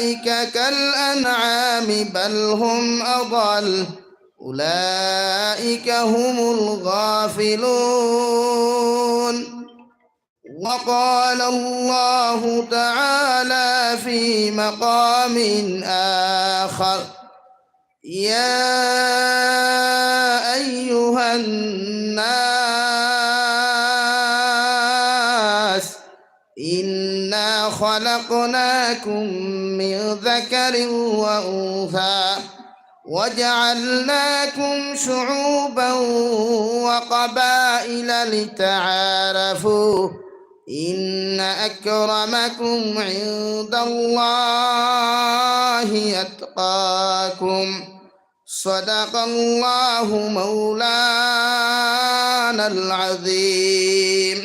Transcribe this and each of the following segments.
أولئك كالأنعام بل هم أضل أولئك هم الغافلون. وقال الله تعالى في مقام آخر: يا أيها الناس إنا خلقناكم من ذكر وأنثى وجعلناكم شعوبا وقبائل لتعارفوا إن أكرمكم عند الله أتقاكم. صدق الله مولانا العظيم.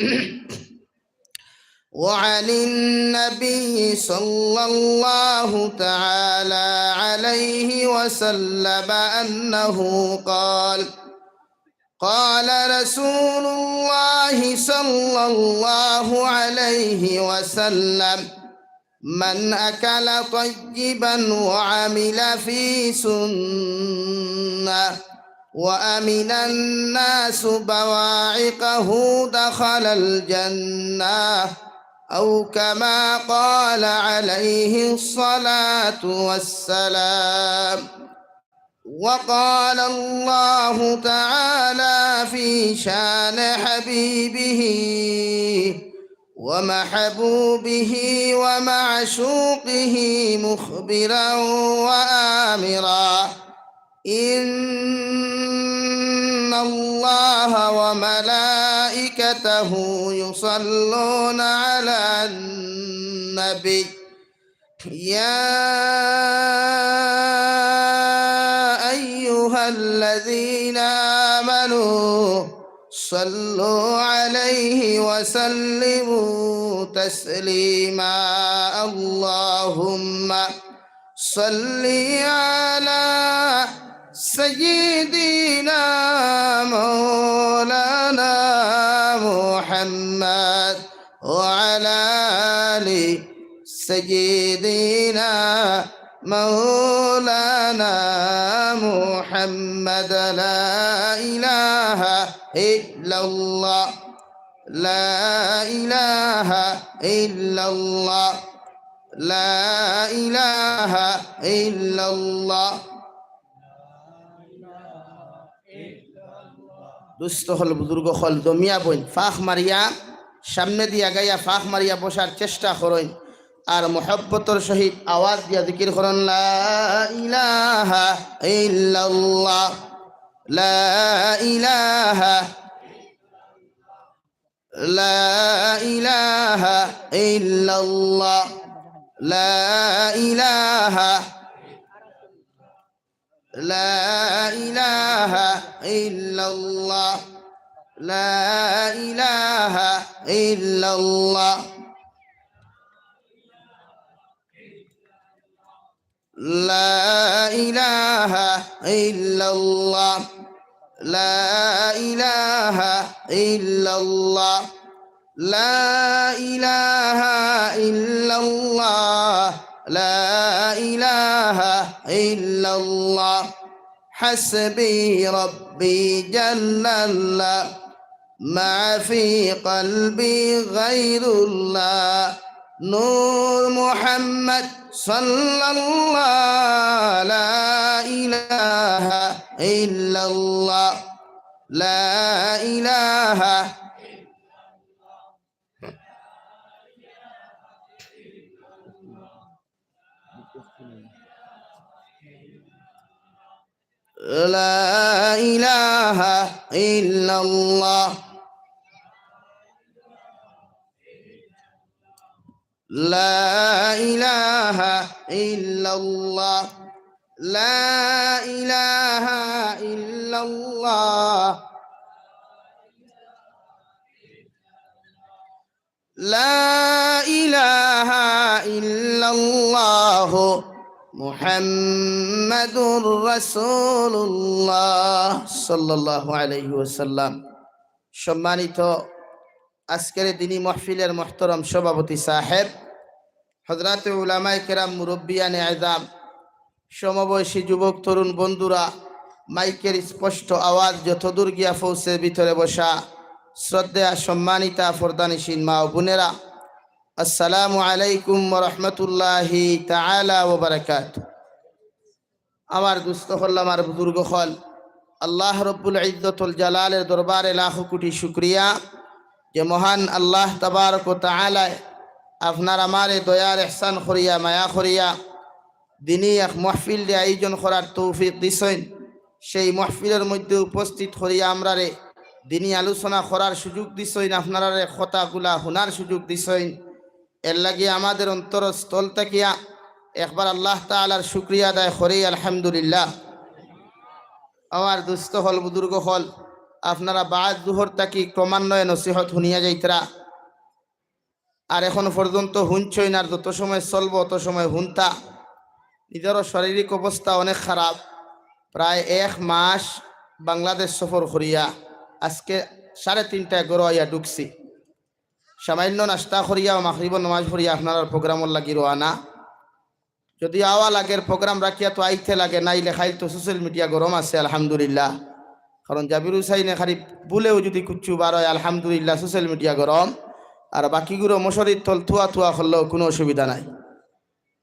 وعن النبي صلى الله تعالى عليه وسلم أنه قال: قال رسول الله صلى الله عليه وسلم: من أكل طيبا وعمل في سنة وأمن الناس بواعقه دخل الجنة، أو كما قال عليه الصلاة والسلام. وقال الله تعالى في شان حبيبه ومحبوبه ومعشوقه مخبرا وآمرا: إن الله وملائكته يصلون على النبي يا أيها الذين آمنوا صلوا عليه وسلموا تسليما. اللهم صل على سيدنا مولانا محمد وعلى آل سيدنا مولانا محمد. لا إله إلا الله لا إله إلا الله لا إله إلا الله। দুস্থ হল বুজুর্গ হল দমিয়া বইন ফাঁক মারিয়া সামনে দিয়া গাইয়া ফাঁক মারিয়া বসার চেষ্টা করেন আর মোহব্বতর সহিত আওয়াজ দিয়া জিকির করেন লা ইলাহা ইল্লাল্লাহ লা ইলাহা লা ইলাহা ইল্লাল্লাহ লা ইলাহা لا إله إلا الله لا إله إلا الله لا إله إلا الله لا إله إلا الله لا إله إلا الله لا إله إلا الله حسبي ربي جل الله ما في قلبي غير الله نور محمد صلى الله لا إله إلا الله لا إله لا إله إلا الله لا إله إلا الله لا إله إلا الله لا إله إلا الله মুহাম্মাদুর রাসূলুল্লাহ সাল্লাল্লাহু আলাইহি ওয়াসাল্লাম। সম্মানিত আজকের দিনী মাহফিলের মুহতারাম সভাপতি সাহেব হযরতে উলামায়ে কেরাম, মুরব্বিয়ানে আযম, সমবয়সী যুবক তরুণ বন্ধুরা, মাইকের স্পষ্ট আওয়াজ যতদূর গিয়া পৌঁছে ভিতরে বসা শ্রদ্ধেয়া সম্মানিতা ফরদানিসীন মা ও বোনেরা, আসসালামু আলাইকুম ওয়া রাহমাতুল্লাহি তাআলা ওয়া বারাকাতুহু। আমার দুস্থ হল, আমার বুজুর্গ হল, আল্লাহ রব্বুল ইজ্জতুল জালালের দরবারে লাখো কোটি শুকরিয়া যে মহান আল্লাহ তাবারক ওয়া তাআলা আপনার আমারে দয়ার ইহসান করিয়া মায়া করিয়া দিনী এক মাহফিল দিয়ে আয়োজন করার তৌফিক দিছেন। সেই মাহফিলের মধ্যে উপস্থিত করিয়া আমরারে দিনী আলোচনা করার সুযোগ দিছেন, আপনারা কথাগুলা শোনার সুযোগ দিছেন। এর লাগে আমাদের অন্তরস্থল থাকিয়া একবার আল্লাহ তাআলার শুকরিয়া আদায় করি আলহামদুলিল্লাহ। আমার দুস্থ হল, বুজুর্গ হল, আপনারা বাদ জোহর থাকি ক্রমান্বয়ে নসিহত শুনিয়া যাইতরা, আর এখন পর্যন্ত শুনছই না, আর যত সময় চলব অত সময় শুনতা। নিজেরও শারীরিক অবস্থা অনেক খারাপ, প্রায় 1 মাস বাংলাদেশ সফর করিয়া আজকে 3:30টায় গড় আইয়া ঢুকছি। সামান্য নাস্তা করিয়া ও মাগরিব নামাজ পড়িয়া আপনার প্রোগ্রামর লাগি রওনা। যদি আওয়া লাগের প্রোগ্রাম রাখিয়া তো আইতে লাগে, নাই লেখাইল তো সোশ্যাল মিডিয়া গরম আছে আলহামদুলিল্লাহ। কারণ জাবির হুসাইনে খালি বলেও যদি কুচ্ছু বার হয় আলহামদুলিল্লাহ সোশ্যাল মিডিয়া গরম, আর বাকিগুলো মশারির তল থুয়া থুয়া করলেও কোনো অসুবিধা নাই।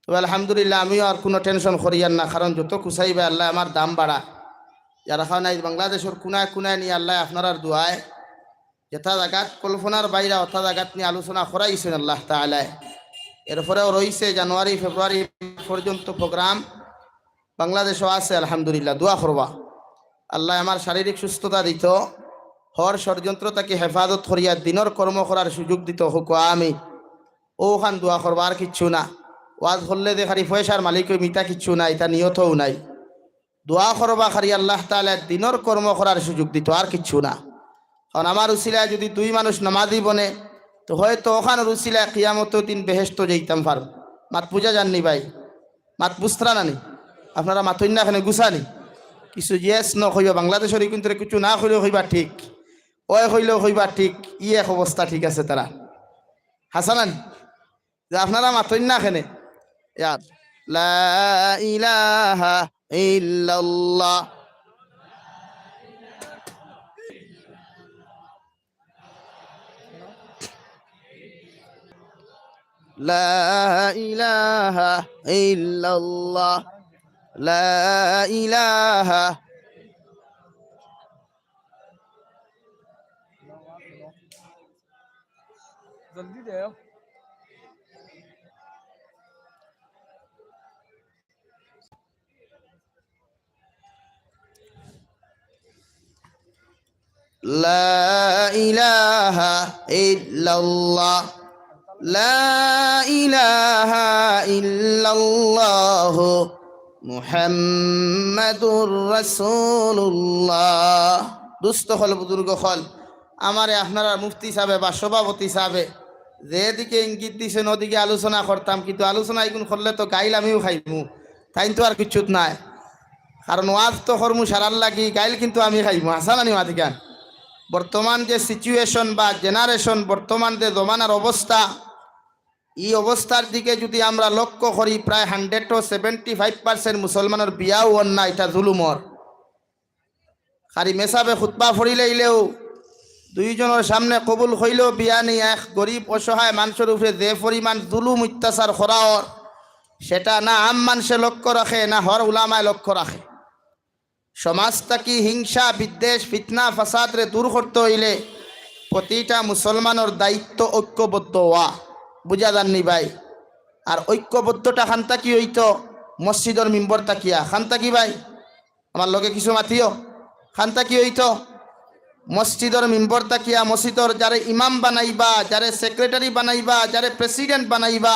তবে আলহামদুলিল্লাহ আমিও আর কোনো টেনশন করিয়ান না, কারণ যত কুসাইবে আল্লাহ আমার দাম বাড়া। যারা খাওয়া নাই বাংলাদেশের কোনায় কোনায় নিয়ে আল্লাহ আপনার দোয়ায় যেটা জায়গাত কল্পনার বাইরে অর্থা জায়গাত নিয়ে আলোচনা করাইছেন আল্লাহ তাআলায়। এরপরেও রয়েছে জানুয়ারি ফেব্রুয়ারি পর্যন্ত প্রোগ্রাম বাংলাদেশও আছে আলহামদুলিল্লাহ। দোয়া করবা আল্লাহ আমার শারীরিক সুস্থতা দিত, হর ষড়যন্ত্র তাকে হেফাজত করিয়া দিনের কর্ম করার সুযোগ দিত হুক আমি ওখান দোয়া করবা, আর কিচ্ছু না। ওয়াজ করলে যে খালি পয়সার মালিক মিতা কিচ্ছু নাই, তা নিয়তও নাই। দোয়া করবা খালি আল্লাহ তাআলা দিনের কর্ম করার সুযোগ দিত, আর কিচ্ছু না। কারণ আমার উসিলায় যদি 2 মানুষ নামাজি বনে তো হয়তো ওখানের উসিলায় কিয়ামতের দিন বেহেশত যেতাম পারব। মাত পূজা জাননি ভাই, মাত বুঝতরা নানি আপনারা মাতই না এখানে গুছানি কিছু ইয়েস ন হইবা বাংলাদেশের কিন্তু কিছু না হইলেও হইবা ঠিক, ওই হইলেও হইবা ঠিক, এক অবস্থা ঠিক আছে তারা হাসানান যে আপনারা মাতই না এখানে ইয়ার লা ইলাহা ইল্লাল্লাহ লা ইলাহা ইল্লাল্লাহ লা ইলাহা जल्दी दे লা ইলাহা ইল্লাল্লাহ লা ইলাহা ইল্লাল্লাহ মুহাম্মাদুর রাসূলুল্লাহ। দুস্থ হল, বুজুর্গ হল, আমারে আপনারা মুফতি সাহেব বা সভাপতি সাহেব যেদিকে ইঙ্গিত দিছেন ওদিকে আলোচনা করতাম, কিন্তু আলোচনা এগুন করলে তো গাইল আমিও খাইমু, তাই তো আর কিচ্ছুত নাই। কারণ ওয়াজ তো কর্মু সারার লাগি, গাইল কিন্তু আমি খাইমু। হাসানানি মাদিকান বর্তমান যে সিচুয়েশন বা জেনারেশন, বর্তমান যে জমানার অবস্থা, এই অবস্থার দিকে যদি আমরা লক্ষ্য করি, প্রায় 175% মুসলমানের বিয়াও অন্য, এটা জুলুমর। খালি মেসাবে খুতবা ফরিলেইলেও 2 জনের সামনে কবুল হইলেও বিয়া নেই, এক গরিব অসহায় মানুষের উপরে যে পরিমাণ জুলুম অত্যাচার করার, সেটা না আম মানুষে লক্ষ্য রাখে না হর উলামায় লক্ষ্য রাখে। সমাজটা কি হিংসা বিদ্বেষ ফিতনা ফাসাদরে দূর করতে হইলে প্রতিটা মুসলমানের দায়িত্ব ঐক্যবদ্ধ হওয়া, বুঝা যাননি ভাই। আর ঐক্যবদ্ধটা খান্তা কি হইতো মসজিদের মিম্বর তাকিয়া খান্তা কি ভাই, আমার লগে কিছু মাতিও, খান্তা কি হইতো মসজিদের মিম্বর তাকিয়া মসজিদর যারে ইমাম বানাইবা, যারে সেক্রেটারি বানাইবা, যারে প্রেসিডেন্ট বানাইবা,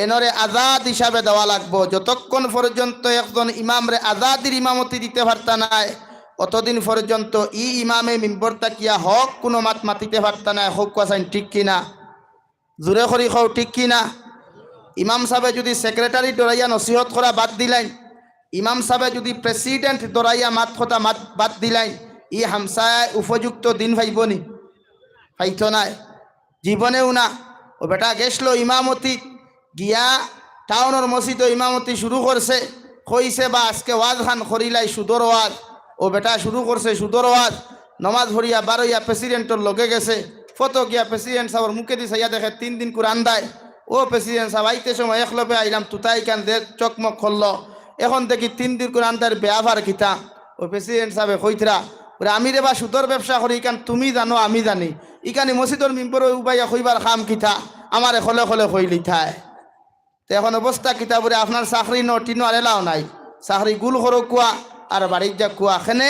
এনরে আজাদ হিসাবে দেওয়া লাগবো। যতক্ষণ পর্যন্ত একজন ইমামরে আজাদির ইমামতি দিতে পারতা নাই, অতদিন পর্যন্ত ইমামে মিম্বর তাকিয়া হক কোনো মাত মাতিতে পারতা নাই। হক কোয়াশাইন ঠিক কিনা, জোরে করি খাও ঠিক কিনা। ইমাম সাহেবে যদি সেক্রেটারি দরাইয়া নসিহত করা বাদ দিলেন, ইমাম সাহেবে যদি প্রেসিডেন্ট দরাইয়া মাত কথা মাত বাদ দিলেন, ই হামসায় উপযুক্ত দিন ভাইবনি, ভাইতো নাই জীবনেও না। ও বেটা গেছলো ইমামতি গিয়া টাউনের মসজিদ ইমামতি শুরু করছে, কইছে বা আজকে ওয়াজ খান করিলাই সুদর ওয়াজ। ও বেটা শুরু করছে সুদর ওয়াজ, নমাজ ভরিয়া বারোইয়া প্রেসিডেন্টর লগে গেছে, ফটো গিয়া প্রেসিডেন্ট সাহেবের মুখে দিছে, ইয়া দেখে 3 দিন কোরআন দেয়। ও প্রেসিডেন্ট সাহেব আইতে সময় একলপে আইলাম, তুতাই কান দে চকমক করলো, এখন দেখি 3 দিন কোরআন দেয়, বেআভার কিতা। ও প্রেসিডেন্ট সাহেবে কইতরা, আমি রে বা সুদর ব্যবসা করি, ইকান তুমি জানো আমি জানি, ইকানি মসজিদর মিম্বর উবাইয়া কইবার খাম কিতা, আমারে খলে খলে কইলি থায়। তো এখন অবস্থা কিতা বলে, আপনার চাকরি টিনো আর এলাও নাই, চাকরি গুল করো কুয়া আর বাড়ির যা কুয়া। এখানে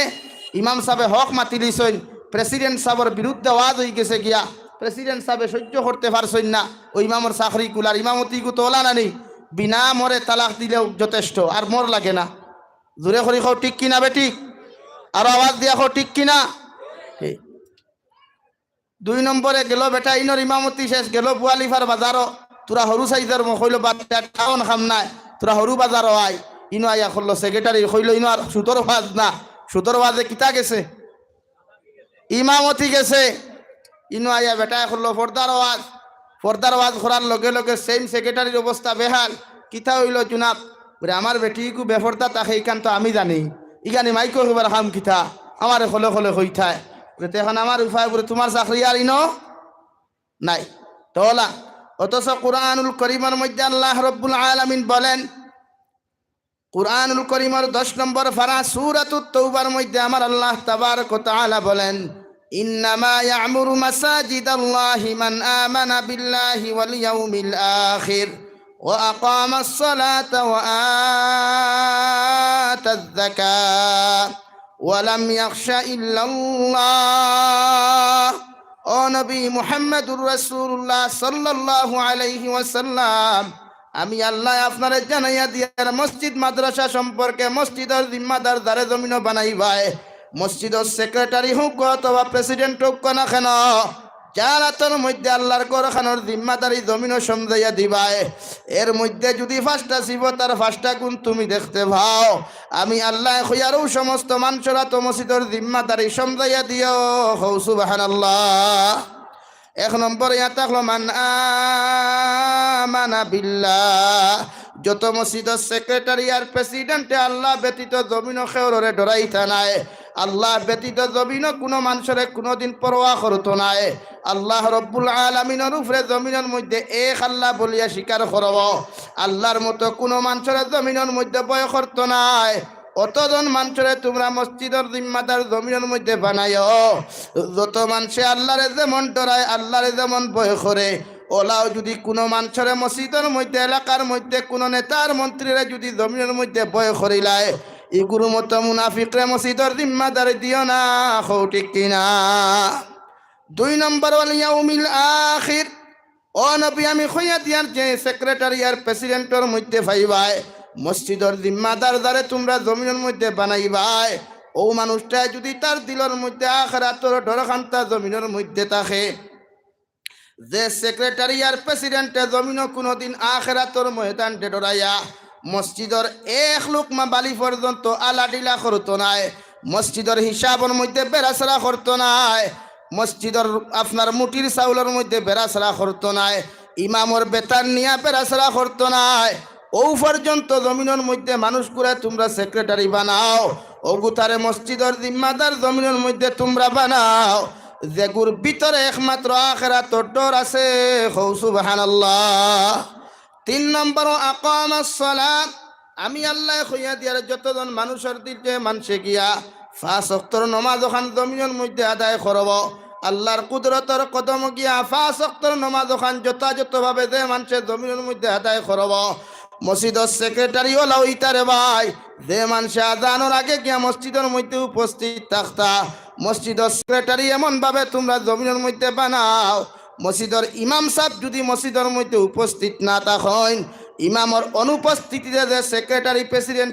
ইমাম সাহেবে হক মাতি দিছেন, প্রেসিডেন্ট সাহেবের বিরুদ্ধে ওয়াজ হয়ে গেছে গিয়া, প্রেসিডেন্ট সাহেবে সহ্য করতে পারছেন না ওই ইমামর চাকরি কুলার, ইমামতি গু তোলা নানি, বিনা মরে তালাক দিলেও যথেষ্ট, আর মর লাগে না। জোরে করি খাও ঠিক কিনা বেঠিক, আরো আওয়াজ দিয়া খাও ঠিক কিনা। 2 নম্বরে গেল বেটা ইনর ইমামতি শেষ, গেল বুয়ালিফার বাজারও, তোরা হরু সাইজের কইল বাচ্চা টাউন খাম নাই, তোরা হরু বাজারও আই। ইনো আইয়া করলো সেক্রেটারি, কইল ইনো আর সুতোর ওয়াজ না, সুতোর ওয়াজে কিতা গেছে, ইমামতি গেছে। ইনো আইয়া বেটা করলো ফর্দার ওয়াজ, ফর্দার ওয়াজ করার লগে লগে সেম সেক্রেটারির অবস্থা বেহাল। কিতা হইল জুনাব, বলে আমার বেটিকু বেফর্দা তাকে ইকান তো আমি জানি, ইকানি মাইকো হইবার খাম কিতা, আমার খলে খলে হই থায়। এখন আমার উপায় বলে তোমার চাকরি আর ইনো নাই তোলা। অথচ কুরআনুল কারীমের মধ্যে আল্লাহ রাব্বুল আলামিন বলেন, কুরআনুল কারীমের 10 নম্বর পারা সূরাতুত তাওবার মধ্যে আমার আল্লাহ তাবারক ওয়া তাআলা বলেন, ইন্নামা ইয়া'মুরু মাসাজিদাল্লাহি মান আমানা বিল্লাহি ওয়াল ইয়াউমিল আখির ওয়া আকামাস সালাতা ওয়া আতায যাকাত ওয়া লাম ইয়াখশা ইল্লাল্লাহ। ও নবী মুহাম্মদুর রাসূলুল্লাহ সাল্লাল্লাহু আলাইহি ওয়াসাল্লাম, আমি আল্লাহ আপনারে জানাইয়া দিয়ার মসজিদ মাদ্রাসা সম্পর্কে, মসজিদের জিম্মাদার দারে জমিন বানাইবাই, মসজিদের সেক্রেটারি হোক অথবা প্রেসিডেন্ট হোক না কেন, জালাতের মধ্যে আল্লাহর ঘরখানোর জিম্মাদারি জমিন সমঝাইয়া দিবাই। এর মধ্যে যদি 5টা সিফতার 5টা গুণ তুমি দেখতে পাও, আমি আল্লাহ খয়ারও সমস্ত মানুষরা তো মসজিদের জিম্মাদারি সমঝাইয়া দিও। হৌ সুবহানাল্লাহ। 1 নম্বর ইয়া থাকলো মান আমানা বিল্লাহ, যত মসজিদের সেক্রেটারি আর প্রেসিডেন্টে আল্লাহ ব্যতীত জমিন খেওরে ডরাইতা নাই, আল্লাহ ব্যতীত জমিন কোনো মানুষের কোনোদিন পরোয়া করতো নাই, আল্লাহ রব্বুল আলামিনের উপরে জমিনের মধ্যে এক আল্লাহ বলিয়া স্বীকার করব, আল্লাহর মতো কোনো মানুষের জমিনের মধ্যে ভয় করতো নাই। অতজন মানুষরে তোমরা মসজিদের জিম্মাদার জমিনের মধ্যে বানাইও, যত মানুষে আল্লাহরে যেমন ডরায়, আল্লাহরে যেমন ভয় করে, ওলাও যদি কোনো মানুষের মসজিদের মধ্যে, এলাকার মধ্যে কোনো নেতার মন্ত্রীরা যদি জমিনের মধ্যে ভয় করিলায়, এগুলোর মতো মুনাফিকরে মসজিদের জিম্মাদার দিও না। হৌ ঠিক কিনা। 2 নম্বর ওয়াল ইয়াউমিল আখির, ও নবী আমি কইয়া দিয়ার যে সেক্রেটারি আর প্রেসিডেন্টের মধ্যে পাইবাই, মসজিদের জিম্মাদার দ্বারে তোমরা জমিনের মধ্যে বানাইবাই, ও মানুষটা যদি তার দিলের মধ্যে আখিরাতের ডরখান্তা জমিনের মধ্যে থাকে, যে সেক্রেটারি আর প্রেসিডেন্টে জমিন কোনোদিন আখিরাতের ময়দানে ডরাইয়া মসজিদের 1 লুকমা বালি পর্যন্ত আলাডিলা করতো নাই, মসজিদের হিসাবের মধ্যে বেড়াছড়া করতো নাই, মসজিদের আপনার মুটির চাউলের মধ্যে বেড়াছড়া করতো নাই, ইমামর বেতন নিয়া বেড়াছড়া করতো নাই, ও পর্যন্ত জমিনের মধ্যে মানুষ করে তোমরা সেক্রেটারি বানাও, ও গুতারে মসজিদের জিম্মাদার জমিনের মধ্যে তোমরা বানাও, যেগুর ভিতরে একমাত্র আখিরাতের ডর আছে। হৌ সুবহানাল্লাহ। 3 নম্বর আকামাস সালাত, আমি আল্লাহ কইয়া দিয়ার যতজন মানুষের দিকে মানুষে গিয়া 5 ওয়াক্তের নামাজ ওখান জমিনের মধ্যে আদায় করব, আল্লাহর কুদরতের কদম গিয়া 5 ওয়াক্তের নামাজ ওখান যথাযথভাবে যে মানুষের জমিনের মধ্যে আদায় করব, মসজিদের সেক্রেটারি হলো ইতারে ভাই, যে মানুষে আজানোর আগে গিয়া মসজিদের মধ্যে উপস্থিত থাকতা, মসজিদের সেক্রেটারি এমনভাবে তোমরা জমিনের মধ্যে বানাও, মসজিদের ইমাম সাহেব যদি মসজিদের মধ্যে উপস্থিত না থাকেন, ইমামর অনুপস্থিতিতে যে সেক্রেটারি প্রেসিডেন্ট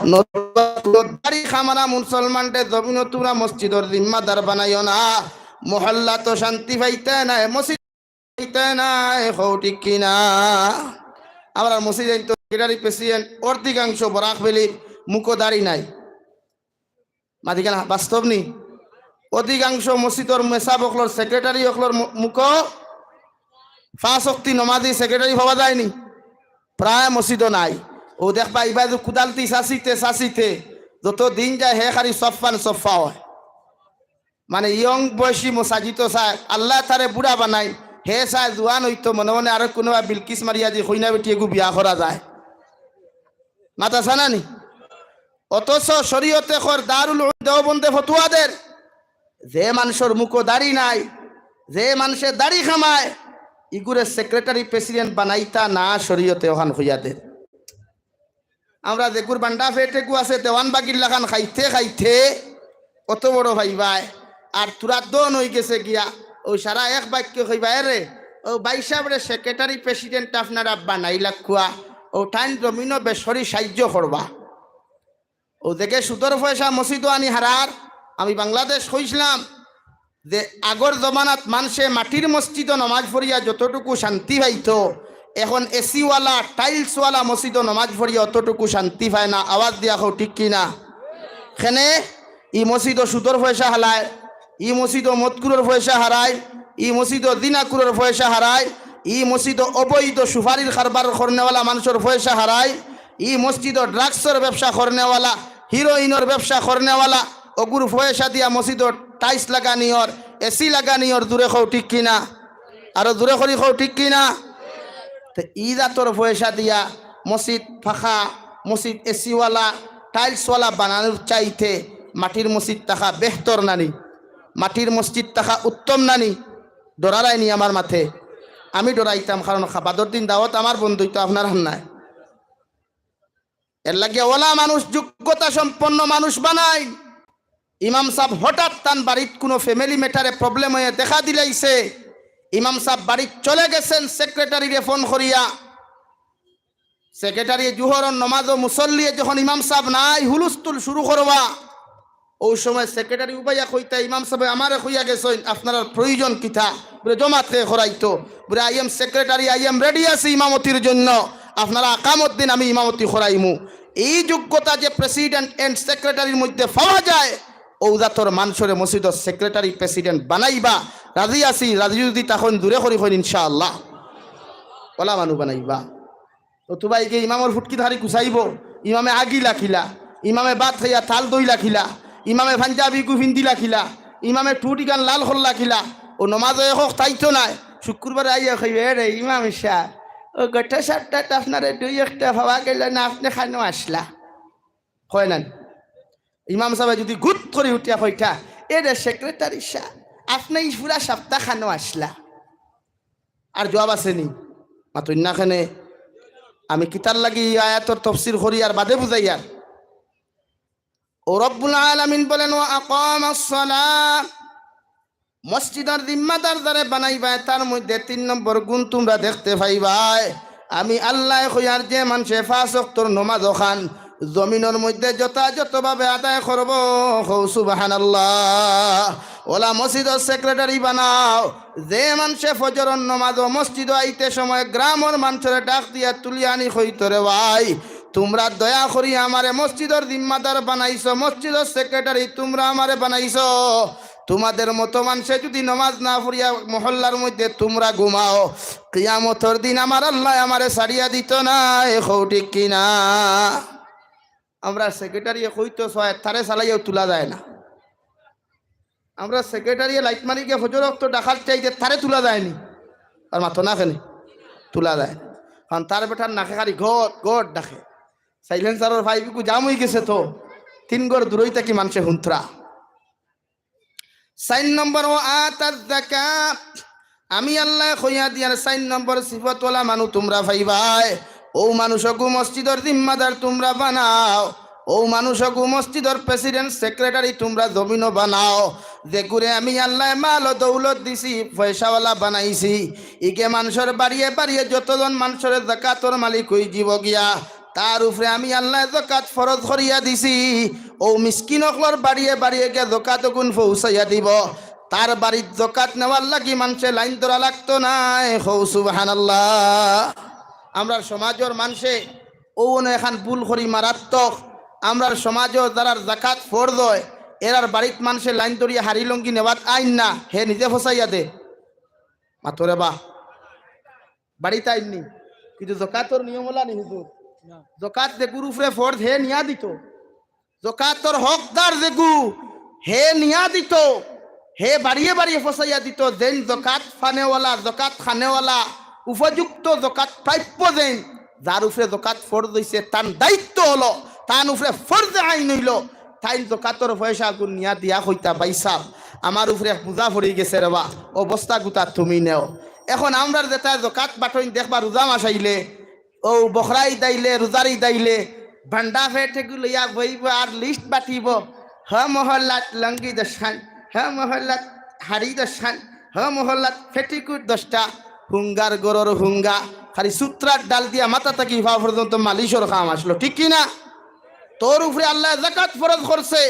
নদারি খামারা মুসলমানদের জমিন তোমরা মসজিদের জিম্মাদার বানাইও না, মহল্লা তো শান্তি পাইতে নাই, মসজিদ পাইতে নাই। হৌ ঠিক কিনা। আমরা মসজিদের তো সেক্রেটারি প্রেসিডেন্ট অধিকাংশ বরাক বেলির মুখো দাড়ি নাই, মাদিকানা বাস্তব নি, অধিকাংশ মসজিদর মেসাব হকলর সেক্রেটারি হকলর মুখো 5 ওয়াক্ত নমাজি সেক্রেটারি হওয়া যায়নি, প্রায় মসজিদও নাই। ও দেখবা এবার কুদালতি চাচিতে চাচিতে যত দিন যায় হে খালি সফান সফা হয়। মানে ইয়ং বয়সী মসাজিদ চায় আল্লাহ তারে বুড়া বানাই হে চায় জোয়ান হইতো মনে মনে আর কোনোবা বিলকিস মারিয়া দি কইনা বেটি এগু বিয়া করা যায় মাতা জানানি। অথচ শরীয়তে খর দারুল দেওবন্দে ফতুয়াদের যে মানুষের মুখো দাড়ি নাই, যে মানুষের দাড়ি খামায় ইগুরে সেক্রেটারি প্রেসিডেন্ট বানাইতা না শরীয়তে ওখান হইয়াদের। আমরা যেগুর বান্ডা ফেটেকু আছে দেওয়ান বাগির লাগান খাইতে খাইতে কত বড় ভাইবাই আর তুরা দন হয়ে গেছে গিয়া ওই সারা এক বাক্য কইবাই রে ও ভাই সাহেবরে সেক্রেটারি প্রেসিডেন্ট আপনারা বানাইলা খুয়া ও টাইম জমিনও বেসরি সাহায্য করবা। ও দেখে সুতর পয়সা মসজিদ আনি হারার। আমি বাংলাদেশ হইছিলাম যে আগর জমানাত মানুষে মাটির মসজিদ নমাজ পড়িয়া যতটুকু শান্তি পাইত এখন এসিওয়ালা টাইলসওয়ালা মসজিদ নমাজ পড়িয়া অতটুকু শান্তি পায় না। আওয়াজ দিয়া হোক ঠিক কিনা? খেনে ই মসজিদ সুতর পয়সা হালায়, ই মসজিদ মতকুরের পয়সা হারায়, ই মসজিদ দিনাকুরের পয়সা হারায়, ই মসজিদ অবৈধ সুপারির কারবার করনেওয়ালা মানুষের পয়সা হারায়, ই মসজিদ ড্রাগসের ব্যবসা করনেওয়ালা হিরোইনের ব্যবসা করনেওয়ালা অগুর পয়সা দিয়া মসজিদ টাইলস লাগানিওর এসি লাগানিওর দূরে খাও ঠিক কিনা? আরো দূরে করি খাও ঠিক কিনা? তো ইদাতর পয়সা দিয়া মসজিদ ফাঁকা মসজিদ এসিওয়ালা টাইলসওয়ালা বানানোর চাইতে মাটির মসজিদ থাকা বেহতর নানি, মাটির মসজিদ থাকা উত্তম নানি? ডরারাইনি আমার মাথে, আমি ডরাইতাম কারণ খাবাদর দিন দাওয়াত আমার বন্ধুই তো আপনার হান্নায়। এর লাগে ওলা মানুষ যোগ্যতা সম্পন্ন মানুষ বানায়। ইমাম সাহেব হঠাৎ তান বাড়িত কোনো ফ্যামিলি ম্যাটারে প্রবলেম হয়ে দেখা দিলাইছে, ইমাম সাহেব বাড়িত চলে গেছেন সেক্রেটারিরে ফোন করিয়া। সেক্রেটারি জুহরন নমাজ ও মুসল্লিয়ে যখন ইমাম সাহেব নাই হুলুস্তুল শুরু করবা ওই সময় সেক্রেটারি উবাইয়া কইতা ইমাম সাহেব আমারে কইয়া গেছেন আপনার প্রয়োজন কিতা? বলে জমাত কে করাইতো। বলে I am secretary, I am ready আছি ইমামতির জন্য, আপনারা আকামত দিন আমি ইমামতি করাইমু। এই যোগ্যতা যে প্রেসিডেন্ট এন্ড সেক্রেটারির মধ্যে পাওয়া যায় ঔজাতর মানুষের মসজিদ সেক্রেটারি প্রেসিডেন্ট বানাইবা রাজি আছি। রাজি যদি তখন দূরে করি হইন ইনশাআল্লাহ ওলা মানুষ বানাইবা। ও তুবাইকে ইমামর ফুটকি ধারি কুচাইব, ইমামে আগি লাখিলা, ইমামে বাত খাইয়া থাল দই লাখিলা, ইমামে পাঞ্জাবি গুফিন্দি লাখিলা, ইমামে টুটি গান লাল হল লাখিলা। ও নমাজ হোক তাইতো নাই শুক্রবার আইয়া খাইবে রে ইমাম শাহ ও গোটা সাতটা আপনার দুই একটা ভাবা গেল না আপনি খানো আসলা হয় না? ইমাম সাহেব যদি গুট করে উঠিয়া কইটা এ রে সেক্রেটারি শাহ আপনি পুরা সপ্তাহ খানো আসলা, আর জবাব আসেনি মাতুন না খানে। আমি কিতার লাগি আয়াতর তফসির করি আর বাদে বুঝাই। আর ও রব্বুল আলামিন বলেন ওয়া আকামাস সালাহ, মসজিদের জিম্মাদার যারে বানাইবা তার মধ্যে ৩ নম্বর গুণ তোমরা দেখতে পাইবাই। আমি আল্লাহ কইয়ার যে মানুষে ৫ ওয়াক্তর নামাজ খান জমিনের মধ্যে যথাযথভাবে আদায় করব সুবহানাল্লাহ। ওলা মসজিদের সেক্রেটারি বানাও যে মানুষে ফজরের নামাজ মসজিদ আইতে সময় গ্রামের মানুষের ডাক দিয়া তুলি আনি কইতরে ভাই তোমরা দয়া করি আমারে মসজিদের জিম্মাদার বানাইছো, মসজিদের সেক্রেটারি তোমরা আমারে বানাইছো। তোমাদের মতো মানুষে যদি নামাজ না পড়িয়া মহল্লার মধ্যে তোমরা ঘুমাও কিয়ামতের দিন আমার আল্লাহ আমারে ছাড়িয়া দিত না। এখো ঠিক কিনা? আমরা সেক্রেটারি কইতো ছয় তারে চালাইয়াও তোলা যায় না। আমরা সেক্রেটারি লাইট মারিকে ফজর রক্ত ডাকাত চাইতে তারে তোলা যায়নি, আর মাথো না খেলে তোলা যায় কারণ তার বেটার নাকে খালি গট গট ডাকে। সাইলেন্সারের ভাইবিকু জাম হয়ে গেছে তো 3 গড় দূরই থাকি মানুষে হুন্ত্রা। 4 নম্বর ও আতাজ যাকাত, আমি আল্লাহ কইয়া দিয়ার 4 নম্বর সিফতওয়ালা মানুষ তোমরা পাইবাই। ও মানুষকু মসজিদের জিম্মাদার তোমরা বানাও, ও মানুষকু মসজিদের প্রেসিডেন্ট সেক্রেটারি তোমরা জমিনও বানাও। যে করে আমি আল্লাহ মাল দৌলত দিছি পয়সাওয়ালা বানাইছি ইকে মানুষের বাড়িয়ে বাড়িয়ে যতজন মানুষের যাকাতর মালিক হই জীব গিয়া তার উপরে আমি আল্লাহ যাকাত ফরজ করিয়া দিছি। ও মিসকিনকলর বাড়িয়ে বাড়িয়ে গিয়ে যাকাত গুণ পৌঁছাইয়া দিব। তার বাড়ির যাকাত নেওয়ার লাগি মানুষে লাইন ধরা লাগতো না। সুবহানাল্লাহ। আমরার সমাজের মানুষে ও এখন ভুল করি মারাত্মক। আমরার সমাজও যারা যাকাত ফরজ হয় এরার বাড়িত মানুষে লাইন ধরিয়া হারি লঙ্গি নেওয়াত আইন না, হে নিজে ফসাইয়া দে মাতরে বা বাড়িতে আইননি কিন্তু জকাতর নিয়ম হলা নি হুজুর জকাত যে গুরু উপরে ফরজ হে নিয়া দিত জকাতর হকদার যে গু হে নিয়া দিত হে বাড়িয়ে বাড়িয়ে ফসাইয়া দিত যেন জকাত ফানেওয়ালা জকাত খানেওয়ালা উপযুক্ত জকাত প্রাপ্য যেন যার উপরে জকাত ফরজ হইছে তার দায়িত্ব হলো তার উপরে ফরজে আইন হইল তাই জকাতর পয়সা গুণ নিয়া দিয়া হইতা পাইছা আমার উপরে পূজা পড়ে গেছে রে বা অবস্থা গুতা তুমি নেও এখন আমরা যেটা জকাত বাটইন দেখবা রোজা মাস আইলে ও বখরাই দাইলে রোজারি দাইলে ভান্ডা ফেটে লইয়া বইব আর লিস্ট বাটিব হ মহল্লাত লঙ্গি দশান হ মহল্লাত হাড়ি দশান হ মহল্লাত ফেটিকুট 10টা হুঙ্গার গরর হুঙ্গা খালি সূত্রার ডাল দিয়া মাথা থাকি ভাব পর্যন্ত মালিশর খাম আসলো ঠিক কিনা তোর উপরে আল্লাহ যাকাত ফরজ করছে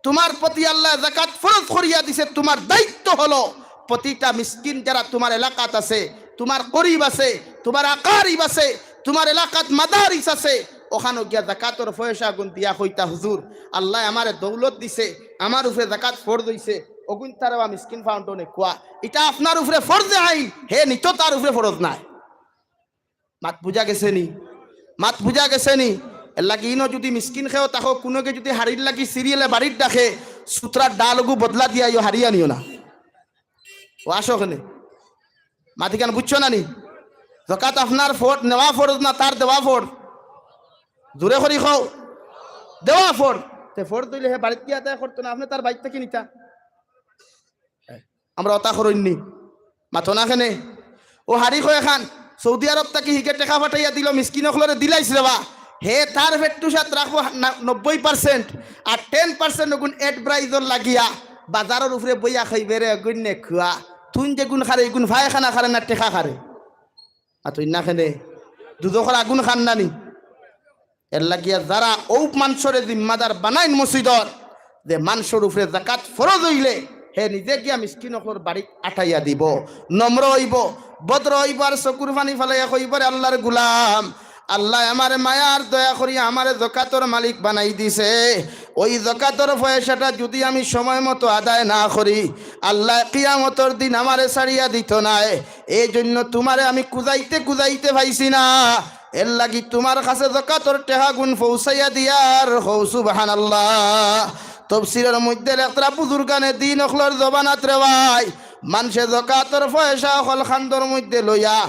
তোমার প্রতি আল্লাহ যাকাত ফরজ করিয়া দিছে তোমার দায়িত্ব হলো প্রতিটা মিসকিন যারা তোমার এলাকাত আছে তোমার করিব আছে তোমার আকারিব আছে তোমার এলাকাত মাদারিস আছে ওখানে গিয়া যাকাতর পয়সা গুণ দিয়া কইতা হুজুর আল্লাহ আমারে দৌলত দিছে আমার উপরে যাকাত ফরজ হইছে অগুন তারবা মিসকিন ফাউন্ডনে কোয়া এটা আপনার উপরে ফরজে আইন হে নিত তার উপরে ফরজ নাই মাত বুঝা গেছে নি মাত বুঝা গেছে নি এর লাগি ইনো যদি মিসকিন খেও তাকো কোনোকে যদি হাড়ির লাগি সিরিয়ালে বাড়ির ডাকে সূত্রার ডালগু বদলা দিয়া ইও হারিয়া নিও না ও আসো ওখানে মাতিকান বুঝছো না নি যাকাত আপনার ফরজ নেওয়া ফরজ না তার দেওয়া ফরজ জোরে করি খাও দেওয়া ফরজ তে ফরজ দিলে হে বাড়িতে গিয়ে আদায় করতো না আপনি তার বাড়িতে থেকে নিতা আমরা অতা করইনি মাথো না খেনে ও হারি কয় খান সৌদি আরব তাকে হিকে টেকা পাঠাইয়া দিল মিসকিন হলরে দিলাইছ রেবা হে তার ভেট্টু সাথ রাখবো 90% আর 10% গুণ এড ব্রাইজর লাগিয়া বাজারের উপরে বইয়া খাইবে রে গুণ নে খুয়া তুই যে গুণ খারে গুণ ভাই খানা খারে না টেকা খারে আর তুই না খেনে দুদখর আগুন খান নানি এর লাগিয়া যারা ও মানুষরে জিম্মাদার বানাইন মসজিদর যে মানুষের উপরে যাকাত ফরজ হইলে হে নিজে গিয়া মিসকিন অকর বাড়ি আঠাইয়া দিব নম্র হইব ভদ্র হইব আর চকুর পানি ফেলাইয়া কইব রে আল্লাহর গুলাম আল্লাহ আমারে মায়ার দয়া করিয়া আমারে যাকাতর মালিক বানাই দিছে ওই যাকাতর পয়সাটা যদি আমি সময় মতো আদায় না করি আল্লাহ কিয়ামতের দিন আমারে ছাড়িয়া দিত না এই জন্য তোমারে আমি কুজাইতে পাইছি না এর লাগি তোমার কাছে যাকাতর টাকা গুণ পৌঁছাইয়া দিয়ার হৌ সুবহানাল্লাহ তফসিরের মধ্যে একটা বুজুর্গানে দিন অখলর জবানাত রে ভাই মানুষে যাকাতর পয়সা হল খান্দর মধ্যে লইয়া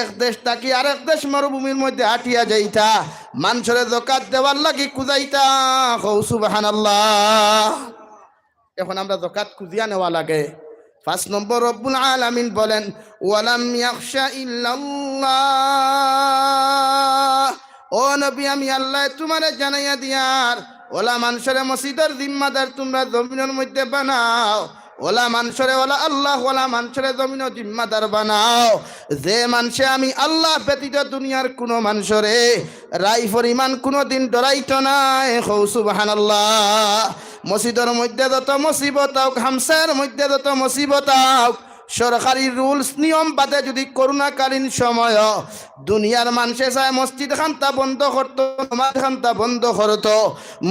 এক দেশ থাকি আরেক দেশ মরুভূমির মধ্যে হাঁটিয়া যাইতা মানুষের যাকাত দেওয়ার লাগি কুজাইতা হৌ সুবহানাল্লাহ এখন আমরা যাকাত খুঁজিয়া নেওয়া লাগে 5 নম্বর রব্বুল আলামিন বলেন ওয়ালাম ইয়াখশা ইল্লাল্লাহ ও নবী আমি আল্লাহ তোমারে জানাইয়া দিয়ার ওলা মানুষের মসজিদের জিম্মাদার তোমরা জমিনের মধ্যে বানাও ওলা মানুষরে ওলা আল্লাহ ওলা মানুষরে জমিন জিম্মাদার বানাও যে মানুষে আমি আল্লাহ ব্যতীত দুনিয়ার কোনো মানুষরে রাই পরিমাণ কোনো দিন ডরাইত নাই হৌ সুবহানাল্লাহ মসজিদের মধ্যে যত মুসিবত হোক হামসার মধ্যে যত মুসিবত হোক সরকারি রুলস নিয়ম বাদে যদি করোনাকালীন সময় দুনিয়ার মানুষে চায় মসজিদ খান্তা বন্ধ করতো নামাজ খান্তা বন্ধ করতো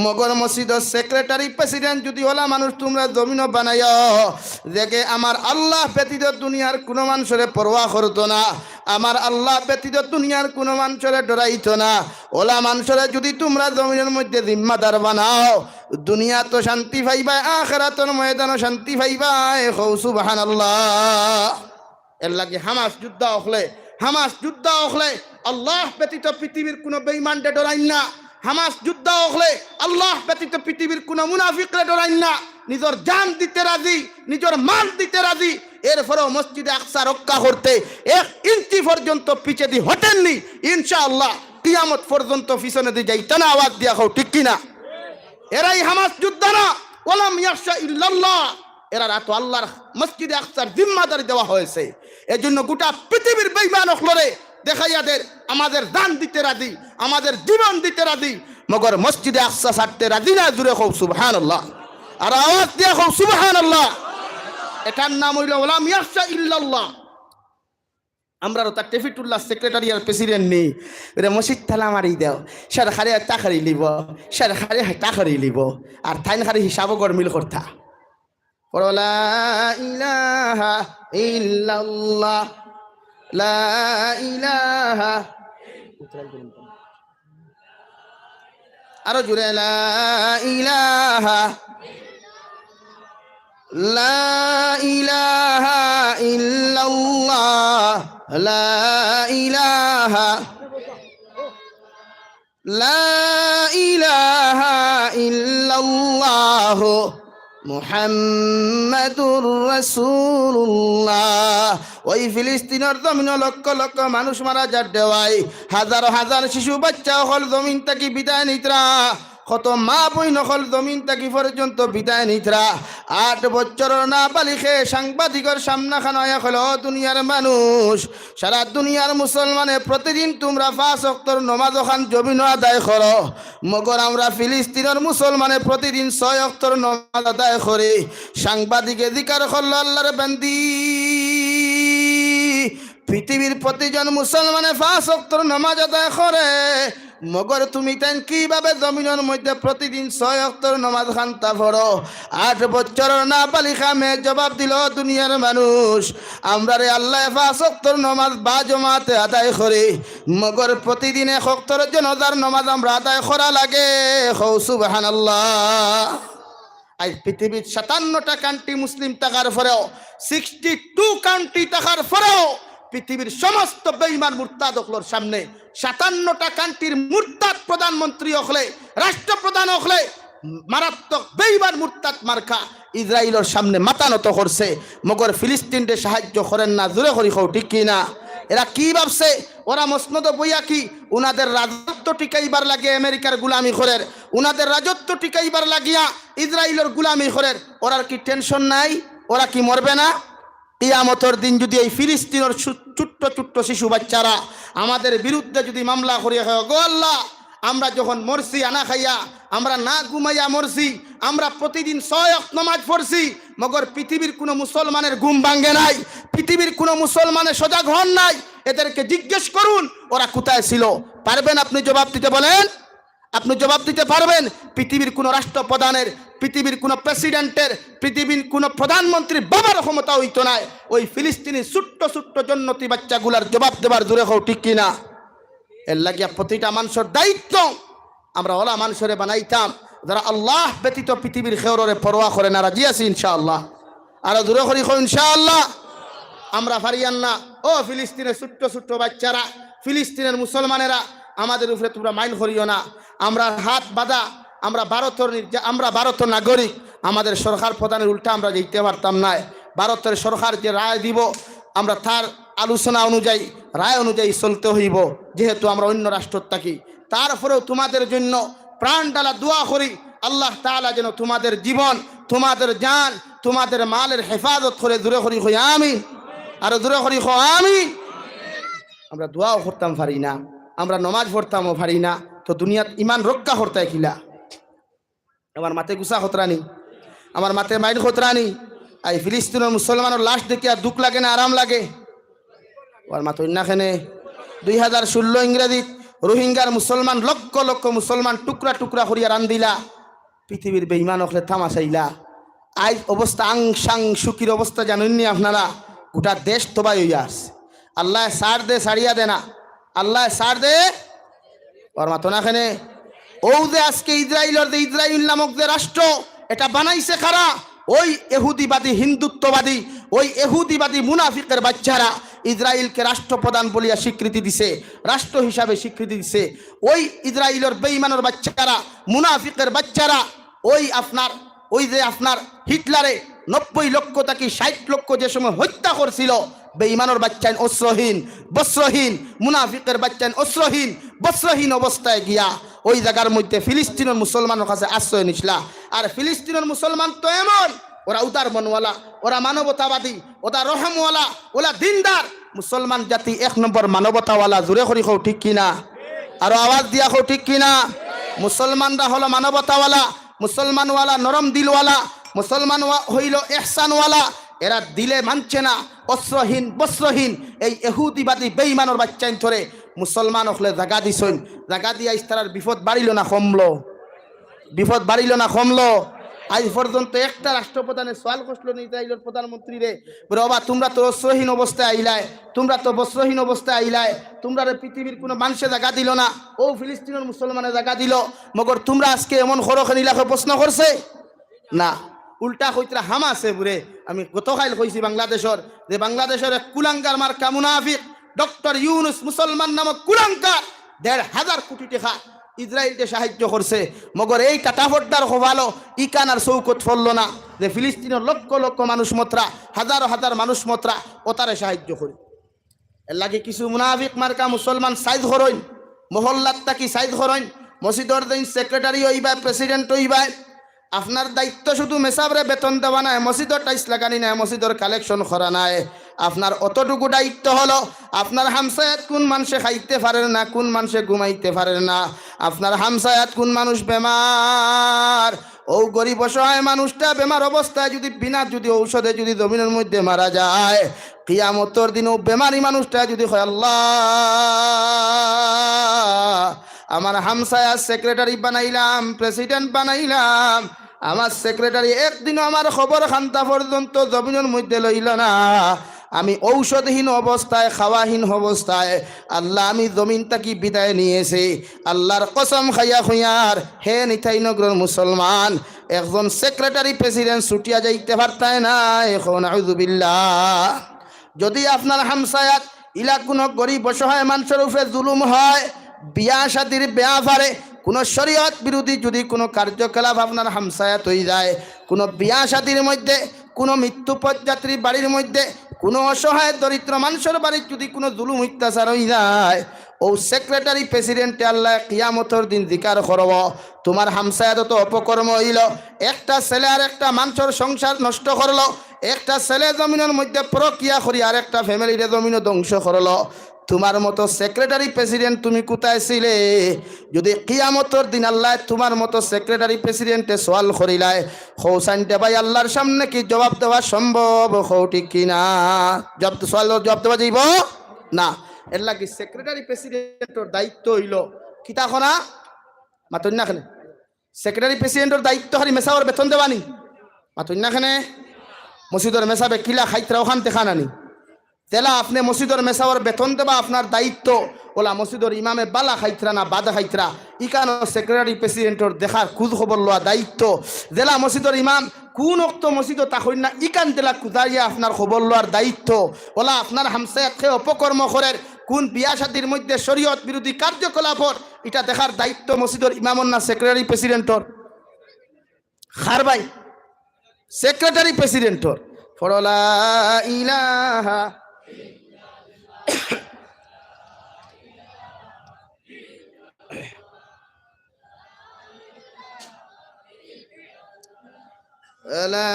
মগর মসজিদের সেক্রেটারি প্রেসিডেন্ট যদি ওলা মানুষ তোমরা জমিন বানায় দেখে আমার আল্লাহ ব্যতীত দুনিয়ার কোনো মানুষের পরোয়া করতো না আমার আল্লাহ ব্যতীত দুনিয়ার কোনো মানুষের ডরাইতো না ওলা মানুষের যদি তোমরা জমিনের মধ্যে জিম্মাদার বানাও দুনিয়া তো শান্তি পাইবা আখিরাতের ময়দানও শান্তি পাইবা হৌ সুবহানাল্লাহ এর লাগে হামাস যুদ্ধ হলে আল্লাহ ব্যতীত পৃথিবীর কোনো বেঈমানকে ডরাইন না হামাস যুদ্ধ হলে আল্লাহ ব্যতীত পৃথিবীর কোনো মুনাফিককে ডরাইন না নিজের জান দিতে রাজি নিজের মাল দিতে রাজি এরপরেও মসজিদে আকসা রক্ষা করতে 1 ইঞ্চি পর্যন্ত পিছে দিয়ে হটেননি ইনশাআল্লাহ কিয়ামত পর্যন্ত পিছনে দিয়ে যাইতে না আওয়াজ দিয়া হোক ঠিক কিনা এরাই হামাস যুদ্ধ না ওয়ালাম ইয়াখশা ইল্লাল্লাহ এরা রাত আল্লাহর মসজিদে আকসার জিম্মাদারি দেওয়া হয়েছে এজন্য গোটা পৃথিবীর বেঈমান হলরে দেখাইয়াদের আমাদের দান দিতে রাজি আমাদের জীবন দিতে রাজি মগর মসজিদে আকসা ছাড়তে রাজি না জুড়ে হোক সুবহানাল্লাহ আর আওয়াজ দিয়া হোক সুবহানাল্লাহ এটার নাম হইল ওয়ালাম ইয়াখশা ইল্লাল্লাহ আমরা তার টেফিটুল্লাহ সেক্রেটারিয়াল প্রেসিডেন্ট নেই এরা মসজিদ তালা মারি দেও সরকারে টাকারি লিব সরকারে টাকারি লিব আর থাইন খারি হিসাব গরমিল করতা লা ইলাহা ইল্লাল্লাহ লা ইলাহা আরো জুড়ে লা ইলাহা লা ইলাহা ইল্লাল্লাহ লা ইলাহা লা ইলাহা ইল্লাল্লাহ মুহাম্মাদুর রাসূলুল্লাহ। ওই ফিলিস্তিনের জমিন লক্ষ লক্ষ মানুষ মারা যার দেওয়ায় হাজার হাজার শিশু বাচ্চা হল জমিন থেকে বিদায় নিতরা, কত মা বইন হল জমিন থেকে পর্যন্ত বিদায় নিতরা। 8 বছর না বালিখে সাংবাদিকের সামনা খানায় হল দুনিয়ার মানুষ, সারা দুনিয়ার মুসলমানে প্রতিদিন তোমরা 5 ওয়াক্তের নামাজ খান জমিন আদায় করো, মগর আমরা ফিলিস্তিনের মুসলমানে প্রতিদিন 6 ওয়াক্তের নামাজ আদায় করি। সাংবাদিকে জিকার করল আল্লাহর বান্দি, পৃথিবীর প্রতিজন মুসলমানে 5 ওয়াক্তের নামাজ আদায় করে, মগর তুমি তেন কিভাবে জমিনের মধ্যে প্রতিদিন 6 ওয়াক্তের নামাজ খানতা পড়ো? 8 বছর না বালিকা মেয়ে জবাব দিল দুনিয়ার মানুষ, আমরা রে আল্লাহ 5 ওয়াক্তের নামাজ বা জমাতে আদায় করি, মগর প্রতিদিন 1 ওয়াক্তের জনাজার নামাজ আমরা আদায় করা লাগে। সুবহানাল্লাহ। আজ পৃথিবীর 57টা কান্ট্রি মুসলিম থাকার পরেও, 62 কান্ট্রি থাকার পরেও পৃথিবীর সমস্ত বেঈমান মুরতাদ হকলোর সামনে 57টা কান্ট্রির মুরতাদ প্রধানমন্ত্রী হলে, রাষ্ট্রপ্রধান হলে মারাত্মক বেঈমান মুরতাদ মার্কা ইসরায়েলের সামনে মাথা নত করছে, মগর ফিলিস্তিনকে সাহায্য করেন না। জোরে করি কও ঠিক কি না? এরা কি ভাবছে? ওরা মসনদ বইয়া কি উনাদের রাজত্ব টিকাইবার লাগে আমেরিকার গুলামি করের, উনাদের রাজত্ব টিকাইবার লাগিয়া ইসরায়েলের গুলামি করের, ওরার কি টেনশন নাই? ওরা কি মরবে না? কিয়ামতের দিন যদি এই ফিলিস্তিনের ছোট্ট ছোট্ট শিশু বাচ্চারা আমাদের বিরুদ্ধে যদি মামলা করিয়া হয়, গো আল্লাহ আমরা যখন মরছি আনা খাইয়া, আমরা না ঘুমাইয়া মরছি, আমরা প্রতিদিন 6 ওয়াক্ত নামাজ পড়ছি, মগর পৃথিবীর কোনো মুসলমানের ঘুম ভাঙ্গে নাই, পৃথিবীর কোনো মুসলমানের সজাগ হন নাই, এদেরকে জিজ্ঞেস করুন ওরা কোথায় ছিল? পারবেন আপনি জবাব দিতে? বলেন, আপনি জবাব দিতে পারবেন? পৃথিবীর কোনো রাষ্ট্রপ্রধানের, পৃথিবীর কোনো প্রেসিডেন্টের, পৃথিবীর কোনো প্রধানমন্ত্রীর বাবার ক্ষমতা হইতো নাই ওই ফিলিস্তিনি ছোট্ট ছোট্ট জন্নতি বাচ্চাগুলার জবাব দেবার। জোরে হোক ঠিক কিনা? এর লাগিয়া প্রতিটা মানুষের দায়িত্ব আমরা ওলা মানুষের বানাইতাম যারা আল্লাহ ব্যতীত পৃথিবীর খেয়রে পরোয়া করে না। রাজি আছি ইনশাআল্লাহ? আরো দূরে করি ইনশাআল্লাহ। আমরা পারিয়ান না ও ফিলিস্তিনের ছোট্ট ছোট্ট বাচ্চারা, ফিলিস্তিনের মুসলমানেরা, আমাদের উপরে তোমরা মাইল করিও না। আমরা হাত বাঁধা, আমরা ভারতের নাগরিক, আমাদের সরকার প্রধানের উল্টা আমরা যেতে পারতাম না। ভারতের সরকার যে রায় দিব আমরা তার আলোচনা অনুযায়ী, রায় অনুযায়ী চলতে হইব, যেহেতু আমরা অন্য রাষ্ট্র থাকি। তারপরেও তোমাদের জন্য প্রাণ ডালা দোয়া করি, আল্লাহ তাআলা যেন তোমাদের জীবন, তোমাদের জান, তোমাদের মালের হেফাজত করে। দূরে করি হই আমিন। আরো দূরে করি হো আমিন। আমরা দোয়াও করতাম পারি না, আমরা নমাজ পড়তামও পারি না, তো দুনিয়াত ইমান রক্ষা করতে কিলা? আমার মাথে গুসা খতরানি, আমার মাথে মাইল খতরানি। এই ফিলিস্তিনের মুসলমানের লাশ দেখে আর দুঃখ লাগে না আরাম লাগে? ওর মাথা ইন্নাখানে 2016 ইংরেজিত রোহিঙ্গার মুসলমান লক্ষ লক্ষ মুসলমান টুকরা টুকরা করিয়া রান্দিলা, পৃথিবীর বেঈমান হলে থামাশাইলা। আজ অবস্থা আংসাং সুখীর অবস্থা জানেননি আপনারা? গোটা দেশ তোবাই হইয়া আসছে। আল্লাহ সার দে, সারিয়া দে না, আল্লাহ সার দে। ওর মাথা নাখানে ও যে আজকে ইসরায়েল নামক যে রাষ্ট্র, এটা বানাইছে কারা? ওই এহুদিবাদী, হিন্দুত্ববাদী, ওই এহুদিবাদী মুনাফিকের বাচ্চারা ইসরায়েলকে রাষ্ট্রপ্রধান বলিয়া স্বীকৃতি দিছে, রাষ্ট্র হিসাবে স্বীকৃতি দিছে। ওই ইসরায়েলের বেঈমানের বাচ্চারা, মুনাফিকের বাচ্চারা, ওই যে আপনার হিটলারে 90 লক্ষ থেকে 60 লক্ষ যে সময় হত্যা করছিল, বেঈমানের বাচ্চান অস্ত্রহীন, বস্ত্রহীন, মুনাফিকের বাচ্চান অস্ত্রহীন, বস্ত্রহীন অবস্থায় গিয়া ওই জায়গার মধ্যে ফিলিস্তিনের মুসলমানের কাছে আশ্রয় নিছিলা। আর ফিলিস্তিনের মুসলমান তো এমন, ওরা উদার মনওয়ালা, ওরা মানবতাবাদী, ওরা রহমওয়ালা, ওরা দিনদার। মুসলমান জাতি 1 নম্বর মানবতাওয়ালা। জোরে করি কও ঠিক কিনা? আরো আওয়াজ দিয়া কও ঠিক কিনা? মুসলমানরা হলো মানবতাওয়ালা, মুসলমানওয়ালা নরম দিলওয়ালা, মুসলমান হইল ইহসানওয়ালা। এরা দিলে মানছে না, অস্ত্রহীন, বস্ত্রহীন, এই এহুদিবাদী বেঈমানের বাচ্চাইন ধরে মুসলমান হলে জাগা দিছইন। জাগা দিয়া ইস্তারার বিপদ বাড়িল না কমলো? বিপদ বাড়িল না কমলো? আজ পর্যন্ত একটা রাষ্ট্রপ্রধানের সওয়াল করছিল ইসরায়েলের প্রধানমন্ত্রী রে, বাবা তোমরা তো অস্ত্রহীন অবস্থায় আইলায়, তোমরা তো বস্ত্রহীন অবস্থায় আইলায়, তোমরা পৃথিবীর কোনো মানুষে জায়গা দিল না, ও ফিলিস্তিনের মুসলমানের জায়গা দিল, মগর তোমরা আজকে এমন খরখানি লাখে প্রশ্ন করছে না। উল্টা কইতরা হামাসে বুড়ে। আমি গতকাল কইছি বাংলাদেশের যে বাংলাদেশের এক কুলাঙ্গার মার্কা মুনাফিক ডক্টর ইউনুস মুসলমান নামক কুলাঙ্গার ১,৫০০ কোটি টাকা ইসরায়েলকে সাহায্য করছে, মগর এই কাটাফটদার হবালো ইকান আর চৌকত ফলল না যে ফিলিস্তিনের লক্ষ লক্ষ মানুষ মতরা, হাজার হাজার মানুষ মতরা ওতারে সাহায্য করে। এর লাগে কিছু মুনাফিক মার্কা মুসলমান সাইজ হরইন, মহল্লাত তাকি সাইজ হরইন, মসজিদর দিন সেক্রেটারি হইবা, প্রেসিডেন্ট হইবা, আপনার দায়িত্ব শুধু মেসাবরে বেতন দেওয়া নাই, মসজিদর টাইস লাগানি নাই, মসজিদর কালেকশন করা নাই। আপনার অতটুকু দায়িত্ব হলো আপনার হামসায়াত কোন মানুষে খাইতে পারে না, কোন মানুষে ঘুমাইতে পারে না, আপনার হামসায়াত কোন মানুষ বেমার, ও গরিব অসহায় মানুষটা বেমার অবস্থায় যদি বিনা যদি ঔষধে যদি জমিনের মধ্যে মারা যায়, কিয়ামতের দিন ও বেমারি মানুষটা যদি হয় আল্লাহ আমার হামসায়া সেক্রেটারি বানাইলাম, প্রেসিডেন্ট বানাইলাম, আমার সেক্রেটারি একদিনও আমার খবর খান্তা পর্যন্ত জমিনের মধ্যে লইল না, আমি ঔষধহীন অবস্থায় খাওয়াহীন অবস্থায় আল্লাহ আমি জমিন তাকি বিদায় নিয়েছি। আল্লাহর কসম খাইয়া খুঁয়ার হে নিতাই নগর মুসলমান, একজন সেক্রেটারি প্রেসিডেন্ট ছুটিয়া যাইতে পারতায় না এখন আউযুবিল্লাহ। যদি আপনার হামসায়াত ইলা কোনো গরিব অসহায় মানুষের উপরে জুলুম হয়, বিয়া শাদির বেয়া পারে, কোনো শরীয়ত বিরোধী যদি কোনো কার্যকলাপ আপনার হামসায়াত হয়ে যায়, কোনো বিয়া শাদির মধ্যে, কোনো মৃত্যু পথযাত্রীর বাড়ির মধ্যে, কোনো অসহায় দরিদ্র মানুষের বাড়ির যদি কোনো জুলুম অত্যাচার হয়ে যায়, ও সেক্রেটারি প্রেসিডেন্টে আল্লাহ কিয়ামতের দিন জিকার করব তোমার হামসায়াত তো অপকর্ম হইল, একটা ছেলে আর একটা মানুষের সংসার নষ্ট করলো, একটা ছেলে জমিনের মধ্যে প্রক্রিয়া করি আর একটা ফ্যামিলির জমিনও ধ্বংস করলো, তোমার মতো সেক্রেটারি প্রেসিডেন্ট তুমি কোথায় ছিলে? যদি কিয়ামতের দিন আল্লাহ তোমার মতো সেক্রেটারি প্রেসিডেন্টে সওয়াল করিলায়, হৌসাইনতে ভাই আল্লাহর সামনে কি জবাব দেওয়া সম্ভব? হৌ ঠিক কিনা? জবাব দেওয়া যাইব না। এর লাগে সেক্রেটারি প্রেসিডেন্টের দায়িত্ব হইল কিতাখনা মাতন্যাখানে, সেক্রেটারি প্রেসিডেন্টের দায়িত্ব হারি মেসাওয়ার বেতন দেওয়ানি মাতন্যাখানে, মসজিদর মেসাবে কিলা খাইতরা ওখান তেখানানি তেলা আপনি মসজিদর মেসাওয়ার বেতন দেবা আপনার দায়িত্ব, ওলা মসজিদর ইমামে বালা খাইতরা না বাদা খাইতরা ইকানো সেক্রেটারি প্রেসিডেন্টর দেখার খোঁজ খবর লওয়া দায়িত্ব, জেলা মসজিদর ইমাম কোন অক্ত মসজিদ তাহই না ইকান তেলা কুদাইয়া আপনার খবর লওয়ার দায়িত্ব, ওলা আপনার হামসায়াতকে অপকর্ম করেন কোন বিয়া শাদির মধ্যে শরীয়ত বিরোধী কার্যকলাপর এটা দেখার দায়িত্ব মসজিদর ইমামর না সেক্রেটারি প্রেসিডেন্টর? খার ভাই সেক্রেটারি প্রেসিডেন্টর। ফরলা ইলাহা লা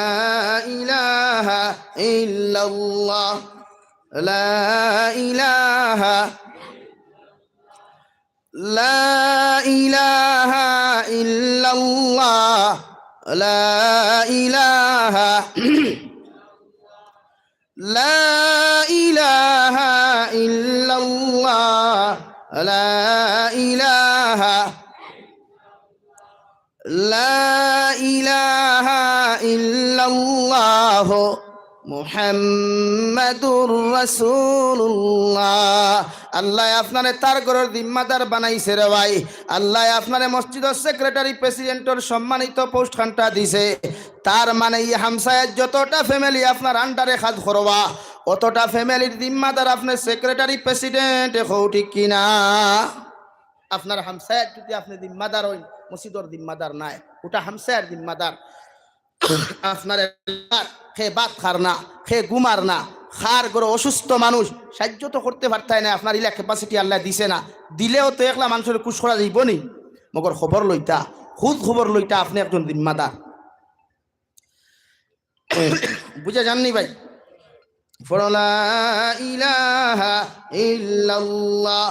ইলাহা ইল্লাল্লাহ, লা ইলাহা, লা ইলাহা ইল্লাল্লাহ, লা ইলাহা, লা ইলাহা ইল্লাল্লাহ, লা ইলাহা, লা ইলাহা ইল্লাল্লাহ মুহাম্মাদুর রাসূলুল্লাহ। আল্লাহ আপনারে তার ঘরের জিম্মাদার বানাইছে রে ভাই, আল্লাহ আপনারে মসজিদের সেক্রেটারি প্রেসিডেন্টের সম্মানিত পোস্ট খানটা দিছে, তার মানে এই হামসায়াত যতটা ফ্যামিলি আপনার আন্ডারে কাজ করবা অতটা ফ্যামিলির জিম্মাদার আপনার সেক্রেটারি প্রেসিডেন্ট, হও ঠিক কিনা? আপনার হামসায়াত যদি আপনি জিম্মাদার হইন, মসজিদর জিম্মাদার নাই, ওটা হামসায়ার জিম্মাদার। আপনার খে বাত খার না, খে গুমার না, খার গরো অসুস্থ মানুষ সাহায্য তো করতে পারতাই না, আপনার ইলা ক্যাপাসিটি আল্লাহ দিছে না, দিলেও তো একলা মানুষের কুশ করা যাইব নি, মগর খবর লইতা খুদ খবর লইতা আপনি একজন জিম্মাদার। বুঝে যাননি ভাই? ফরলা ইলাহা ইল্লাল্লাহ,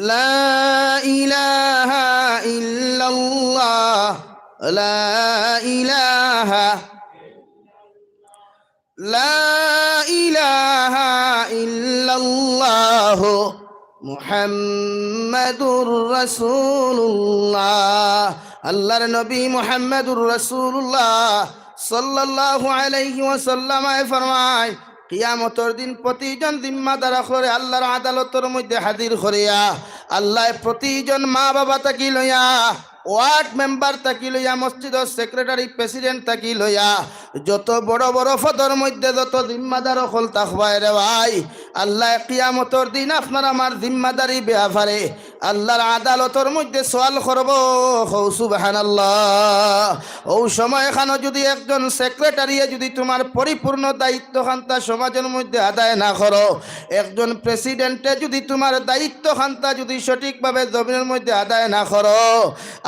লা ইলাহা ইল্লাল্লাহ, লা ইলাহা, লা ইলাহা ইল্লাল্লাহ মুহাম্মাদুর রাসূলুল্লাহ। আল্লাহর নবী মুহাম্মাদুর রাসূলুল্লাহ সাল্লাল্লাহু আলাইহি ওয়াসাল্লাম ফরমায়, কিয়ামতের দিন প্রতিজন জিম্মাদার করে আল্লাহর আদালতের মধ্যে হাজির করিয়া আল্লাহ প্রতিজন মা বাবা তাকি লইয়া, ওয়ার্ড মেম্বার তাকি লইয়া, মসজিদের সেক্রেটারি প্রেসিডেন্ট তাকি লইয়া, যত বড় বড় পদের মধ্যে যত জিম্মাদার হল তাকবায় রে ভাই, আল্লাহ কিয়ামতের দিন আপনার আমার জিম্মাদারি ব্যাপারে আল্লাহর আদালতের মধ্যে সওয়াল করব। সুবহানাল্লাহ। ও সময় এখানে যদি একজন সেক্রেটারি যদি তোমার পরিপূর্ণ দায়িত্ব খান্তা সমাজের মধ্যে আদায় না করো, একজন প্রেসিডেন্টে যদি তোমার দায়িত্ব খান্তা যদি সঠিকভাবে জমিনের মধ্যে আদায় না করো,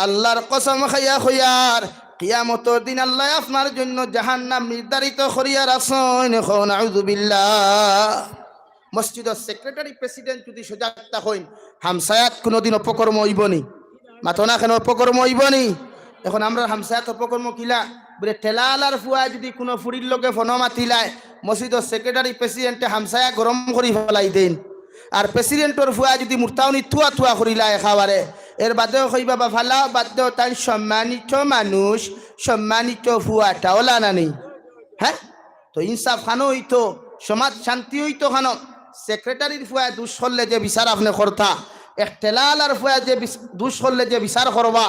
আল্লাহর কসম খাইয়া হইয়ার কিয়ামতের দিন আল্লাহ আপনার জন্য জাহান্নাম নির্ধারিত করিয়া রাখছেন। নাউযু বিল্লাহ। মসজিদের সেক্রেটারি প্রেসিডেন্ট যদি সজাগতা হইন, হামসায়াত কোনোদিন অপকর্ম হইবনি, মাথো না কেন অপকর্ম হইবনি। এখন আমরা হামসায়াত অপকর্ম কিলা বলে ঠেলালার ফুয়া যদি কোনো ফুরির লোকে ফোন মাতিলায়, মসজিদের সেক্রেটারি প্রেসিডেন্টে হামসায়া গরম করি ফেলাই দেন। আর প্রেসিডেন্টর ফুয়া যদি মুরতাউনি থুয়া থুয়া করিলায় খাবারে, এর বাদেও কইবা বা ফালা বাদেও তাই সম্মানিত মানুষ, সম্মানিত ফুয়াটা ওলা না নেই। হ্যাঁ, তো ইনসাফ খানো হইতো, সমাজ শান্তি হইতো খানো। সেক্রেটারির ফুয়া দুষ করলে যে বিচার আপনি করতা, এক টেলালার ফুয়া যে দুষ করলে যে বিচার করবা,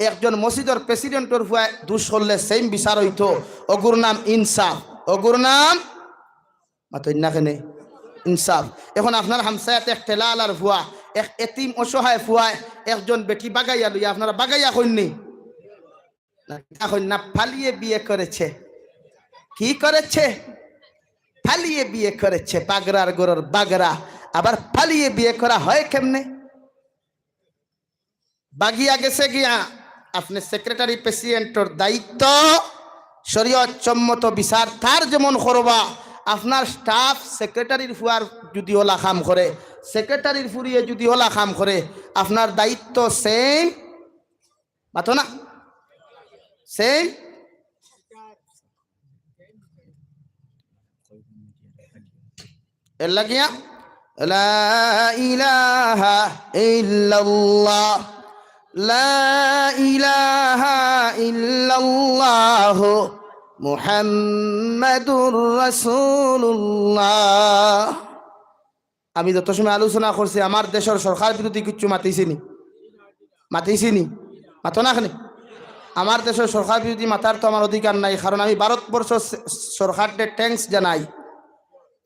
একজন মসজিদের প্রেসিডেন্টর ফুয়া দুষ করলে সেম বিচার হইতো। অগুর নাম ইনসাফ, অগুর নাম মাতইনাখানে ইনসাফ। এখন আপনার হামসায়াত এক টেলালার ফুয়া, এক এতিম অসহায় ফুয়ায় একজন বেটি বাগাইয়া লইয়া, আপনারা বাগাইয়া কইননি না, ফালিয়ে বিয়ে করেছে। কি করেছে? ফালিয়ে বিয়ে করেছে। বাগরার গরর বাগরা, আবার ফালিয়ে বিয়ে করা হয় কেমনে? বাগিয়া গেছে গিয়া আপনি সেক্রেটারি প্রেসিডেন্টর দায়িত্ব শরীয়ত সম্মত বিচার তার যেমন করবা, আপনার স্টাফ সেক্রেটারির ফুয়ার যদি ওলা কাম করে, সেক্রেটারির ফুরিয়ে যদি ওলা কাম করে, আপনার দায়িত্ব সেম, মাতো না সেম। এর লাগিয়া লা ইলাহা ইল্লাল্লাহ, লা ইলাহা ইল্লাল্লাহ মুহাম্মাদুর রাসূলুল্লাহ। আমি যত সময় আলোচনা করছি আমার দেশের সরকার বিরোধী কিছু মাতিছিনি, মাতিছিনি, মাতো না খানে। আমার দেশের সরকার বিরোধী মাতার তো আমার অধিকার নাই, কারণ আমি ভারতবর্ষ সরকারকে ট্যাঙ্কস জানাই।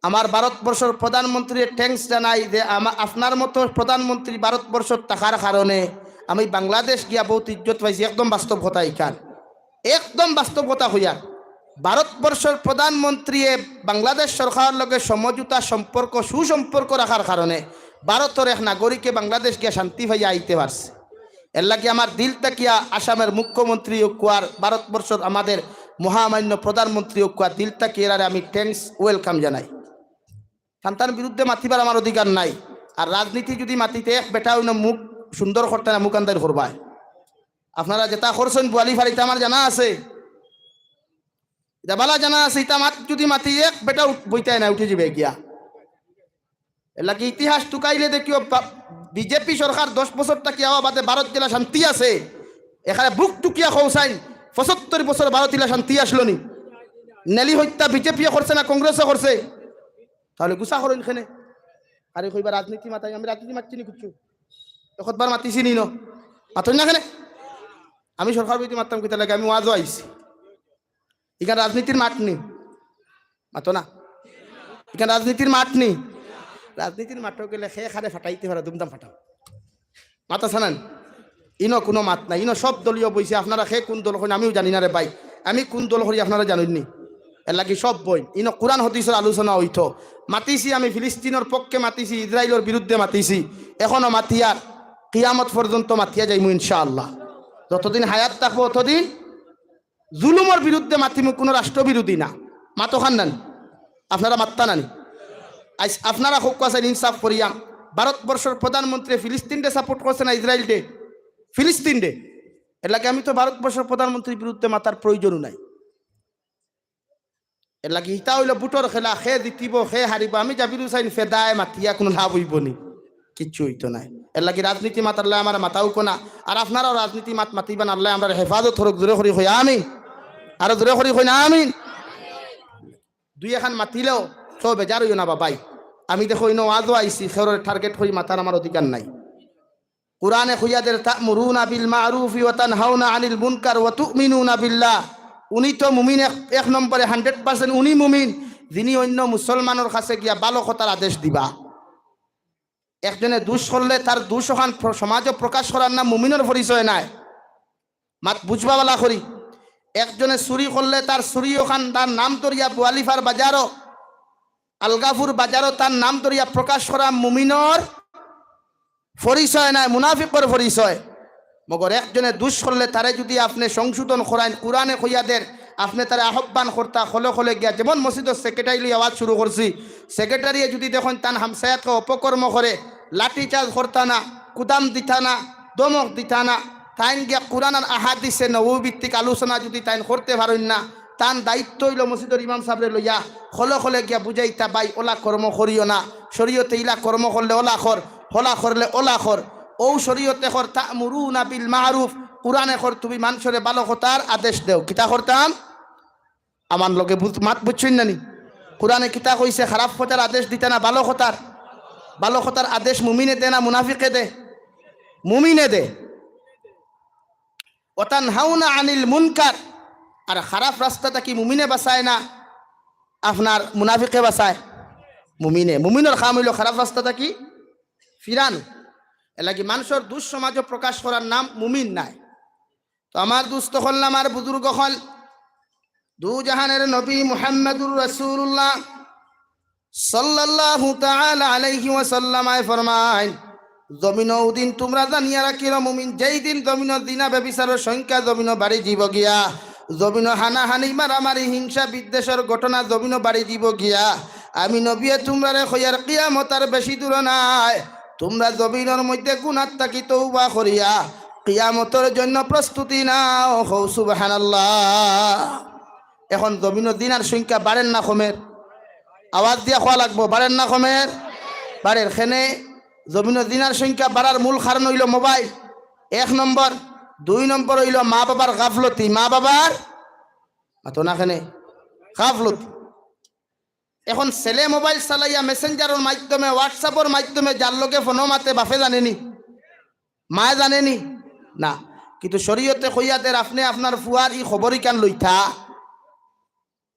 আমার ভারতবর্ষের প্রধানমন্ত্রী ট্যাঙ্কস জানাই যে আপনার মতো প্রধানমন্ত্রী ভারতবর্ষের থাকার কারণে আমি বাংলাদেশ গিয়া বহুত ইজ্জত পাইছি। একদম বাস্তব কথা, এখান একদম বাস্তব কথা হইয়া ভারতবর্ষের প্রধানমন্ত্রী বাংলাদেশ সরকারের লগে সমঝোতা সম্পর্ক সুসম্পর্ক রাখার কারণে ভারতের এক নাগরিকে বাংলাদেশ গিয়া শান্তি ভাইয়া আইতে পারছে। এর লাগে আমার দিল তাকিয়া আসামের মুখ্যমন্ত্রী কুয়ার ভারতবর্ষের আমাদের মহামান্য প্রধানমন্ত্রী কুয়ার দিল তাকিয়ে আমি থ্যাঙ্কস ওয়েলকাম জানাই। সন্তান বিরুদ্ধে মাতিবার আমার অধিকার নাই। আর রাজনীতি যদি মাতিতে এক বেটা হইন মুখ সুন্দর করতে না, মুখ আন্দার করবায়। আপনারা যেটা করছেন বোয়ালি ফাড়িতে আমার জানা আছে, বালা জানা আছে। ইটা মাত যদি মাতি এক বেটা বইতাই না, উঠে যাবে গিয়া। এর লাগে ইতিহাস টুকাইলে দেখিও বিজেপি সরকার 10 বছর থাকি আওয়া বাদে ভারত জেলা শান্তি আছে। এখানে বুক টুকিয়া খৌসাইন 75 বছর ভারত জেলা শান্তি আসলো নি। নেলি হত্যা বিজেপিও করছে না কংগ্রেসও করছে, তাহলে গুসা করেন এখানে। আরে কইবা রাজনীতি মাতাই, আমি রাজনীতি মাতছি নি কিছু কতবার মাতিছি নি, মাতই না এখানে। আমি সরকার বিরোধী মারতাম কিতা লাগে, আমি ওয়াজও আইছি। এখানে রাজনীতির মাঠ নেই, মাতো না। এখানে রাজনীতির মাঠ নেই। রাজনীতির মাঠও গেলে সে খারে ফাটাইতে পারে, দুমদাম ফাটাও, মাতা ছানান। ইনো কোনো মাত নাই, ইনো সব দলীয় বইছে। আপনারা সে কোন দল করেন আমিও জানি না রে ভাই, আমি কোন দল করি আপনারা জানেননি। এর লাগি সব বই ইনো কোরআন হাদিসের আলোচনা হইতো। মাতিছি আমি ফিলিস্তিনের পক্ষে মাতিছি, ইসরায়েলের বিরুদ্ধে মাতিছি, এখনো মাতিয়ার কিয়ামত পর্যন্ত মাতিয়া যাইমু ইনশাআল্লাহ। যতদিন হায়াত থাকবো ততদিন জুলুমের বিরুদ্ধে মাতিমু, কোনো রাষ্ট্রবিরোধী না। মাতো খান নানি, আপনারা মাত্তা নানি। আজ আপনারা হোক আছেন ইনসাফ করিয়া। ভারতবর্ষের প্রধানমন্ত্রী ফিলিস্তিনকে সাপোর্ট করছে না ইসরায়েল ডে, ফিলিস্তিন ডে। এর লাগে আমি তো ভারতবর্ষের প্রধানমন্ত্রীর বিরুদ্ধে মাতার প্রয়োজনও নাই। এর লাগে ইটা হইল বুটর খেলা, খে জিতিব খে হারিব। আমি জাবির হুসাইন ফেদায় মাতিয়া কোনো লাভ হইব নি। কিচ্ছু হইতো নাই। এর লাগি রাজনীতি মাতারলে আমার মাথাও কোনা, আর আপনারাও রাজনীতি মাতিবান, আল্লাহ আমরা হেফাজত হরক, জোরে করি হই আমিন, আরো জোরে করি হই না আমিন। দুই এখন মাতিলেও কেউ বেজার হইও না বাবাই। আমি দেখো ইনো আজও আইসি, খেরের টার্গেট হই মাতার আমার অধিকার নাই। কুরআনে খুইয়াদের তা'মুরুনা বিল মা'রুফি ওয়া তানহাউনা আনিল মুনকার ওয়া তু'মিনুনা বিল্লাহ। উনি তো মুমিন, এক নম্বরে 100% উনি মুমিন যিনি অন্য মুসলমানের কাছে গিয়া ভালো কথার আদেশ দিবা। একজনে দোষ করলে তার দোষ ওখান সমাজে প্রকাশ করার নাম মুমিনের পরিচয় নাই, মাত বুঝবা বলা করি। একজনে চুরি করলে তার চুরি ওখান তার নাম তরিয়া বুয়ালিফার বাজারও, আলগাফুর বাজারও তার নাম তরিয়া প্রকাশ করা মুমিনের পরিচয় নাই, মুনাফিকর পরিচয়। মগর একজনে দোষ করলে তারে যদি আপনি সংশোধন করান, কুরআনে কইয়াদের আপনি তারা আহ্বান করতা খলে খলে গিয়া, যেমন মসজিদের সেক্রেটারি আওয়াজ শুরু করছি, সেক্রেটারি যদি দেখুন তান হামসায়াতকে অপকর্ম করে, লাঠি চার্জ করতা না, কুদাম দিতা না, দমক দিতা না, তাইন গিয়া কুরআন আর আহাদিসে নবভিত্তিক আলোচনা যদি তাইন করতে পারেন না, তান দায়িত্ব হইল মসজিদের ইমাম সাহেবরে লইয়া খলে খলে গিয়া বুঝাইতা, বাই ওলা কর্ম করিও না, শরীয়তে ইলা কর্ম করলে ওলা কর, হলা করলে ওলা কর। ও শরীয়তে কর তা'মুরুনা বিল মা'রুফ, কুরআনে কর তুমি মানুষের ভালো কথার আদেশ দেও। কিতা করতাম আমার লগে মাত বুঝছেন না নি? কুরআনে কিতা কইছে? খারাপ কথার আদেশ দিতে না, ভালো কথার। ভালো কথার আদেশ মুমিনে দে না মুনাফিকে দে? মুমিনে দে। ওয়া তানহাউনা আনিল মুনকার, আর খারাপ রাস্তাটা কি মুমিনে বাঁচায় না আপনার মুনাফিকে বাঁচায়? মুমিনে। মুমিনের কাম হইল খারাপ রাস্তাটা কি ফিরানো। এলাকি মানুষের দুঃসমাজ প্রকাশ করার নাম মুমিন নাই। তো আমার দুস্থ হল, আমার বুজুর্গ হল, দু জাহানের নবী মুহাম্মদুর রাসূলুল্লাহ সাল্লাল্লাহু তাআলা আলাইহি ওয়াসাল্লাম ফরমায়, জমিন দিন তোমরা জানিয়া রাখিল মুমিন, যেই দিন জমিন দিনা ব্যভিচারের সংখ্যা জমিন বাড়ি যাব গিয়া, জমিন হানাহানি মারামারি হিংসা বিদ্বেষের ঘটনা জমিন বাড়ি দিব গিয়া, আমি নবী তোমরা রে কইয়ার কিয়ামত আর বেশি দূর নাই। তোমরা জমিনের মধ্যে গুনাহ থাকি তওবা করিয়া কিয়ামতের জন্য প্রস্তুতি নাও। হৌ সুবহানাল্লাহ। এখন জমিনের দিনার সংখ্যা বাড়েন না কমের? আওয়াজ দিয়া খোয়া লাগবো, বাড়েন না কমের? বাড়ের। খেনে জমিনের দিনার সংখ্যা বাড়ার মূল কারণ হইল মোবাইল, 1 নম্বর। 2 নম্বর হইল মা বাবার গাফলতি, মা বাবার তো না খেনে গাফলতি। এখন ছেলে মোবাইল চালাইয়া মেসেঞ্জারের মাধ্যমে, হোয়াটসঅ্যাপের মাধ্যমে যার লোকে ফোন মাতে, বাপে জানেনি, মায়ে জানেনি না। কিন্তু শরীয়তে কইয়াদের আপনি আপনার ফুয়ার ই খবরই কান লইতা,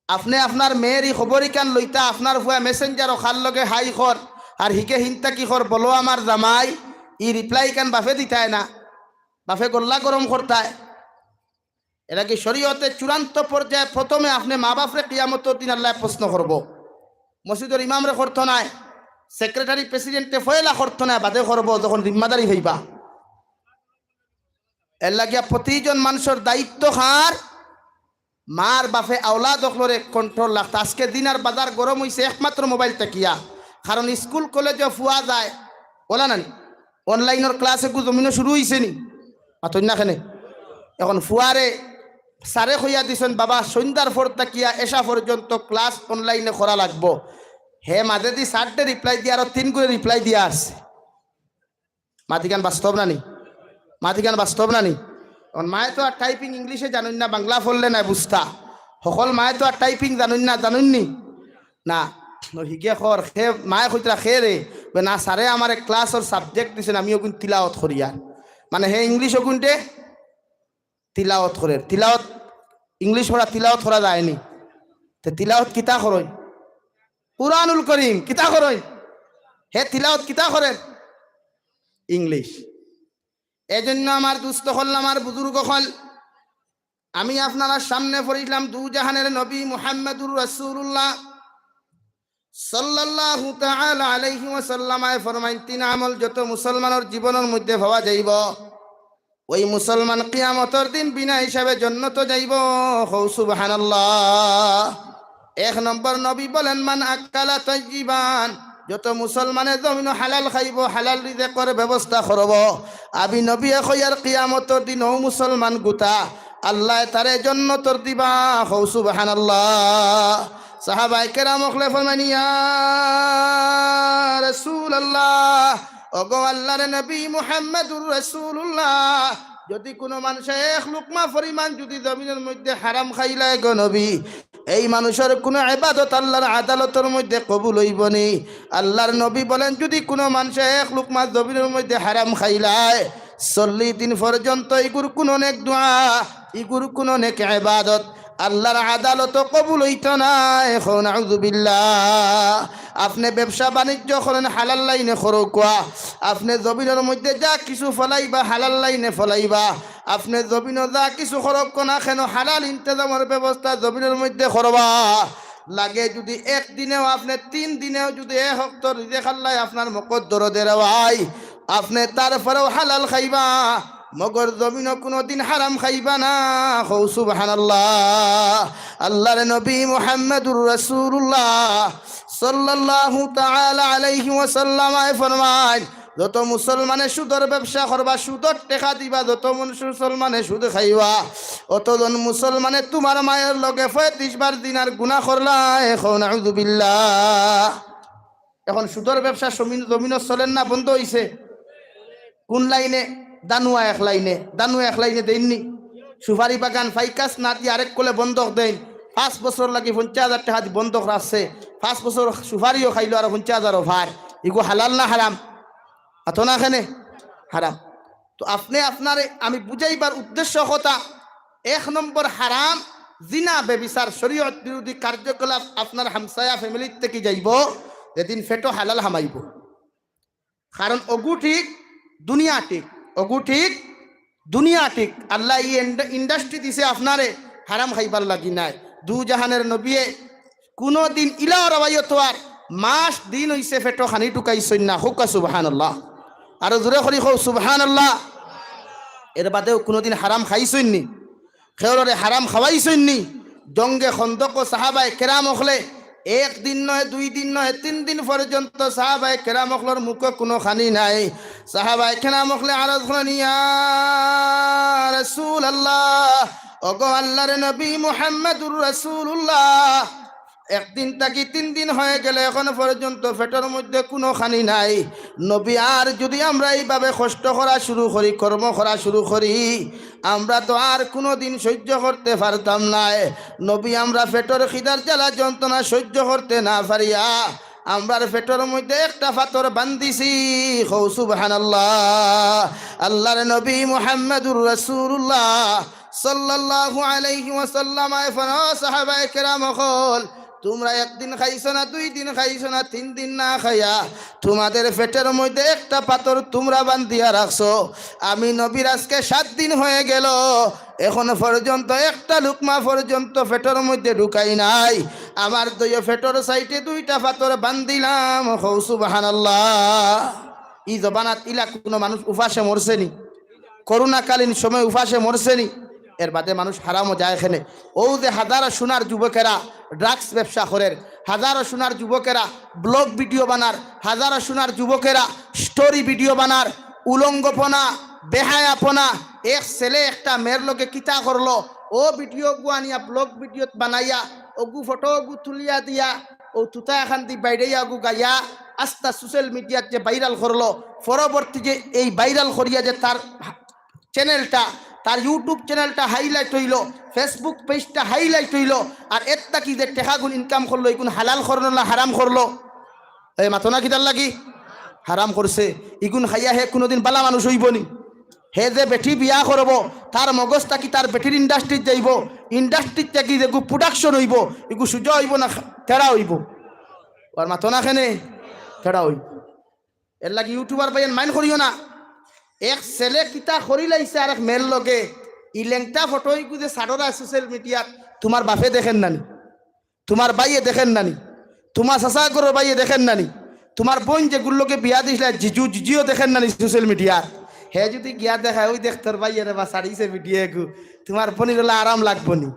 আপনি আপনার মেয়ের ই খবরই কান লইতা, আপনার ফুয়া মেসেঞ্জার খার লগে হাই খর আর হিকে হিনতা কি খর বলো আমার জামাই, ই রিপ্লাই কান বাপে দিতায় না, বাপে গোল্লা গরম করতায়। এটা কি শরীয়তে চূড়ান্ত পর্যায়ে প্রথমে আপনি মা বাপরে কিয়ামতের দিন আল্লাহ প্রশ্ন করব। মসজিদের ইমামরে করত নাই, সেক্রেটারি প্রেসিডেন্টে ফয়লা করত না, বাদে করব যখন জিম্মাদারি হইবা। এর লাগিয়া প্রতিজন মানুষের দায়িত্ব হার মার বাপে আওলাদ অকলরে কন্ট্রোল রাখতে। আজকে দিন আর বাজার গরম হয়েছে একমাত্র মোবাইল তাকিয়া, কারণ স্কুল কলেজে ফুয়া যায় বলা নানি, অনলাইনের ক্লাস একটু জমিনও শুরু হয়েছে নি মাতন্যাখানে। এখন ফুয়ারে সারে হইয়া দিছেন, বাবা সন্ধ্যার পর তাকিয়া এসা পর্যন্ত ক্লাস অনলাইনে করা লাগবো। হে মাঝে দি 4টে রিপ্লাই দিয়ে আরো 3 করে রিপ্লাই দিয়া আসছে। মাতিকান বাস্তব নানি? মাতিকান বাস্তব নানি? এখন মায়ে তো আর টাইপিং ইংলিশে জানুন না, বাংলা পড়লে না বুঝতা। সকল মায়ে তো আর টাইপিং জানুন না, জানুননি না হিগে খর খে মায়ে কইতরা খে রে না সারে আমার ক্লাসের সাবজেক্ট দিছেন, আমিও কিন্তু তিলাওয়াত করি। আর মানে হে ইংলিশ ওগুনটে তিলাওয়াত করে, তিলাওয়াত ইংলিশ পড়া তিলাওয়াত করা যায়নি। তো তিলাওয়াত কিতা করেন? কুরআনুল করিম কিতা করেন? হে তিলাওয়াত কিতা করেন? ইংলিশ। এজন্য আমার দুস্থ হল, আমার বুজুর্গ হল, আমি আপনারা সামনে পড়িলাম দু জাহানের নবী মুহাম্মদুর রাসূলুল্লাহ সাল্লাল্লাহু তাআলা আলাইহি ওয়াসাল্লাম ফরমাইন, 3 আমল যত মুসলমানের জীবনের মধ্যে পাওয়া যাইব, ওই মুসলমান কিয়ামতের দিন বিনা হিসাবে জান্নাত যাইব। হৌ সুবহানাল্লাহ। 1 নম্বর নবী বলেন, মান আকালা তাইয়িবান, যত মুসলমানের জমিন হালাল খাইব, হালাল রিজেকের ব্যবস্থা করব, আমি নবী কইয়ার কিয়ামতের দিন ও মুসলমান গুতা আল্লাহ তারে জান্নাতর দিবা। হৌ সুবহানাল্লাহ। সাহাবায়ে কেরাম ফরমাইন, ইয়া রাসূলুল্লাহ ওগো আল্লাহর নবী মুহাম্মদুর রাসূলুল্লাহ যদি কোনো মানুষ এক লুকমা পরিমাণ যদি জমিনের মধ্যে হারাম খাইলায় গো নবী এই মানুষের কোনো ইবাদত আল্লাহর আদালতের মধ্যে কবুল হইব নি। আল্লাহর নবী বলেন যদি কোনো মানুষ এক লুকমা জমিনের মধ্যে হারাম খাইলায় 40 দিন পর্যন্ত ইগুর কোনো নেক দোয়া ইগুর কোনো নেক ইবাদত আল্লাহর আদালত কবুল হইত না। এখন আউযুবিল্লাহ আপনি ব্যবসা বাণিজ্য করেন হালাল লাইনে খরকুয়া আপনি জমিনের মধ্যে যা কিছু ফলাইবা হালাল লাইনে ফলাইবা আপনি জমিনে যা কিছু খরক না কেন হালাল ইন্তজামের ব্যবস্থা জমিনের মধ্যে করবা লাগে যদি একদিনেও আপনি 3 দিনেও যদি এক হক্ত রিজেক আল্লাহ আপনার মুকদ্দর দেওয়াই আপনি তারপরেও হালাল খাইবা মগর জমিনও কোনোদিন হারাম খাইবা না। হৌ সুবহানাল্লাহ। আল্লাহর নবী মুহাম্মদুর রাসূলুল্লাহ সাল্লাল্লাহু তাআলা আলাইহি ওয়াসাল্লাম ফরমায় যত মুসলমানে সুদের ব্যবসা করবা সুদর টাকা দিবা যত মুসলমানে সুদ খাইবা অতজন মুসলমানে তোমার মায়ের লগে 35 বার দিনার গুনাহ করলা। এখন আউযুবিল্লাহ। এখন সুদের ব্যবসা জমিন চলেন না বন্ধ হইছে কোন লাইনে দানুয়া এক লাইনে দেননি সুপারি বাগান ফাইকাস না দিয়ে আরেক কোলে বন্ধক দেন 5 বছর লাগি 50,000 টাকা দিয়ে বন্ধক রাখছে 5 বছর সুপারিও খাইলো আর 50,000 ভার এগো হালাল না হারাম আতো না এখানে হারাম। তো আপনি আপনারে আমি বুঝাইবার উদ্দেশ্য কথা 1 নম্বর হারাম জিনা বেবিচার শরীয়ত বিরোধী কার্যকলাপ আপনার হামসায়া ফ্যামিলির থেকে যাইব যেদিন ফেটো হালাল হামাইব কারণ অগু ঠিক দুনিয়া ঠিক অগু ঠিক দুনিয়া ঠিক আল্লাহ এই ইন্ডাস্ট্রি দিছে আপনারে হারাম খাইবার লাগি নাই দু জাহানের নবিয়ে কোনো দিন ইলা রবাইয়ত আর মাস দিন হইছে ফেটো খানি টুকাইছই না হুকা সুবহানাল্লাহ আর জোরে করি হও সুবহানাল্লাহ। এর বাদেও কোনোদিন হারাম খাইছই নি খেওরে হারাম খাওয়াইছই নি জঙ্গে খন্দক সাহাবায়ে কেরাম হলে 1 দিন নয় 2 দিন নয় 3 দিন পর্যন্ত সাহাবায়ে কেরাম হলর মুখে কোনো খানি নাই সাহাবায়ে কেরাম হলে আরজ করেন ইয়া রাসূলুল্লাহ ওগো আল্লাহর নবী মুহাম্মদুর রাসূলুল্লাহ একদিন থাকি 3 দিন হয়ে গেলে এখন পর্যন্ত পেটের মধ্যে কোনো খানি নাই নবী আর যদি আমরা এইভাবে কষ্ট করা শুরু করি কর্ম করা শুরু করি আমরা তো আর কোনো দিন সহ্য করতে পারতাম না নবী আমরা পেটের খিদার জ্বালা যন্ত্রণা সহ্য করতে না পারিয়া আমরার পেটের মধ্যে একটা পাথর বান্ধিছি হৌ সুবহানাল্লাহ। আল্লাহর নবী মুহাম্মদুর রাসূলুল্লাহ সাল্লাল্লাহু আলাইহি ওয়াসাল্লাম সাহাবায়ে কেরাম হল তোমরা 1 দিন খাইছো না 2 দিন খাইছো না 3 দিন না খাইয়া তোমাদের পেটের মধ্যে একটা পাথর তোমরা বান্ধিয়া রাখছো আমি নবীর আজকে 7 দিন হয়ে গেল এখন পর্যন্ত একটা লুকমা পর্যন্ত পেটের মধ্যে ঢুকাই নাই আমার দুই পেটের সাইডে 2টা পাথর বান্ধিলাম হৌ সুবহানাল্লাহ। এই জবানাত ইলা কোনো মানুষ উপাসে মরছেনি করোনাকালীন সময় উপাসে মরছেনি এর বাদে মানুষ হারামও যায় এখানে ও যে হাজারো সোনার যুবকেরা ড্রাগস ব্যবসা করেন হাজারো সোনার যুবকেরা ব্লগ ভিডিও বানার হাজারো সোনার যুবকেরা স্টোরি ভিডিও বানার উলঙ্গপনা বেহায়াপনা এক ছেলে একটা মেয়ের লোকে কিতা করলো ও ভিডিও গুয়ানিয়া ব্লগ ভিডিও বানাইয়া ওগু ফটো গু তুলিয়া দিয়া ও তুতা এখান দি বাইরেয়া গু গাইয়া আস্তা সোশ্যাল মিডিয়াত যে ভাইরাল করলো পরবর্তী যে এই ভাইরাল করিয়া যে তার চ্যানেলটা তার ইউটিউব চ্যানেলটা হাইলাইট হইল ফেসবুক পেজটা হাইলাইট হইল আর এত্তা কি যে টাকাগুন ইনকাম করলো এগুন হালাল করলো না হারাম করলো এই মাথনা কিতার লাগি হারাম করছে ইগুন খাইয়া হে কোনোদিন বালা মানুষ হইব নি হে যে বেটি বিয়া করব তার মগজটা কি তার বেটির ইন্ডাস্ট্রিত যাইব ইন্ডাস্ট্রিত থাকি যে প্রোডাকশন হইব এগু সুজা হইব না তেরা হইব আর মাথনা খেনে তেরা হইব এর লাগি ইউটিউবার ভাইয়ের মাইন্ড করিও না এক ছেলে কিতা করি লাইছে আর এক মেয়ের লগে ই লেংটা ফটো ইগু যে সাড়রা সোশ্যাল মিডিয়াত তোমার বাপে দেখেন নানি তোমার বাইয়ে দেখেন নানি তোমার চাচা করো বাইয়ে দেখেন নানি তোমার বোন যেগুলোকে বিয়া দিছিল জিজিও দেখেন নানি সোশ্যাল মিডিয়াত হে যদি গিয়া দেখায় ওই দেখ তোর বাইয়ে রে বা সারিছে ভিডিও গু তোমার বোনের হলে আরাম লাগবো নি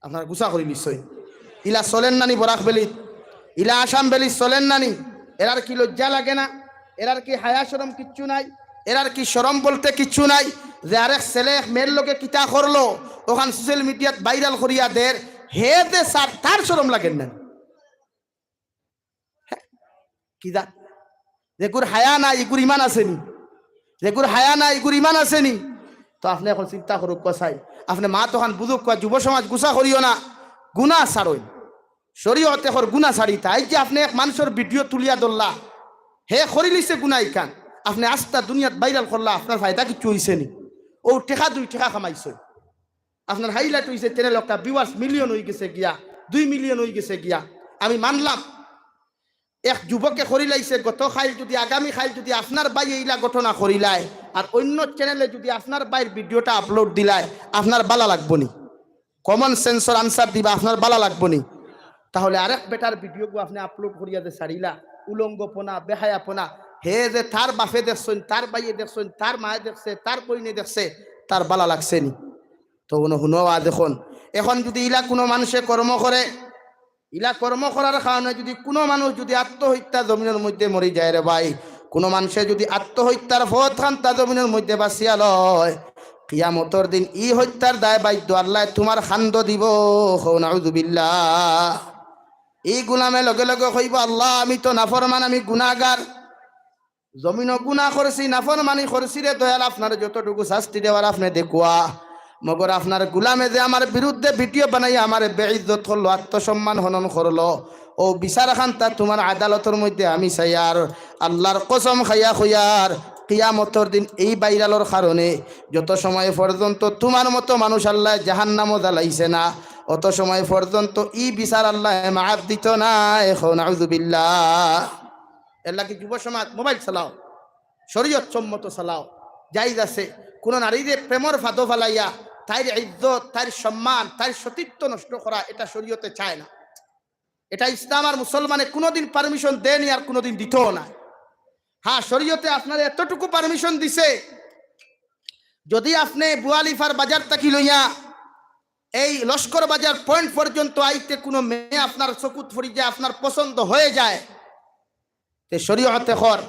আপনার গুছা করি নিশ্চয় ইলা চলেন নানি বরাক বেলিত ইলা আসাম বেলিত চলেন নানি এরার কি লজ্জা লাগে না এরার কি হায়া শরম কিচ্ছু নাই এরার কি শরম বলতে কিচ্ছু নাই যে আরেক ছেলে মেয়ের লোকে কিতা করলো ওখান সোশ্যাল মিডিয়াত ভাইরাল করিয়া দের হে দে স্যার তার শরম লাগেন না কি যেগুর হায়া নাই এগুর ইমান আসেনি, যেগুর হায়া নাই এগুর ইমান আসেনি। তো আপনি এখন চিন্তা করুক কসাই, আপনি মা তখন বুঝুক কয় যুব সমাজ গুছা করিও না, গুণা ছাড়ই শরীয়তে হর গুণা ছাড়ি। তাই যে আপনি এক মানুষের ভিডিও তুলিয়া ধরলা, হে খরি লিছে গুণা ইখান, আপনি আস্তা দুনিয়াত ভাইরাল করলা, আপনার ফায়দা কিছু হয়েছে নি? ও টেকা 2 টাকা কামাইছে, আপনার হাইলাইট হয়েছে 13 লক্ষ ভিউয়ার্স, মিলিয়ন হয়ে গেছে গিয়া, 2 মিলিয়ন হয়ে গেছে গিয়া। আমি মানলাম এক যুবকে করিলাইছে, গত খাইল যদি আগামী খাইল যদি আপনার বাই এইলা ঘটনা করিলাই আর অন্য চ্যানেলে যদি আপনার বাইর ভিডিওটা আপলোড দিলাই, আপনার বালা লাগবো নি? কমন সেন্সর আনসার দিবা, আপনার বালা লাগবো নি? তাহলে আরেক বেটার ভিডিও আপনি আপলোড করিয়া যে ছাড়িলা, উলঙ্গপনা বেহায়াপনা, হে যে তার বাপে দেখছেন, তার বাইয়ে দেখছেন, তার মায়ে দেখছে, তার বইনে দেখছে, তার বালা লাগছে নি? তো শুনোয়া দেখুন, এখন যদি ইলা কোনো মানুষে কর্ম করে, ইলা কর্ম করার কারণে যদি কোনো মানুষ যদি আত্মহত্যা জমিনের মধ্যে মরি যায় রে ভাই, কোনো মানুষে যদি আত্মহত্যার পথ খান্তা জমিনের মধ্যে বাঁচিয়া লয়, কিয়ামতের দিন ই হত্যার দায় বাধ্য আল্লাহ তোমার খান্দ দিব। নাউযুবিল্লাহ। এই গুলামে লগে লগে কইব, আল্লাহ আমি তো নাফরমান, আমি গুনাহগার, জমিনও গুনাহ করছি, নাফরমানি করছি রে দয়াল, আপনার যতটুকু শাস্তি দেওয়ার আপনি দেখুয়া। মগর আপনার গুলামে যে আমার বিরুদ্ধে ভিডিও বানাই আমার বেইজ্জত করলো, আত্মসম্মান হনন করলো, ও বিচার খান্তা তোমার আদালতের মধ্যে আমি চাই। আর আল্লাহর কসম খাইয়া খুয়ার কিয়ামতের দিন এই ভাইরালর কারণে যত সময় পর্যন্ত তোমার মতো মানুষ আল্লাহ জাহান্নামও জ্বালাইছে না, অত সময় পর্যন্ত ই বিচার আল্লাহ মাফ দিত না। এখন নাউযুবিল্লাহ। এর লাগি যুব সমাজ মোবাইল চালাও, শরীয়ত সম্মত চালাও, জায়েজ আছে। কোন নারীদের প্রেমর ফাঁদো ফালাইয়া তার ইজ্জত, তার সম্মান, তার সতীত্ব নষ্ট করা, এটা শরীয়তে চায় না। এটা ইসলাম আর মুসলমানে কোনোদিন পারমিশন দেয়নি আর কোনোদিন দিতও না। হ্যাঁ, শরীয়তে আপনার এতটুকু পারমিশন দিছে, যদি আপনি বুয়ালিফার বাজার থাকি লইয়া এই লস্কর বাজার পয়েন্ট পর্যন্ত আইতে কোনো মেয়ে আপনার চকুত ফরি যায়, আপনার পছন্দ হয়ে যায়, তে শরীয়তে কর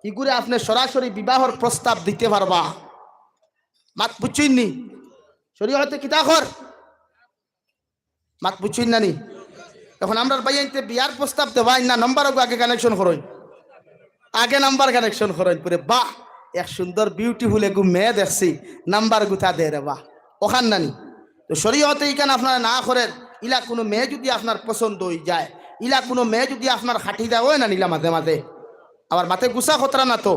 ইগুরে আপনি সরাসরি বিবাহর প্রস্তাব দিতে পারবা। মাত বুঝছেননি? শরীয়তে কিতা কর মাত বুঝছেন না নি? এখন আমরা বাইতে বিয়ার প্রস্তাব দেবাই না, নম্বর আগে কানেকশন করই, আগে নাম্বার কানেকশন করেন পরে বাহ এক সুন্দর বিউটিফুল এগু মেয়ে দেখছি, নাম্বার গুথা দে রে বাহ, ওখান নানি। তো শরীয়তে এইখানে আপনারা না করেন, ইলা কোনো মেয়ে যদি আপনার পছন্দ হয়ে যায়, ইলা কোনো মেয়ে যদি আপনার খাটি দেয় হয় না, নিলা মাঝে মাঝে আবার মাথে গুছা খতরা না, তো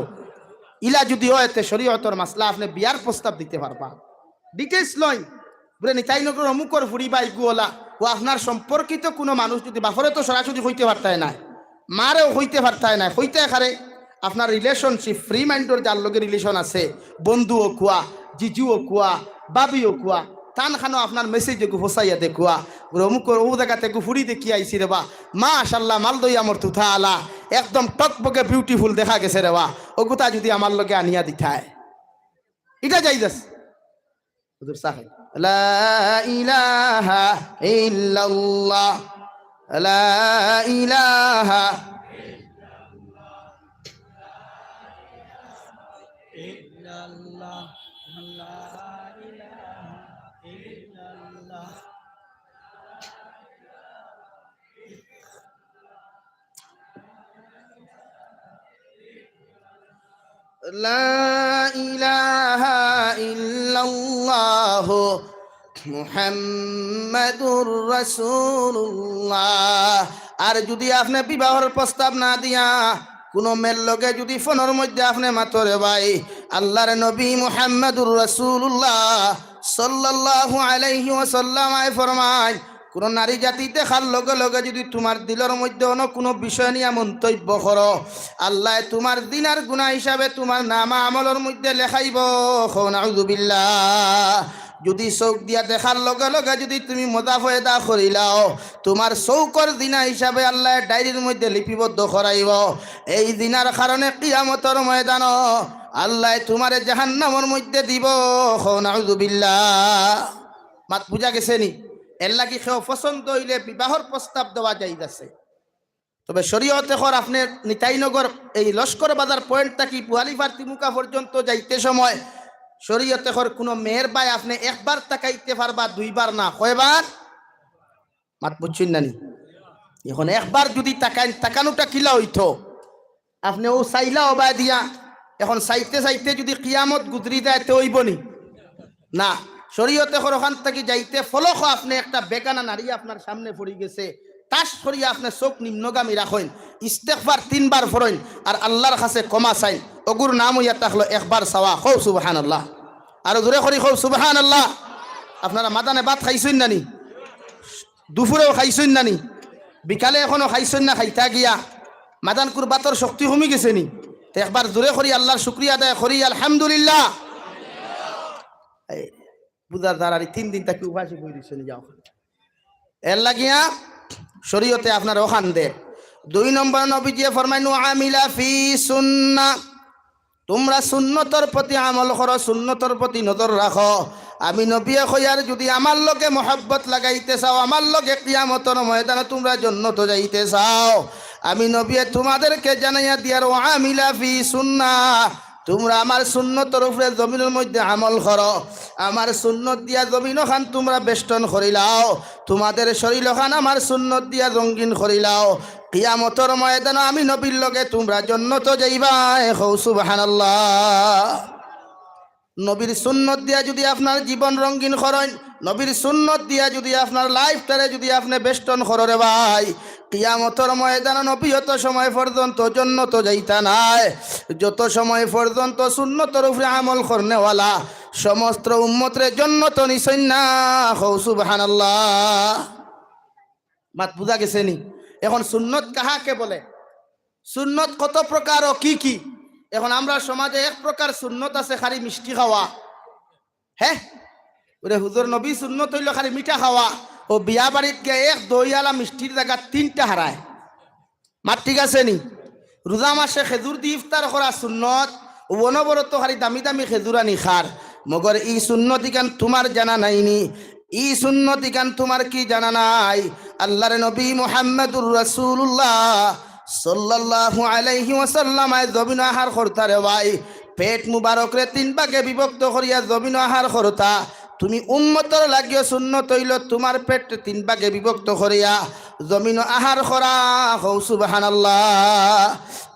ইলা যদি হয় তে শরীয়তর মাসলা আপনি বিয়ার প্রস্তাব দিতে পারবা। ডিটেলস লই বলে নিতাইনগর অমুকর ফুরিবা ইগুলা, ও আপনার সম্পর্কিত কোনো মানুষ যদি বাফরে তো সরাসরি হইতে পারতায় না, মারেও হইতে পারতায় না, হইতে খারে আপনার রিলেশনশিপ ফ্রি মাইন্ডর যার লগে রিলেশন আছে, বন্ধুও কুয়া, জিজুও কুয়া, বাবিও কুয়া, টান খানো আপনার মেসেজ একটু ফসাইয়া দেখুয়া, অমুকর ও জায়গাতে একটু ফুরি দেখি আইসি রে বা, মাশাল্লাহ মাল দই আমার তুথা আলা একদম টকবকে বিউটিফুল দেখা গেছে রে বা, ও গুতা যদি আমার লগে আনিয়া দিথায়, এটা যাইদাস হুজুর সাহেব। লা ইলাহা ইল্লাল্লাহ, লা ইলাহা ইল্লাল্লাহ, লা ইলাহা ইল্লাল্লাহ। লা ইলাহা ইল্লাল্লাহ মুহাম্মাদুর রাসূলুল্লাহ। আর যদি আপনি বিবাহের প্রস্তাব না দিয়া কোনো মেয়ের লগে যদি ফোনের মধ্যে আপনি মাতরে ভাই আল্লাহর নবী মুহাম্মাদুর রাসূলুল্লাহ সাল্লাল্লাহু আলাইহি ওয়াসাল্লাম ফরমায়, কোন নারী জাতি দেখার লগে লগে যদি তোমার দিলের মধ্যে অন্য কোনো বিষয় নিয়ে মন্তব্য করো, আল্লাহ তোমার দিনার গুনাহ হিসাবে তোমার নামা আমলের মধ্যে লেখাইব। নাউযুবিল্লাহ। যদি চৌক দিয়া দেখার লগে লগে যদি তুমি মুদাফায়দা করিলাও, তোমার চৌকর দিনা হিসাবে আল্লাহ ডায়েরির মধ্যে লিপিবদ্ধ করাইব। এই দিনার কারণে কিয়ামতের ময়দান আল্লাহ তোমারে জাহান্নামের মধ্যে দিব। নাউযুবিল্লাহ। মাত বুঝা গেছে নি? এর লাগি কেউ পছন্দ হইলে বিবাহর প্রস্তাব দেওয়া যাইতাছে। তবে শরীয়তে কর আপনি নিতাইনগর এই লস্কর বাজার পয়েন্ট থাকি বুয়ালিফার তিমুকা পর্যন্ত যাইতে সময় শরীয়তে কর কোনো মেয়ের বাই আপনি একবার তাকাইতে পারবা, দুইবার না, কয়বার? মাত বুঝছেন নানি? এখন একবার যদি তাকানোটা কিলা হইতো, আপনি ও চাইলা অবাই দিয়া এখন চাইতে চাইতে যদি কিয়ামত গুজরি যায় তো হইবনি না। শরীয়তে ওখান থেকে যাইতে ফলক আপনি একটা বেগানা নারী আপনার সামনে পড়ে গেছে, তাস সরিয়ে আপনি চোখ নিম্নগামী রাখেন, ইস্তেগফার 3 বার পড়েন আর আল্লাহর কাছে ক্ষমা চাইন। ওগুর নাম হইয়া থাকলো একবার চাওয়া। হৌ সুবহানাল্লাহ। আর জোরে করি হৌ সুবহানাল্লাহ। আপনারা মাদানে ভাত খাইছেন নানি? দুপুরেও খাইছেন নানি? বিকালে এখনো খাইছেন না? খাইতা গিয়া মাদানকুর বাতর শক্তি কমে গেছে নি? তো একবার জোরে করি আল্লাহর শুকরিয়া আদায় করি আলহামদুলিল্লাহ। বুঝার দ্বারারি 3 দিন তাকে উপাসী করে দিচ্ছেন। যাও এর লাগিয়া শরীয়তে আপনার ওখান দে। 2 নম্বর নবীজি ফরমাইনু আমিলা ফি সুন্নাহ, তোমরা সুন্নতর প্রতি আমল করো, সুন্নতর প্রতি নজর রাখো। আমি নবী কইয়ার যদি আমার লগে মোহাব্বত লাগাইতে চাও, আমার লগে কিয়ামতের ময়দানে তোমরা জান্নাত যাইতে চাও, আমি নবী তোমাদেরকে জানাইয়া দিয়ার ও আমিলা ফি সুন্নাহ, তোমরা আমার সুন্নতর উপরে জমিনের মধ্যে আমল করো। আমার সুন্নত দিয়া জমিন খান তোমরা বেষ্টন করিলাও, তোমাদের শরীর খান আমার সুন্নত দিয়া রঙিন করিলাও। কিয়ামতের ময়দানে আমি নবীর লগে তোমরা জান্নাত যাইবা। সুবহানাল্লাহ। নবীর সুন্নত দিয়া যদি আপনার জীবন রঙিন করেন, নবীর সুন্নত দিয়া যদি আপনার লাইফটারে যদি আপনি বেষ্টন করেন রে ভাই, কিয়ামতের ময়দানে নবী যত সময় পর্যন্ত জান্নাত যাইতা নাই, যত সময় পর্যন্ত সুন্নতের উপরে আমল করনেওয়ালা সমস্ত উম্মতরে জান্নাত নিছেন না। সুবহানাল্লাহ। মাত বুঝা গেছে নি? এখন সুন্নত কাহাকে বলে, সুন্নত কত প্রকার ও কি কি? এখন আমরা সমাজে এক প্রকার সুন্নত আছে খালি মিষ্টি খাওয়া। হ্যাঁ ওরে হুজুর নবী সুন্নত হইল খালি মিঠা খাওয়া, ও বিয়া বাড়িত গিয়ে এক দইয়ালা মিষ্টির জায়গা 3টা হারায়। মার ঠিক আছে নি? রোজা মাসে খেজুর দিয়ে ইফতার করা সুন্নত, অনবরত খালি দামি দামি খেজুর আনি খার। মগর ই সুন্নতি গান তোমার জানা নাইনি, ই সুন্নতি গান তোমার কি জানা নাই? আল্লাহর নবী মুহাম্মদুর রাসূলুল্লাহ সাল্লাল্লাহু আলাইহি ওয়াসাল্লাম জমিন আহার করতা রে ভাই, পেট মুবারক রে 3 ভাগে বিভক্ত করিয়া জমিন আহার করতা। তুমি উম্মতর লাগিও সুন্নত হইল তোমার পেট 3 ভাগে বিভক্ত করিয়া জমিন আহার করা। হৌ সুবহানাল্লাহ।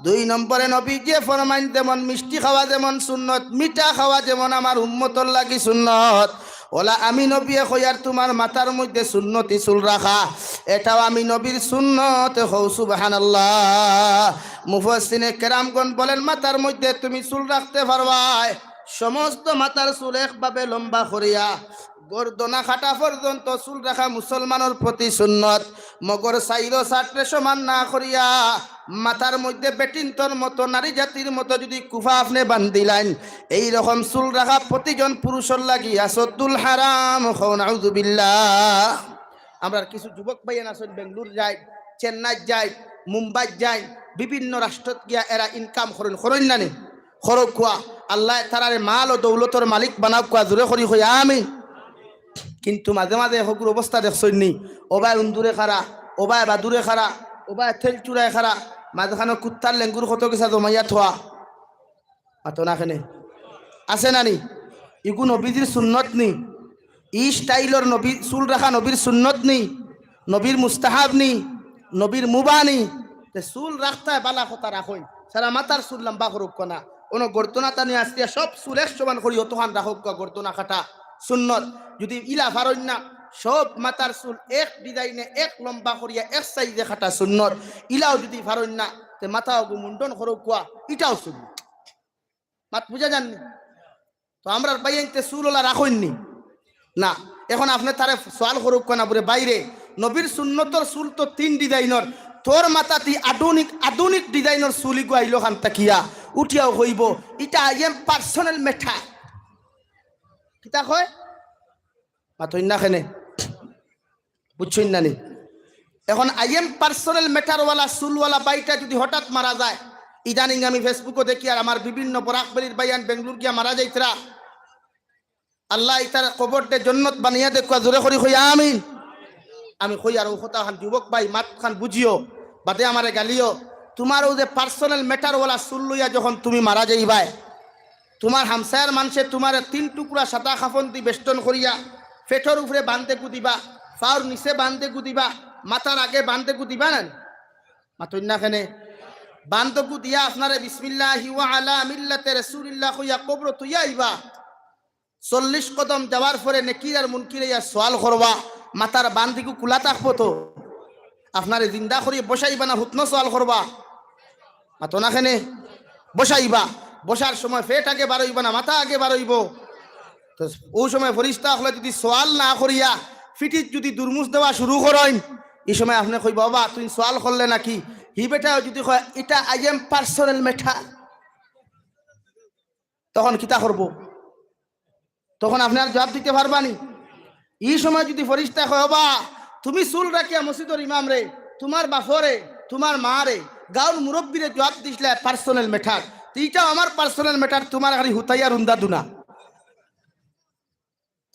2 নম্বরে নবী যে ফরমাইন যেমন মিষ্টি খাওয়া যেমন সুন্নত, মিঠা খাওয়া যেমন আমার উম্মতর লাগি সুন্নত, ওলা আমি নবী কইয়ার তোমার মাথার মধ্যে সুন্নতি চুল রাখা, এটাও আমি নবীর সুন্নত। হৌ সুবহানাল্লাহ। মুফাসসিরে কেরামগণ বলেন মাথার মধ্যে তুমি চুল রাখতে পারবা, সমস্ত মাথার চুল একভাবে লম্বা করিয়া গর্দনা খাটা পর্যন্ত চুল রাখা মুসলমানের প্রতি সুন্নত। মগর সাইরো সাটরে সমান না করিয়া মাথার মধ্যে বেটিন্তর মতো নারী জাতির মতো যদি কুফা আপনি বান্ধিলেন, এইরকম চুল রাখা প্রতিজন পুরুষের লাগিয়া সদ্দুল হারাম। নাউযুবিল্লাহ। আমরা কিছু যুবক ভাইয়ের আসেন বেঙ্গলোর যায়, চেন্নাই যায়, মুম্বাই যায়, বিভিন্ন রাষ্ট্রত গিয়া এরা ইনকাম করেন, করেন না নি? খরক খোয়া আল্লাহ তারারে মাল ও দৌলতর মালিক বানাও কোয়া জোরে করি হই আমিন। কিন্তু মাঝে মাঝে হকুর অবস্থা দেখছই নি, ওবায় উন্দুরে খারা, ওবায় বাদুরে খারা, ওবায় থেল চূড়ায় খারা, মাঝখানে কুত্তার লেঙ্গুর কত গেছা জমাইয়া থোয়া মাতো না খেনে আছে নানি? ইগু নবীজির সুন্নত নি? ই স্টাইলর নবী চুল রাখা নবীর সুন্নত নি? নবীর মুস্তাহাব নি? নবীর মুবা নি? চুল রাখতে বালা কথা রাখই, সারা মাথার চুল লম্বা করুক না, কোনো গর্তনা টানি আসতে সব চুল এক সমান করি অতখান রাখুক গর্তনা কাটা সুন্নত। যদি ইলা ফারইন না সব মাথার চুল এক ডিজাইনে এক লম্বা করিয়া এক সাইজে কাটা সুন্নত। ইলাও যদি ফারইন না তে মাথা মুন্ডন করুক কোয়া ইটাও সুন্নত। মাত বুঝা যাননি? তো আমরা বাইতে চুলওয়ালা রাখইননি না। এখন আপনি তারে সোয়াল করুক না বলে বাইরে নবীর সুন্নতর চুল তো 3 ডিজাইনের, তোর মাথাতি আধুনিক আধুনিক ডিজাইনের চুলি গাইল খান তাকিয়া উঠিয়াও হইব এটা আই এম পার্সোনাল ম্যাটার। কিতা কয় মাথইন না খেনে বুঝছইন না নি? এখন আই এম পার্সোনাল ম্যাটারওয়ালা চুলওয়ালা বাইটা যদি হঠাৎ মারা যায়, ইদানিং আমি ফেসবুকে দেখি আর আমার বিভিন্ন বরাকবাড়ির বাইয়ান বেঙ্গলুর গিয়া মারা যাইতরা, আল্লাহ ইতার কবরতে জন্নত বানিয়া দেখুয়া জোরে করি হই আমিন। আমি কই আর ও কথা খান যুবক ভাই মাত খান বুঝিও, বাদে আমারে গালিও। তোমার ও যে পার্সোনাল ম্যাটারওয়ালা চুল লইয়া যখন তুমি মারা যাইবাই, তোমার হামসায়ার মানুষে তোমার 3 টুকরা সাদা কাফন দি বেষ্টন করিয়া পেটর উপরে বাঁধতে গুদিবা, পাওর নিচে বাঁধতে গুদিবা, মাথার আগে বাঁধতে গুদিবা না মাতইন না খেনে? বান্ধকু দিয়া আপনারে বিসমিল্লাহি ওয়া আলা মিল্লাতে রাসূলিল্লাহ কইয়া কবর তুইয়া আইবা 40 কদম যাওয়ার পরে নেকির আর মুনকির ইয়া সওয়াল করবা মাথার বান্দিকু কুলা থাকবো তো আপনারে জিন্দা করিয়ে বসাইবা না হুতনো সওয়াল করবা মাতো না খেনে বসাইবা বসার সময় পেট আগে বাড়াইবা না মাথা আগে বাড়াইব তো ওই সময় ফরিস্তা হলে যদি সওয়াল না করিয়া ফিটিত যদি দুরমুজ দেওয়া শুরু করেন এই সময় আপনি কইবা বাবা তুই সওয়াল করলে নাকি হি বেটা যদি কয় এটা আই এম পার্সোনাল ম্যাটার তখন কিতা করব তখন আপনি আর জবাব দিতে পারবানি এই সময় যদি ফরিস্তা কয় বাবা তুমি চুল রাখিয়া মসজিদের ইমাম রে তোমার বাপরে তোমার মা রে গাঁর মুরব্বীরে জবাব দিছিলে পার্সোনাল ম্যাটার এইটাও আমার পার্সোনাল ম্যাটার তোমার খালি হুতাইয়া রুন্দা দুনা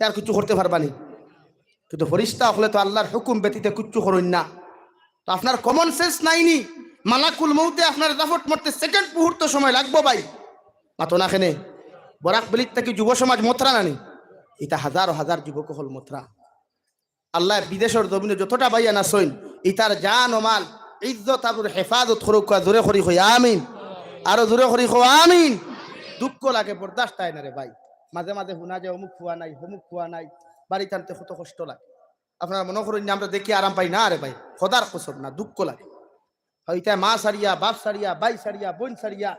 তার কিছু করতে পারবানি কিন্তু ফরিস্তা হলে তো আল্লাহর হুকুম ব্যতীত কিচ্ছু করুন না তো আপনার কমন সেন্স নাইনি মালাকুল মউতে আপনার দাফট মরতে সেকেন্ড মুহূর্ত সময় লাগবো ভাই মাতো না খেনে বরাক বলিত থেকে যুব সমাজ মথরা নানি এটা হাজার হাজার যুবক হল মথরা আল্লাহ বিদেশের জমিনে যতটা বাইয়া না সইন ইতার জান ও মাল ইজ্জত আবুর হেফাজত করুক জোরে করি হই আমিন আরো জোরে করি হো আমিন দুঃখ লাগে বরদাস্ত হয় না রে ভাই মাঝে মাঝে শুনা যায় অমুক খুয়া নাই হমুক খুয়া নাই বাড়ি টানতে কত কষ্ট লাগে আপনারা মনে করেন আমরা দেখি আরাম পাই না রে ভাই খোদার কসম না দুঃখ লাগে হয়তো মা সারিয়া বাপ সারিয়া বাই সারিয়া বোন সারিয়া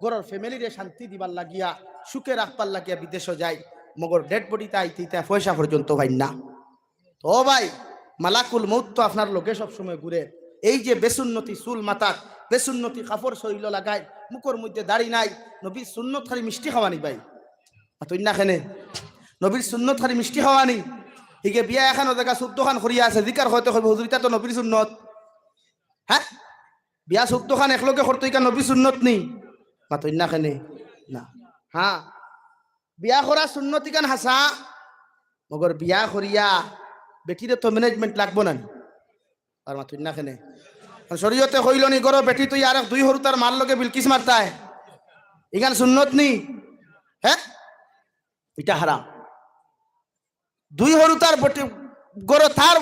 গরর ফ্যামিলিরে শান্তি দিবার লাগিয়া সুখে রাখবার লাগিয়া বিদেশে যায় মগর ডেড বডিতে আইতে পয়সা পর্যন্ত ভাই না তো ভাই মালাকুল মউত তো আপনার লোকে সবসময় ঘুরে এই যে বেসুন্নতি চুল মাথার বেসুন্নতি কাপড় শৈল লাগায় মুখর মধ্যে দাড়ি নাই নবীর সুন্নত খালি মিষ্টি খাওয়ানি ভাই তুই না খেনে নবীর সুন্নত খালি মিষ্টি খাওয়ানি হিগে বিয়া এখানো দেখা 14 খান করিয়া আছে জিকার হয়তো হুজুরিতা তো নবীর সুন্নত হ্যাঁ বিয়া 14 খান একলগে করতে ইকা নবীর সুন্নত নেই বা তুই না খেনে না হ্যাঁ বিয়া করা সুন্নতি কান হাসা মগর বিয়া করিয়া বেটিরে তো ম্যানেজমেন্ট লাগবো না আর মা তুই না খেনে শরীয়তে হইল নি গরো বেটি তুই আর 2 হরু তার মার লগে বিলকিস মারতায় ইগান সুন্নত নি হ্যাঁ এটা হারাম 2 হরু তার বেটি গরো তার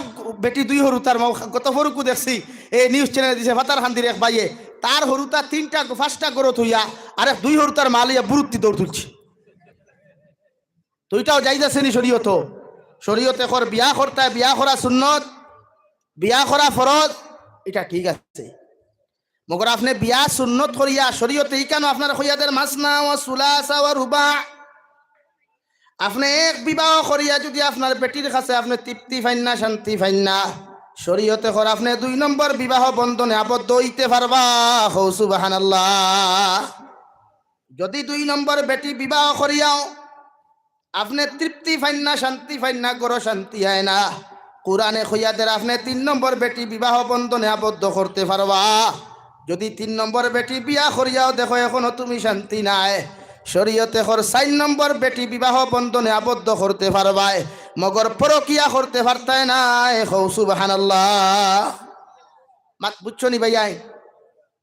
বেটি 2 হরু তার গত হরুকু দেখছি এই নিউজ চ্যানেলে দিছে ফাতার খান্দির এক ভাইয়ে তার হরুতা 3টা 5টা গরো থইয়া আর 2 হরু তার মালিয়া বুরুত্তি দৌড় তুলছে তুইটাও যাই যাচ্ছে নি শরীয়তে কর বিয়া করতে বিয়া করা সুন্নত বিয়া করা ফরজ এটা ঠিক আছে মগর আপনি বিয়া সুন্নত করিয়া শরীয়তে কেন আপনার হইয়াদের মাসনা ও সুলাসা ও রুবা আপনি এক বিবাহ করিয়া যদি আপনার বেটির কাছে আপনি তৃপ্তি পাইন না শান্তি পাইন না শরীয়তে কর আপনি 2 নম্বর বিবাহ বন্ধনে আবদ্ধ হইতে পারবা হৌ সুবহানাল্লাহ যদি 2 নম্বর বেটি বিবাহ করিয়াও আপনি তৃপ্তি পাইন না শান্তি পাইন না গরো শান্তি হয় না কোরআনে হইয়াদের আপনি 3 নম্বর বেটি বিবাহ বন্ধনে আবদ্ধ করতে পারবা যদি 3 নম্বর বেটি বিয়া করিয়াও দেখো এখনো তুমি শান্তি নাই শরীয়তে কর 4 নম্বর বেটি বিবাহ বন্ধনে আবদ্ধ করতে পারবা মগর পরকিয়া করতে পারতায় না হৌ সুবহানাল্লাহ মাত বুঝছো নি ভাইয়া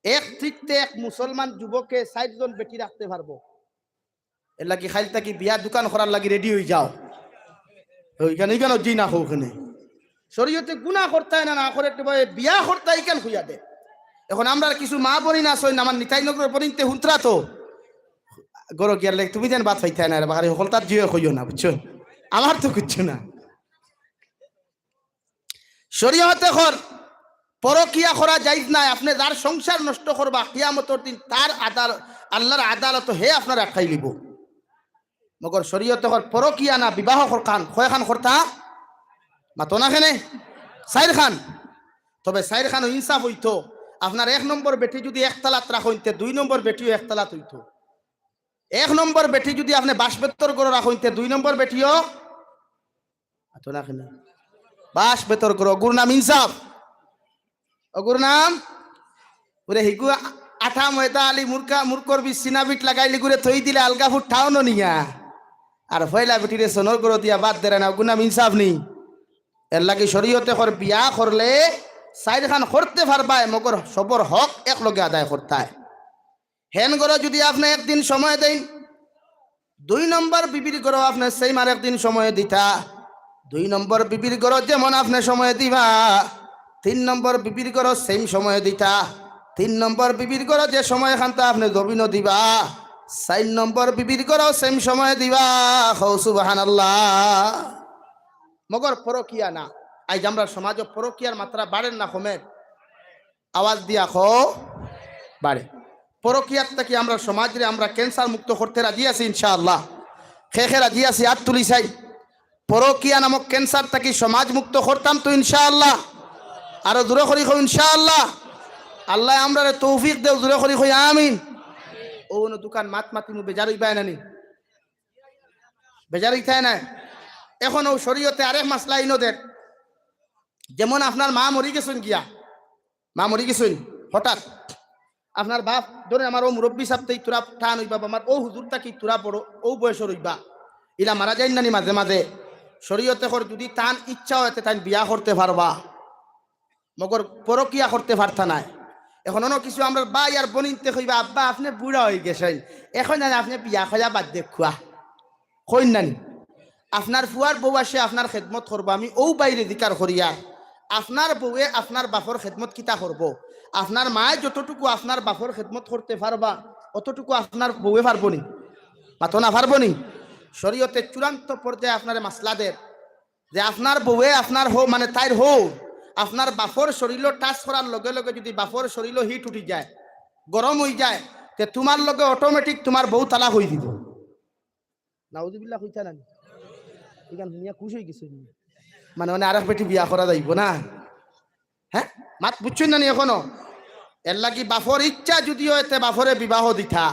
এক তৃতীয় এক মুসলমান যুবকে 4 জন বেটি রাখতে পারবো এর লাগি খাইল থাকি বিয়া দোকান করার লাগি রেডি হয়ে যাও ওইখানে কেন জি না ওখানে শরীয়তে গুনাহ করতে না না করে বিয়া করতে কেন খুইয়া দে এখন আমরা কিছু মা বনি না সই আমার নিতাই নগর পরিতে হুন্তরা তো গরো গিয়ার লেগে তুমি যেন বাদ পাইতে না বাড়ি হল তার জিও কইও না বুঝছো আমার তো কিচ্ছু না শরীয়তে কর পরকিয়া করা যাইজ নাই আপনি যার সংসার নষ্ট করবা কিয়ামতের দিন তার আল্লাহর আদালত হে আপনার খাই লিব মগর শরীয়তে কর পরকিয়া না বিবাহ খান কয়খান করতা মাতো না খেনে 4 খান তবে 4 খান ইনসাফ হইতো আপনার 1 নম্বর বেটি যদি একতলাত রাখইতে 2 নম্বর বেটিও একতলাত হইতো 1 নম্বর বেটি যদি আপনি বাসবেতর করে রাখইতে 2 নম্বর বেটিও মাতো না খেনে বাসবেতর করে গুর নাম ইনসাফ অগুর নাম ওরে হিগু আঠা ময়দা আলি মুরকর বি সিনাবিট লাগাইলি গুরে থই দিলে আলগা ফুট ঠাও নিয়া আর ফয়লা বেটিরে সোনর করে দিয়া বাদ দেয় না গুনাম ইনসাফ নেই এর লাগে শরীয়তে কর বিয়া করলে 4 খান করতে পারবায় মগর সবর হক এক লগে আদায় করতায় হেন গরো যদি আপনি একদিন সময় দেন 2 নম্বর বিবির গরো আপনি সেই মার একদিন সময় দিতা 2 নম্বর বিবির গরো যেমন আপনি সময় দিবা 3 নম্বর বিবির গরো সেম সময় দিতা 3 নম্বর বিবির ঘর যে সময় খান্তা আপনি জমিন দিবা 4 নম্বর বিবির ঘর সেম সময় দিবা হৌ সুবহানাল্লাহ। মগর পরকিয়া না, আজ আমরা সমাজে পরকিয়ার মাত্রা বাড়েন না কমেন? আওয়াজ দিয়া খো বাড়ে। পরকিয়ার থেকে আমরা সমাজে আমরা ক্যান্সার মুক্ত করতে রাজি আছি ইনশাআল্লাহ। খেখে রাজি আছি, হাত তুলি চাই। পরকিয়া নামক ক্যান্সার থেকে সমাজ মুক্ত করতাম তো ইনশাআল্লাহ। আরো দূরে করি খো ইনশাআল্লাহ। আল্লাহ আমরা তৌফিক দেও, দূরে করি খই আমিন। ও দোকান মাত মাতি মু বেজার হইবাই নানি, বেজার হইতাই না। এখন ও শরীয়তে আরেক মাসলা ইনোদের, যেমন আপনার মা মরি গেছেন গিয়া, মা মরি গেছেন হঠাৎ, আপনার বাপ ধরে আমার ও মুরব্বী সাপ্তাহিক তোরা টান হইবা, আমার ও হুজুর তাকি তোরা বড় ও বয়সের হইবা, ইলা মারা যায় নানি মাঝে মাঝে। শরীয়তে কর যদি তান ইচ্ছা হইতে তাই বিয়া করতে পারবা, মগর পরকিয়া করতে পারতা নাই। এখন অন্য কিছু আমরা ভাই আর বনিতে কইবা আব্বা আপনি বুড়া হয়ে গেছেন, এখন জানি আপনি বিয়া খোঁজা বাদ দেখুয়া কইন নানি। আপনার ফুয়ার বউ আসে আপনার খেদমত করবো, আমি ও বাইরে দিকার করিয়া আপনার বউয়ে আপনার বাপর খেদমত কিতা করব। আপনার মায় যতটুকু আপনার বাপর খেদমত করতে পারবা অতটুকু আপনার বউয়ে পারবো নি, মাতো না পারবো নি। শরীয়তে চূড়ান্ত পর্যায়ে আপনার মাসলাদের যে আপনার বউয়ে আপনার হো মানে তাইর হো আপনার বাপর শরীর টাচ করার লগে লগে যদি বাপর শরীর হিট উঠি যায়, গরম হয়ে যায়, তে তোমার লগে অটোমেটিক তোমার বউ তালাক হয়ে দিব। নাউজুবিল্লাহ হইতা না এখান শুনিয়া খুশ হয়ে গেছে, মানে মানে আরেক বেটি বিয়া করা যাইব না। হ্যাঁ মাত বুঝছেন না নি এখনো? এর লাগি বাপর ইচ্ছা যদি হইতে বাপরে বিবাহ দিতা,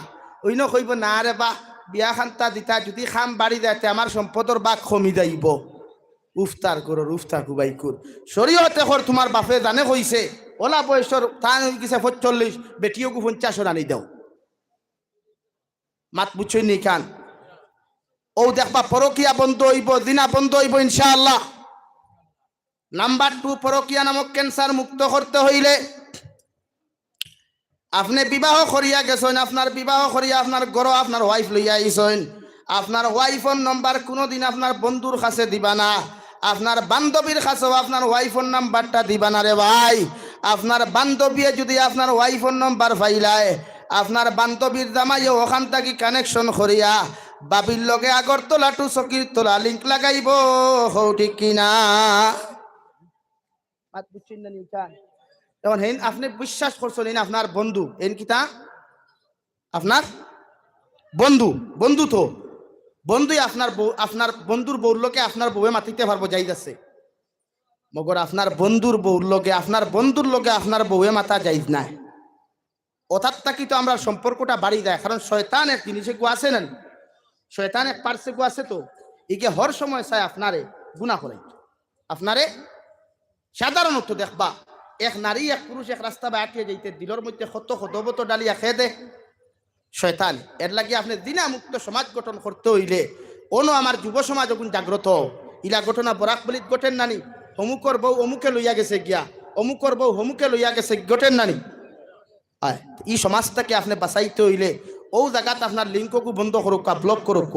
অন্য কইব না রে বা বিয়া খান্তা দিতা যদি খাম বাড়ি যাইতে আমার সম্পদর বাক কমি যাইব। উফতার করর উফতা কুবাই কুর শরীয়তে কর তোমার বাপে জানে কইছে ওলা বয়সর তান হয়ে গেছে 45, বেটিও 50 আনি দাও। মাত বুঝছেন নি কান? ও দেখবা পরকিয়া বন্ধ হইব, জিনা বন্ধ হইব ইনশাআল্লাহ। নাম্বার 2, পরকিয়া নামক ক্যান্সার মুক্ত করতে হইলে আপনি বিবাহ করিয়া গেছেন, আপনার বিবাহ করিয়া আপনার ঘর আপনার ওয়াইফ লইয়া আইছেন, আপনার ওয়াইফের নাম্বার কোনোদিন আপনার বন্ধুর কাছে দিবা না, আপনার বান্ধবীর কাছেও আপনার ওয়াইফের নাম্বারটা দিবা না রে ভাই। আপনার বান্ধবী যদি আপনার ওয়াইফের নাম্বার পাইলায়, আপনার বান্ধবীর জামাইও ওখান থেকে কানেকশন করিয়া বাবির লগে আগরতলা টু চকির তোলা লিঙ্ক লাগাইব, হৌ ঠিক কিনা? এখন হেন আপনি বিশ্বাস করছেন আপনার বন্ধু এন কিতা আপনার বন্ধু, বন্ধু তো বন্ধুই আপনার বউ, আপনার বন্ধুর বউর লোকে আপনার বউয়ে মাতিতে পারবো যাই যাচ্ছে, মগর আপনার বন্ধুর বউর লোকে আপনার বন্ধুর লোকে আপনার বউয়ে মাতা যাইজ নাই। অর্থাৎ তাকি তো আমরা সম্পর্কটা বাড়ি যায়, কারণ শয়তান এক জিনিসে গু আছে না, শয়তান এক পার্শ্বে গু আছে, তো ইকে হর সময় চায় আপনারে গুনাহ করে। আপনারে সাধারণত দেখবা এক নারী এক পুরুষ এক রাস্তা বা আটিয়ে যাইতে দিলর মধ্যে কত কদবত ডালিয়া খেয়ে দে শয়তান। এর লাগে আপনি দিনা মুক্ত সমাজ গঠন করতে হইলে অন্য আমার যুব সমাজ যখন জাগ্রত, ইলা ঘটনা বরাক বলিত ঘটেন নানি, অমুকর বউ অমুকে লইয়া গেছে গিয়া, অমুকর বউ অমুকে লইয়া গেছে ঘটেন নানি। এই সমাজটাকে আপনি বাঁচাইতে হইলে ও জায়গাত আপনার লিঙ্ককু বন্ধ করুক, ব্লক করুক।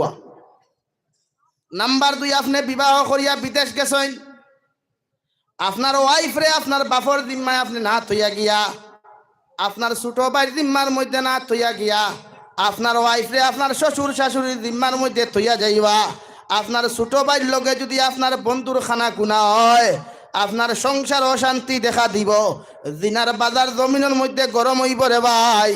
নাম্বার 2, আপনি বিবাহ করিয়া বিদেশ গেছেন, আপনার ওয়াইফ রে আপনার বাপর জিম্মায় আপনি না থইয়া গিয়া, আপনার ছোট ভাইয়ের জিম্মার মধ্যে না থইয়া গিয়া, আপনার ওয়াইফ রে আপনার শ্বশুর শাশুড়ির জিম্মার মধ্যে থইয়া যাইবা। আপনার ছোট ভাইয়ের লগে যদি আপনার বন্ধুর খানা কুনা হয়, আপনার সংসার অশান্তি দেখা দিব, জিনার বাজার জমিনের মধ্যে গরম হইব রে ভাই।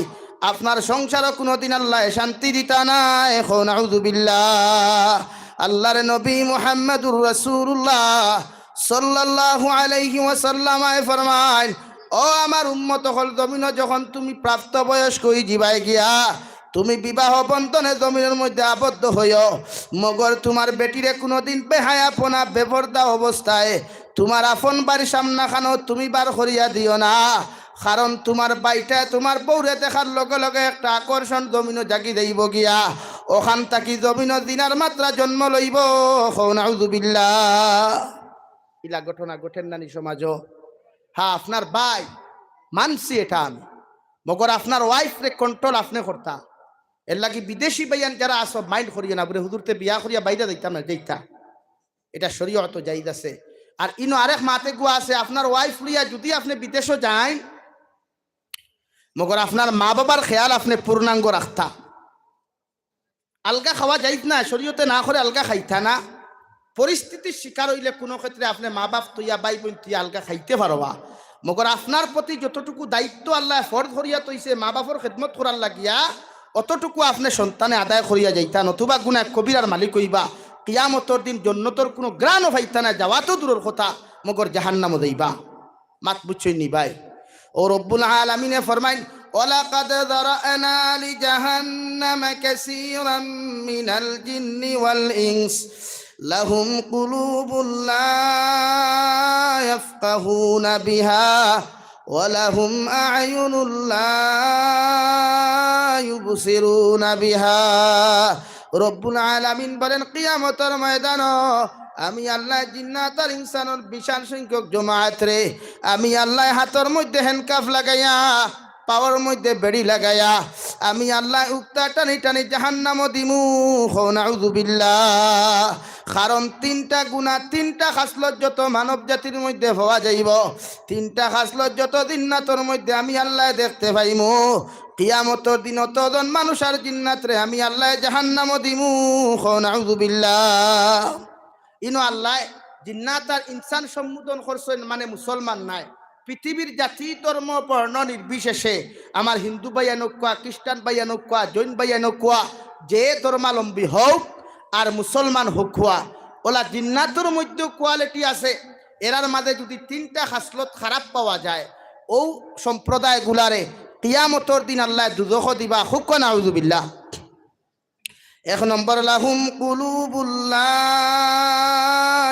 আপনার সংসারও কোনোদিন আল্লাহ শান্তি দিতা না। এখন আউযুবিল্লাহ। আল্লাহর নবী মুহাম্মদুর রাসূলুল্লাহ সাল্লাল্লাহু আলাইহি ওয়াসাল্লাম ফরমায়, ও আমার উম্মত হল জমিন যখন তুমি প্রাপ্ত বয়স্ক হই জিবাই গিয়া তুমি বিবাহ বন্ধনে জমিনের মধ্যে আবদ্ধ হইও, মগর তোমার বেটিরে কোনোদিন বেহায়াপনা বেপরদা অবস্থায় তোমার আপন বাড়ির সামনা খানো তুমি বার করিয়া দিও না। কারণ তোমার বাইটা তোমার বউরে দেখার লগে লগে একটা আকর্ষণ জমিনও জাগি দেইব গিয়া, ওখান থাকি জমিনও দিনার মাত্রা জন্ম লইব। নাউযুবিল্লাহ। ইলা ঘটনা ঘটেন নানি সমাজও? হ্যাঁ আপনার ভাই মানছি এটা আমি, মগর আপনার ওয়াইফ রে কন্ট্রোল আপনি করতা। এর লাগি বিদেশি বাইয়ান যারা আসব মাইন্ড করিয়া না, বলে হুজুরতে বিয়া করিয়া বাইরে দেখতাম না, দেখতা এটা শরীয়ত জায়েজ আছে। আর ইনো আরেক মাতে গুয়া আছে, আপনার ওয়াইফ লিয়া যদি আপনি বিদেশও যান, মগর আপনার মা বাবার খেয়াল আপনি পূর্ণাঙ্গ রাখতা। আলগা খাওয়া যাইত না, শরীয়তে না করে আলগা খাইতা না। পরিস্থিতির শিকার হইলে কোনো ক্ষেত্রে আপনি মা বাপ তুইয়া বাই বোন তুই আলগা খাইতে পারবা। মগর আপনার প্রতি যতটুকু দায়িত্ব আল্লাহ ফরজ করিয়া তৈছে মা বাপর খেদমত করার লাগিয়া, অতটুকু আপনি সন্তানে আদায় করিয়া যাইতা, নতুবা গুনাহ কবিরার মালিক হইবা। কিয়ামতর দিন জন্নতর কোনো গ্রাণও পাইতা না, যাওয়া তো দূরের কথা, মগর জাহান্নামও যাইবা। মাত বুঝছই নি ভাই। ও রব্বুল আলামিনে ফরমাইন, ওয়ালাকাদ যারানা লিজাহান্নামা কাসীরাম মিনাল জিন্নি ওয়াল ইনস লাহুম কুলুবুন লা ইয়াফকাহুনা বিহা ওয়া লাহুম আ'য়ুনুন লা ইউবসিরুনা বিহা। রব্বুল আলামিন বলেন, কিয়ামতের ময়দানে আমি আল্লাহ জিন্নাত আর ইনসানের বিশাল সংখ্যক জমায়েত রে আমি আল্লাহ হাতের মধ্যে হ্যান্ডকাফ লাগাইয়া, পাওয়ার মধ্যে বেড়ি লাগাইয়া আমি আল্লাহ উক্তা টানি টানি জাহান্নামও দিমু। নাউযু বিল্লাহ। কারণ তিনটা গুনাহ, তিনটা খাসলত যত মানব জাতির মধ্যে পাওয়া যাইব, তিনটা খাসলত যত জিন্নাতর মধ্যে আমি আল্লাহ দেখতে পাইমু, কিয়ামতের দিন অতজন মানুষ আর জিন্নাত রে আমি আল্লাহ জাহান্নামও দিমু। নাউযু বিল্লাহ। ইনো আল্লাহ জিন্নাত আর ইনসান সম্বোধন করছেন, মানে মুসলমান নাই, পৃথিবীর জাতি ধর্ম বর্ণ নির্বিশেষে, আমার হিন্দু ভাইয়া নকুয়া, খ্রিস্টান ভাইয়া নকুয়া, জৈন ভাইয়া নকুয়া, যে ধর্মালম্বী হোক আর মুসলমান হোক হুয়া, ওলা জিন্নাতর মধ্যে কোয়ালিটি আছে। এরার মাঝে যদি তিনটা খাসলত খারাপ পাওয়া যায়, ও সম্প্রদায় গুলারে কিয়ামতর দিন আল্লাহ দুজখ দিবা। হুক নাউযু বিল্লাহ। এক নম্বর, লাহুম কুলুবুন লা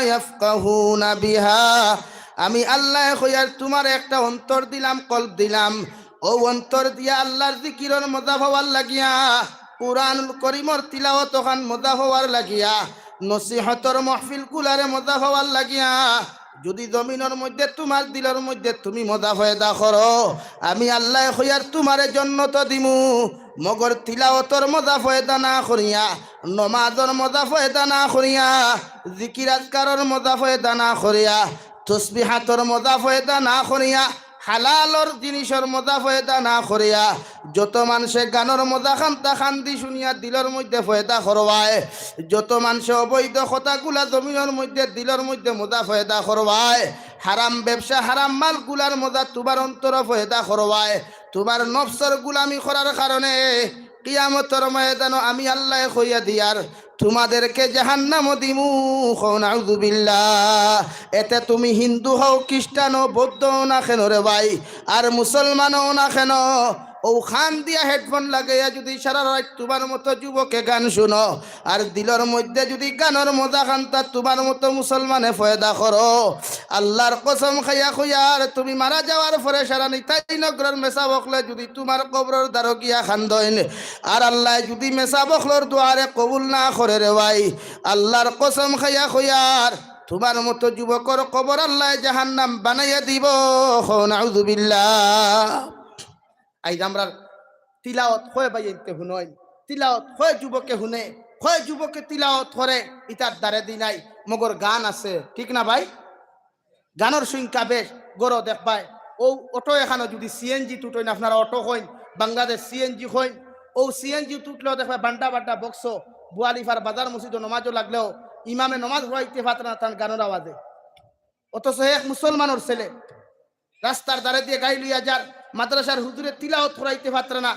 ইয়াফকাহুনা বিহা। আমি আল্লাহ কইয়ার তোমার একটা অন্তর দিলাম, কলব দিলাম, ও অন্তর দিয়া আল্লাহর জিকিরের মজা হওয়ার লাগিয়া, কুরআনুল কারীমের তিলাওয়াত খান মজা হওয়ার লাগিয়া, নসিহতর মাহফিল কুলারে মজা হওয়ার লাগিয়া যদি জমিনের মধ্যে তোমার দিলের মধ্যে তুমি মজা ফয়দা করো, আমি আল্লাহ কইয়ার তোমারে জান্নাত দিমু। মগর তিলাওয়াতর মজা ফয়দা না করিয়া, নমাজের মজা ফয়দা না করিয়া, জিকির আজকারের মজা ফয়দা না করিয়া, তসবিহাতর মজা ফয়দা না করিয়া, হালালর জিনিসের মজা ফয়দা না করিয়া, যত মানুষে গানের মজা খান্তা খান্দি শুনিয়া দিলের মধ্যে ফয়দা করবায়, যত মানুষে অবৈধ কথাগুলা জমিনের মধ্যে দিলের মধ্যে মজা ফয়দা করবায়, হারাম ব্যবসা হারাম মাল গুলার মজা তোমার অন্তর ফয়দা করবায়, তোমার নফসর গুলামি করার কারণে কিয়ামতের ময়দানে আমি আল্লাহ কইয়া দিয়ার তোমাদেরকে জাহান্নামও দিমু। নাউযু বিল্লাহ। এতে তুমি হিন্দু হও, খ্রিস্টান হও, বৌদ্ধ না কেন রে ভাই, আর মুসলমানও না কেন, ও খান দিয়া হেডফোন লাগাইয়া যদি সারা রাত তোমার মতো যুবকে গান শুনো, আর দিলের মধ্যে যদি গানের মজা খান্তা তোমার মতো মুসলমানে ফয়দা করো, আল্লাহর কসম খাইয়া খুইয়ার তুমি মারা যাওয়ার পরে সারা নিতাই নগরের মেসা বকলে যদি তোমার কবরের দ্বারো গিয়া খান্দইন, আর আল্লাহ যদি মেসা বকলর দুয়ারে কবুল না করে রে ভাই, আল্লাহর কসম খাইয়া খুইয়ার তোমার মতো যুবকর কবর আল্লাহ জাহান্নাম বানাইয়া দিব। নাউযু বিল্লাহ। আইজ আমরা তিলাওয়াত হয় বাইতে শুনই, তিলাওয়াত হয় যুবকে শুনে, হয় যুবকে তিলাওয়াত করে, ইতার দ্বারে দি নাই, মগর গান আছে, ঠিক না ভাই? গানের সংখ্যা বেশ গড় দেখবাই। ও অটো এখানে যদি সিএনজি তুটেন, আপনারা অটো হইন, বাংলাদেশ সিএনজি হইন, ও সিএনজি তুটলেও দেখবাই বান্ডা বান্ডা বক্স, বুয়ালিফার বাজার মসজিদ নমাজও লাগলেও ইমামে নমাজ পড়াইতে পারে না তার গানের আওয়াজে। অথচ এক মুসলমানের ছেলে রাস্তার দ্বারে দিয়ে গাই লইয়া যার, মাদ্রাসার হুজুরে তিলাওয়াত করাইতে পারে না,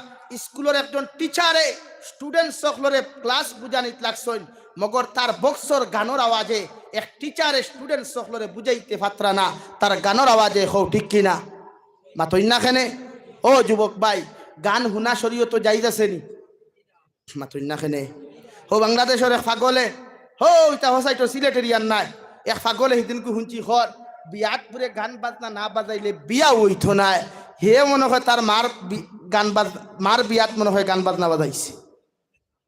স্কুলের একজন টিচারে স্টুডেন্ট সকলরে ক্লাস বুঝানিত লাগছইন, মগর তার বক্সর গানের আওয়াজে এক টিচারে স্টুডেন্ট সকলরে বুঝাইতে পারে না তার গানের আওয়াজে। হও ঠিক কিনা? মাতই না খেনে? ও যুবক ভাই, গান শুনা শরীয়ত জায়েজ আছে নি? মাতই না খেনে? হো বাংলাদেশের এক পাগলে, হো ইটা হসাইতো সিলেটের ইয়ার নাই, এক পাগলে সেদিনকে শুনছি খর বিয়াত পুরে গান বাজনা না বাজাইলে বিয়া হইতো না। হে মনে হয় তার মার বিয়াত মনে হয় গান বাজনা বাজাইছে।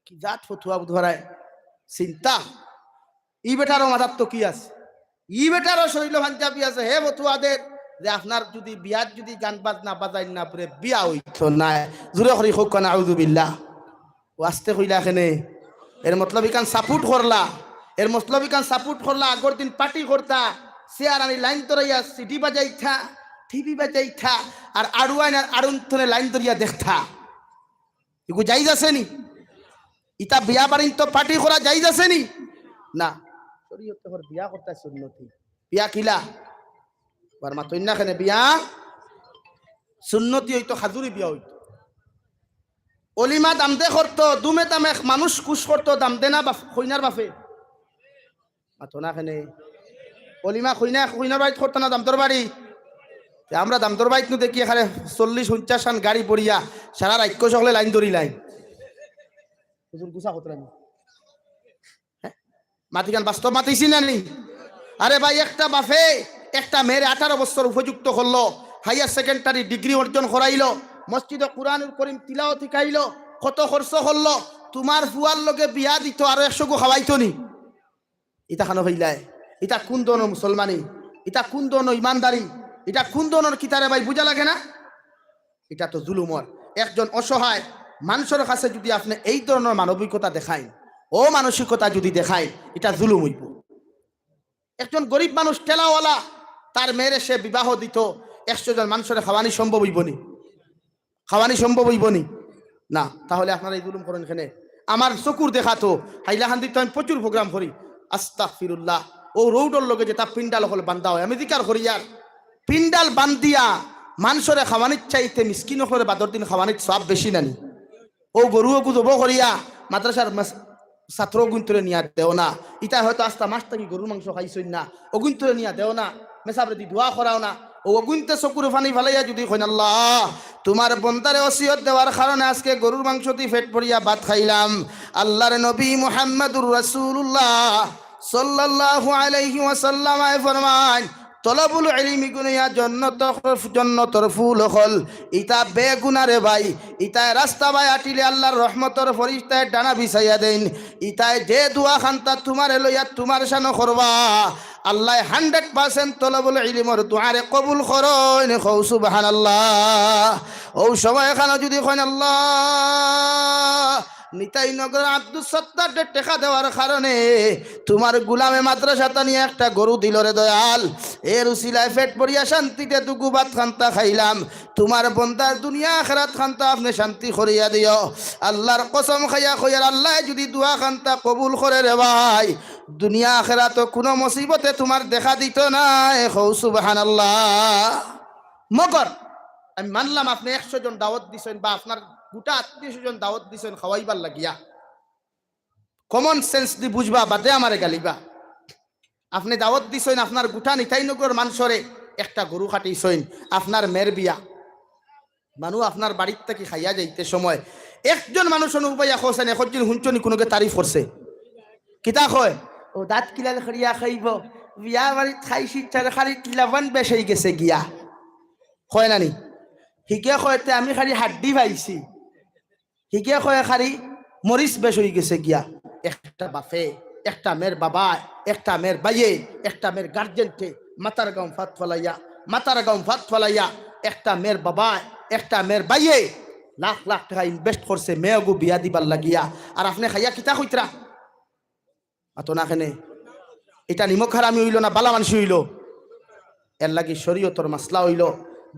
কি জাত ফতুয়া ধরায় চিন্তা। ই বেটারও মাথার তো কি আছে, ই বেটারও শরীর পাঞ্জাবি আছে। হে ফতুয়াদের যে আপনার যদি বিয়াত যদি গান বাজনা বাজাই না পুরে বিয়া হইতো না। জোরে করি হোক না আউযু বিল্লাহ। ওয়াস্তে কইলা এখানে এর মতলব ইকান সাপোর্ট করলা, এর মতলব ইকান সাপোর্ট করলা, আগর দিন পার্টি করতা, চেয়ার আনি লাইন তরাইয়া সিটি বাজাইতা, টিভি বাজাই থা আর আড়ুয়াইন আর আড়ুনথনে লাইন ধরিয়া দেখতা এগু যাইজ আসেনি ইতা বিয়া বাড়িন তো পার্টি করা যাইজ আসেনি না শরীয়তে হর বিয়া করতে সুন্নতি বিয়া কিলা বার মাতই না কেন বিয়া সুন্নতি হইতো খাজুরি বিয়া হইতো অলিমা দাম দে করতো দুমে দামে মানুষ কুশ করতো দাম দে না কইনার বাপে মাতো না কেন অলিমা কইনার বাড়িতে করতো না দামতর বাড়ি আমরা দামতর বাইক নু দেখি এখানে 40-50 খান গাড়ি পড়িয়া সারা রাজ্য সকলে লাইন ধরি লাইন গুছা কতরা মাটি গান বাস্তব মাতিছি না নি আরে ভাই একটা বাফে একটা মেয়ের 18 বছর উপযুক্ত করলো হাইয়ার সেকেন্ডারি ডিগ্রি অর্জন করাইলো মসজিদে কুরআনুল করিম তিলাওয়াত শিখাইলো কত খরচ করলো তোমার ফুয়ার লগে বিয়া দিত আর 100 গো খাওয়াইতো নি ইটা খানো হইলাই ইটা কোন দনো মুসলমানি ইটা কোন দনো ইমানদারি এটা কোন ধরনের কিতারে ভাই বুঝা লাগে না এটা তো জুলুমর একজন অসহায় মানুষের কাছে যদি আপনি এই ধরনের মানবিকতা দেখায় ও মানসিকতা যদি দেখায় এটা জুলুম হইব একজন গরিব মানুষ ঠেলাওয়ালা তার মেয়েরে সে বিবাহ দিত 100 জন মানুষের খাওয়ানি সম্ভব হইবনি খাওয়ানি সম্ভব হইবনি না তাহলে আপনারা এই জুলুম করেন এখানে আমার চকুর দেখাতো হাইলাহান্দিত আমি প্রচুর প্রোগ্রাম করি আস্তাগফিরুল্লাহ ও রৌডর লগে যেটা পিন্ডাল হল বান্ধা হয় আমি দিকার করি আর পিন্ডাল বান্ধিয়া মানুষরে খাওয়ানির চাইতে মিসকিন করে বাদর দিন খাওয়ানির সব বেশি নানি ও গরুও গুজব করিয়া মাদ্রাসার ছাত্র গুন্তরে নিয়া দেও না ইটা হয়তো আস্তা মাস থাকি গরুর মাংস খাইছই না অগুন্তরে নিয়া দেও না মেসাবরে দি দোয়া করাও না ও অগুনতে চকুর ফানি ফালাইয়া যদি কইন আল্লাহ তোমার বন্দারে ওসিয়ত দেওয়ার কারণে আজকে গরুর মাংস দিয়ে পেট ভরিয়া ভাত খাইলাম আল্লাহর নবী মুহাম্মদুর রাসূলুল্লাহ সাল্লাল্লাহু আলাইহি ওয়াসাল্লাম ফরমান তলবুল ইলমি গুনিয়া জন্নতর ফুল হল ইতা বেগুনারে ভাই ইতায় রাস্তা ভাই আটিলে আল্লাহর রহমতর ফরিস্তায় ডানা বিছাইয়া দেন ইতায় যে দোয়া খান্তা তোমারে লইয়া তোমার শান করবা আল্লাহ 100% তলবুল ইলমর দুআরে কবুল করেন কও সুবহানাল্লাহ ও সময় এখানে যদি কইন আল্লাহ নিতাই নগর আব্দুল সত্তার টেকা দেওয়ার কারণে তোমার গুলামে মাদ্রাসাটা নিয়ে একটা গরু দিল রে দয়াল এর উসিলায় পেট ভরিয়া শান্তিতে দুগু ভাত খান্তা খাইলাম তোমার বন্দার দুনিয়া আখিরাত খান্তা আপনি শান্তি করিয়া দিও আল্লাহর কসম খাইয়া কইয়ার আল্লাহ যদি দুয়া খান্তা কবুল করে রে ভাই দুনিয়া আখিরাত কোনো মুসিবতে তোমার দেখা দিত না কও সুবহানাল্লাহ মগর আমি মানলাম আপনি 100 জন দাওয়াত দিছেন বা আপনার গোটা 30 জন দাওয়াত দিছেন খাওয়াইবার লাগিয়া কমন সেন্স দি বুঝবা বাদে আমারে গালিবা আপনি দাওয়াত দিছেন আপনার গোটা নিতাইনগর মানুষরে একটা গরু কাটিছেন আপনার মেয়ের বিয়া মানুষ আপনার বাড়ির থেকে খাইয়া যাইতে সময় একজন মানুষ অনুপাইয়া খোসেন একজন হুঞ্চনি কোনোকে তারিফ করছে কিতা কয় ও দাঁত কিলাল খরিয়া খাইব বিয়া বাড়িত খাইছি তার খালি লবণ বেশ হয়ে গেছে গিয়া কয় নানি হিকে কয়তে আমি খালি হাড্ডি পাইছি হিকে কয় খালি মরিচ বেশ হয়ে গেছে গিয়া একটা বাপে একটা মেয়ের বাবা একটা মেয়ের বাইয়ে একটা মেয়ের গার্জেনকে মাতার গাম ফাত ফলাইয়া একটা মেয়ের বাবা একটা মেয়ের বাইয়ে লাখ লাখ টাকা ইনভেস্ট করছে মেয়েগু বিয়া দিবার লাগিয়া আর আপনি খাইয়া কিতা কইতরা আতো না কেনে এটা নিমক হারামি হইল না বালা মানসি হইল এর লাগি শরীয়তর মাসলা হইল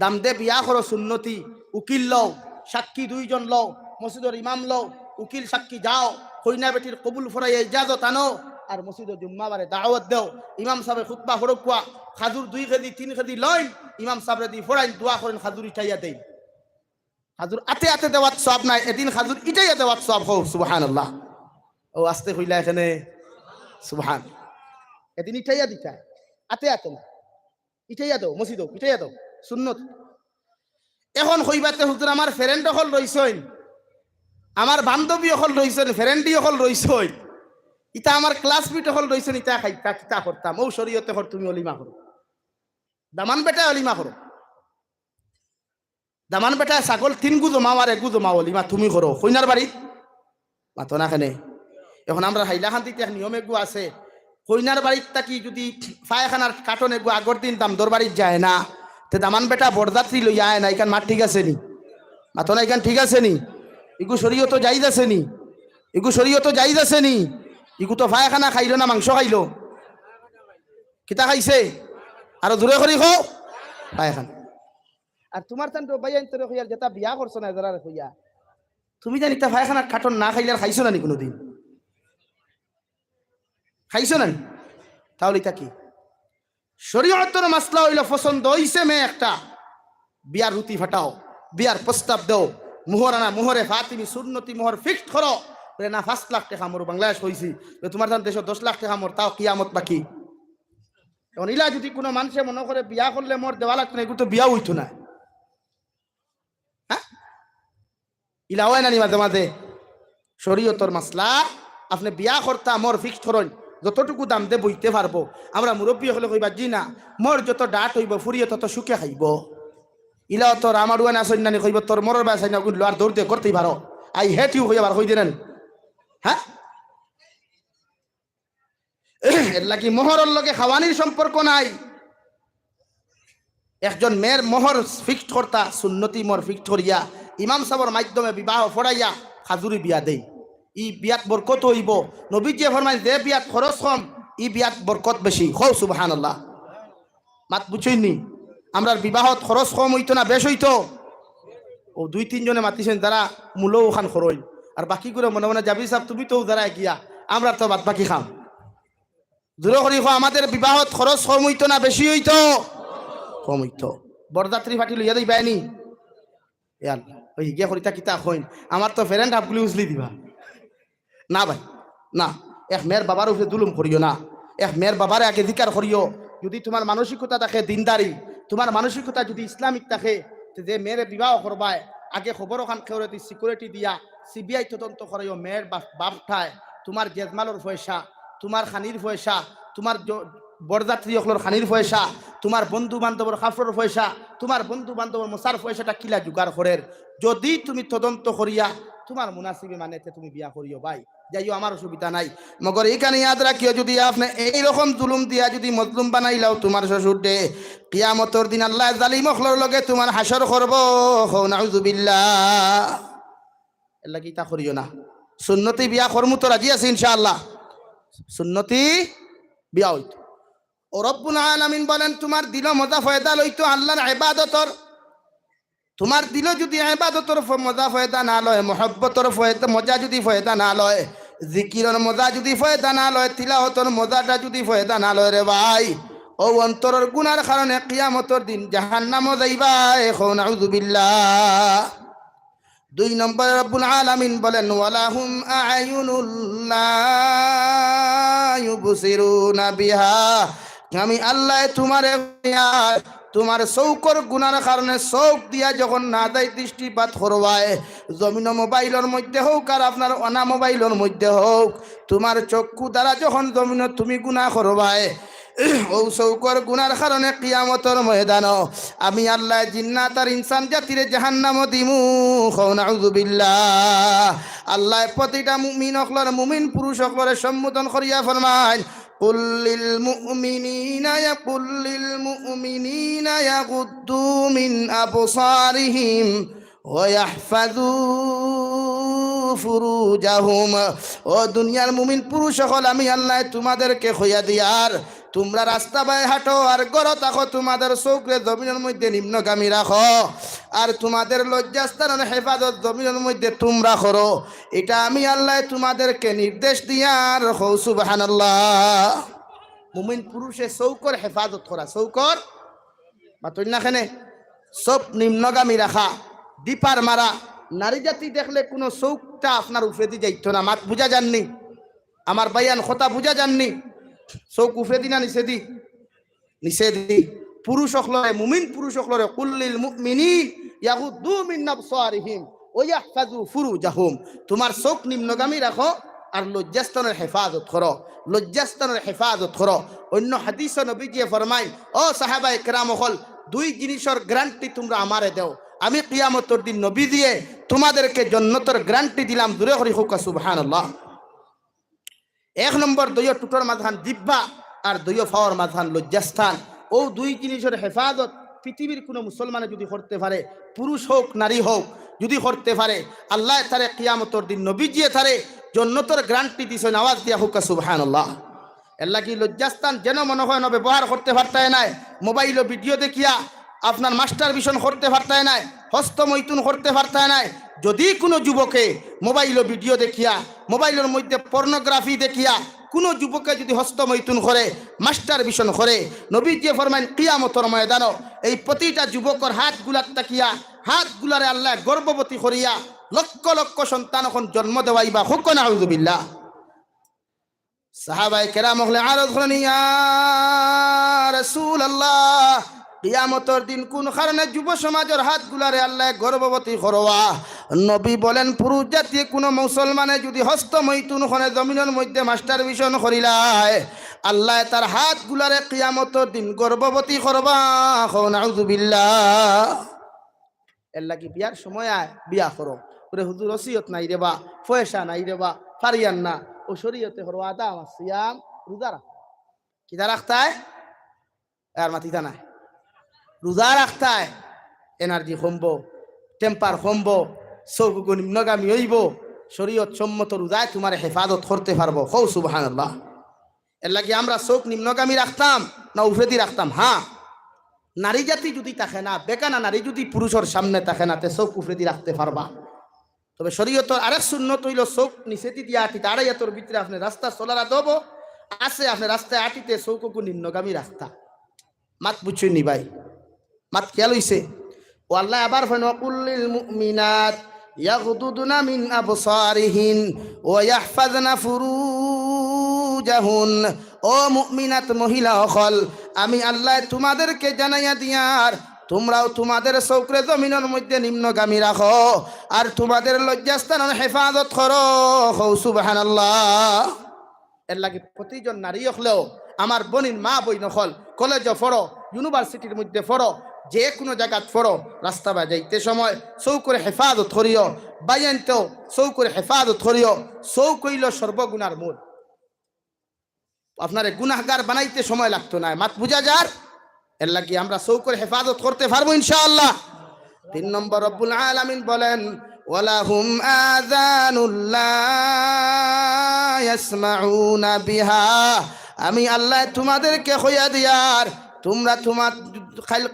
দাম দে বিয়া করো সুন্নতি উকিল লও সাক্ষী 2 জন লও মসজিদের ইমাম লও উকিল সাক্ষী যাও কইনা বেটির কবুল ফরাইয়া ইজাজত আনো আর মসজিদের জুম্মাবারে দাওয়াত দেও ইমাম সাহেব খুতবা ফরকুয়া খাজুর 2 কেজি 3 কেজি লইন ইমাম সাহেবরে দি ফরাইন দোয়া করেন খাজুর ইটাইয়া দেই খাজুর আতে আতে দেওয়াত সওয়াব নাই এদিন খাজুর ইটাইয়া দেওয়াত সওয়াব হও সুবহানাল্লাহ ও আস্তে কইলা এখানে সুবহান এদিন ইটাইয়া দিতা আতে আতে না ইটাইয়া দাও মসজিদ ইটাইয়া দাও সুন্নত এখন কইবাতে হুজুর আমার ফ্রেন্ড হল রইছইন আমার বান্ধবী হল রইছইন ফ্রেন্ডি হল রইছইন ইতা আমার ক্লাসমেট হল রইছইন ইতা খাইতা কিতা করতাম ও শরীয়তে হর তুমি অলিমা করো দামান বেটা অলিমা করো দামান বেটা ছাগল 3 গু জমা আর 1 গু জমা অলিমা তুমি করো কইনার বাড়ি মাতো না কেনে এখন আমরা হাইলাকান্দিতে এক নিয়ম এগু আছে কইনার বাড়ির থাকি যদি পায়খানার কার্টন এগু আগর দিন দাম দর বাড়ির যায় না তে দামান বেটা বরযাত্রী লইয়া আয় না এখান মাঠ ঠিক আছে নি মাতো না এখান ঠিক আছে নি ইগু শরীয়ত জায়েজ আছে নি ইগু শরীয়ত জায়েজ আছে নি ইগু তো পায়খানা খাইলো না মাংস খাইলো কিতা খাইছে আর জোরে করি খাও পায়খানা আর তোমার তান বাইয়ান তোরে হইয়ার যেটা বিয়া করছো না যারা হইয়া তুমি জানি তা ভাইখানা কাটন না খাইলে আর খাইছো না নি কোনোদিন খাইছো না তাহলে এটা কি শরীয়তের মাসলা হইল পছন্দ হইছে মেয়ে একটা বিয়ার রুটি ফাটাও বিয়ার প্রস্তাব দাও মোহরানা মোহরে ফাতিমি সুন্নতি মোহর ফিক্সড করো না 5 লাখ টাকা মোর বাংলাদেশ হইছি তোমার তান দেশ 10 লাখ টাকা মোর তাও কিয়ামত বাকি এখন ইলা যদি কোনো মানুষে মনে করে বিয়া করলে মোর দেওয়া লাগতো না এগুলো তো বিয়া হইতো না হ্যাঁ ইলা হয় না নি মাঝে মাঝে শরীয়তের মাসলা আপনি বিয়া করতা মোর ফিক্সড করেন যতটুকু দাম দে বইতে পারবো আমরা মুরব্বী হলে কইবা জি না মোর যত ডাট হইব ফুরিয়ে তত সুখে খাইব ইলা তোর আমার ওয়ান আসেন নানি কইব তোর মরর বাসাই না গুলো আর দৌড় দিয়ে করতেই পারো আই হেট ইউ হইয়া বার কই দেন হ্যাঁ এর লাগি মোহরের লগে খাওয়ানির সম্পর্ক নাই একজন মেয়ের মোহর ফিক্সড করতা সুন্নতি মোহর ফিক্সড করিয়া ইমাম সাহেবের মাধ্যমে বিবাহ পড়াইয়া খাজুরি বিয়া দেই ই বিয়াত বরকত হইব নবীজি ফরমায় যে বিয়াত খরচ কম ই বিয়াত বরকত বেশি হও সুবহানাল্লাহ মাত বুঝইনি আমরা বিবাহত খরচ কম হইতো না বেশ হইতো ও 2-3 জনে মাতিছেন যারা মূলও ওখান খরচ আর বাকি করে মনে মনে যাবি সাহেব তুমি তো যারা গিয়া আমরা তো বাদ বাকি খাম দূরে করি আমাদের বিবাহত খরচ কম হইতো না বেশি হইতো কম হইতো বরযাত্রী ফাটি লইয়া দিই বাইনি ওই গিয়া করিতা কিতা হইন আমার তো ফ্রেন্ড আপগুলি উজলি দিবা না ভাই না এক মেয়ের বাবার উপরে জুলুম করিও না এক মেয়ের বাবারে আগে ধিকার করিও যদি তোমার মানসিকতা থাকে দিনদারি তোমার মানসিকতা যদি ইসলামিক থাকে যে মেয়ের বিবাহ করবায় আগে খবর ওখান খেয়ে সিকিউরিটি দিয়া সিবিআই তদন্ত করাইও মেয়ের বাপ ঠায় তোমার জেজমালর পয়সা তোমার খানির পয়সা তোমার বরযাত্রী অকলর খানির পয়সা তোমার বন্ধু বান্ধবর খাফরের পয়সা তোমার বন্ধু বান্ধবর মশার পয়সাটা কিলা জোগাড় করের যদি তুমি তদন্ত করিয়া তোমার মুনাসিবে মানেতে তুমি বিয়া করিও ভাই যাইও আমার অসুবিধা নাই মগর এইখানে ইয়াদ রাখিও যদি আপনি এইরকম জুলুম দিয়া যদি মজলুম বানাইলাও তোমার শ্বশুর দে কিয়ামতর দিন আল্লাহ জালিম অকলর লগে তোমার হাসর করব নাউজুবিল্লাহ এর লাগি তা করিও না সুন্নতি বিয়া করমু তো রাজি আছি ইনশাআল্লাহ সুন্নতি বিয়া হইতো ও রব্বুল আলামিন বলেন তোমার দিল মজা ফয়দা লইতো আল্লাহর ইবাদতর তোমার দিল যদি ইবাদতর মজা ফয়দা না লয় মহব্বতর ফয়দা মজা যদি ফয়দা না লয় জিকিরের মজা যদি ফয়দা না লয় তিলাওয়াতের মজাটা যদি ফয়দা না লয় রে ভাই ও অন্তরের গুনার কারণে কিয়ামতের দিন জাহান্নামে যাইবা এখন নাউযুবিল্লাহ 2 নম্বর রব্বুল আলামিন বলেন ওয়ালাহুম আ'য়ুনুল লা ইউবসিরুনা বিহা আমি আল্লাহ তোমার চৌকর গুনার কারণে চৌক দিয়া যখন না দেয় দৃষ্টিপাত করবায় জমিন মোবাইলের মধ্যে হোক আর আপনার অনা মোবাইলের মধ্যে হোক তোমার চক্ষু দ্বারা যখন জমিন তুমি গুনাহ করবায় ও চৌকর গুনার কারণে কিয়ামতের ময়দান আমি আল্লাহ জিন্নাত আর ইনসান জাতিরে জাহান্নামে দিমু নাউযুবিল্লাহ আল্লাহ প্রতিটা মুমিন অকলর মুমিন পুরুষ অকলরে সম্বোধন করিয়া ফরমায় قل للمؤمنين يغضوا من أبصارهم ويحفظوا ফুরুজাহুম ও দুনিয়ার মুমিন পুরুষ সকল আমি আল্লাহ তোমাদেরকে খইয়া দিয়ার তোমরা রাস্তা বাই হাঁটো আর গড় থাকো তোমাদের চৌকরে জমিনের মধ্যে নিম্নগামী রাখো আর তোমাদের লজ্জাস্থানের হেফাজত জমিনের মধ্যে তোমরা করো এটা আমি আল্লাহ তোমাদেরকে নির্দেশ দিয়ার হো সুবহানাল্লাহ মুমিন পুরুষে চৌকর হেফাজত করা চৌকর মাতুন না খানে সব নিম্নগামী রাখা দীপার মারা নারী জাতি দেখলে কোনো চৌকটা আপনার উফেদি যাইতো না মাত বুঝা যাননি আমার বায়ান কথা বুঝা যাননি চৌক উফেদি না নিষেধি নিষেধি পুরুষ সকলরে মুমিন পুরুষ সকলরে কুল্লিল মুমিনিন ইয়াগুদ্দু মিন আবসারিহিম ওয়া ইয়াহফাজু ফুরুজাহুম তোমার চোখ নিম্নগামী রাখো আর লজ্জাস্থানের হেফাজত করো লজ্জাস্থানের হেফাজত করো অন্য হাদিসে নবীজি ফরমায় ও সাহাবায়ে কেরাম হল 2 জিনিসের গ্যারান্টি তোমরা আমারে দাও আমি কিয়ামতের দিন নবী দিয়ে তোমাদেরকে জান্নাতের গ্যারান্টি দিলাম দূরে করি হোক সুবহানাল্লাহ 1 নম্বর দুইয় টুটোর মাঝখান জিহ্বা আর দুইয় ফাওয়ার মাঝখান লজ্জাস্থান ও 2 জিনিসের হেফাজত পৃথিবীর কোনো মুসলমানে যদি করতে পারে পুরুষ হোক নারী হোক যদি করতে পারে আল্লাহ তারে কিয়ামতের দিন নবী দিয়ে তারে জান্নাতের গ্যারান্টি দিছেন আওয়াজ দিয়া হোক সুবহানাল্লাহ এর লাগি লজ্জাস্থান যেন মনে হয় না ব্যবহার করতে পারতায় না মোবাইল ও ভিডিও দেখিয়া আপনার মাস্টার ভিশন করতে পারতায় নাই, হস্তমৈথুন করতে পারতায় নাই। যদি কোনো যুবকে মোবাইল ভিডিও দেখিয়া, মোবাইলের মধ্যে পর্নোগ্রাফি দেখিয়া কোনো যুবকে যদি হস্তমৈথুন করে, মাস্টার ভিশন করে, নবী যে ফরমাইন কিয়ামতর ময়দানও এই প্রতিটা যুবকর হাতগুলার তাকিয়া, হাতগুলারে আল্লাহ গর্ভবতী করিয়া লক্ষ লক্ষ সন্তান এখন জন্ম দেওয়াইবা। হুক নাউযুবিল্লাহ। সাহাবায়ে কেরাম হলে আরজ করেন, ইয়া রাসূলুল্লাহ, কিয়ামতের দিন কোন কারণে যুব সমাজের হাতগুলারে আল্লাহ গর্ভবতী করবা? নবী বলেন, পুরুষ জাতীয় কোনো মুসলমানে যদি হস্তমৈথুন করে জমিনের মধ্যে মাস্টার ভিশন করিলায়, আল্লাহ তার হাতগুলারে কিয়ামতের দিন গর্ভবতী করবা। নাউযুবিল্লাহ। এর লাগি বিয়ার সময় আয় বিয়া করো, ওরে হুজুর ওসিয়ত নাই রে বা, পয়সা নাই রে বা, পারিয়ান না, ও শরীয়তে করো আদা আমার সিয়াম রোজা রাখ। কিতা রাখতায়? আর মাতিতা নাই, রোজা রাখতায়। এনার্জি কমবো, টেম্পার কমবো, চৌকু নিম্নগামী হইব, শরীয়ত সম্মত রোজায় তোমার হেফাজত করতে পারবো। হৌ সুবহানাল্লাহ। এর লাগি আমরা চোখ নিম্নগামী রাখতাম না উফরেদি রাখতাম? হ্যাঁ, নারী জাতি যদি থাকে না, বেকানা নারী যদি পুরুষের সামনে থাকে না, তে চোখ উফরেদি রাখতে পারবা। তবে শরীয়তর আরেক সুন্নত হইল চোখ নিচেতি দিয়া আটিতে, আড়াইয়াতর ভিতরে আপনি রাস্তা চলারা দেবো আছে, আপনি রাস্তায় আটিতে চৌকু নিম্নগামী রাখতা। মাত বুঝছই নি ভাই? মাত খেয়াল হইছে? ও আল্লাহ আবার কুল্লিল মুমিনাত ইয়াগদুদনা মিন আবসারিহিন ওয়া ইয়াহফাযনা ফুরুজাহুন। ও মুমিনাত মহিলা সকল, আমি আল্লাহ তোমাদেরকে জানাইয়া দিয়ার, তোমরাও তোমাদের চৌকরে জমিনের মধ্যে নিম্নগামী রাখো আর তোমাদের লজ্জাস্থানের হেফাজত করো। সুবহানাল্লাহ। এর লাগে প্রতিজন নারী হলেও আমার বোনিন মা বই নকল, কলেজে পড়ো, ইউনিভার্সিটির মধ্যে পড়ো, যে কোনো জায়গাত পড়ো, রাস্তা বাজাইতে সময় চৌকরে হেফাজত করিও, বাইনতেও চৌকরে হেফাজত করিও। চৌক হইল সর্বগুণার মূল। আপনার গুনাহগার বানাইতে সময় লাগতো না, মাত বুঝা যার। এর লাগি আমরা চৌকরে হেফাজত করতে পারবো ইনশাআল্লাহ। 3 নম্বর রব্বুল আলামিন বলেন, ওয়ালাহুম আযানুল লা ইয়াসমাউনা বিহা। আমি আল্লাহ তোমাদেরকে কইয়া দিয়ার, তোমরা তোমার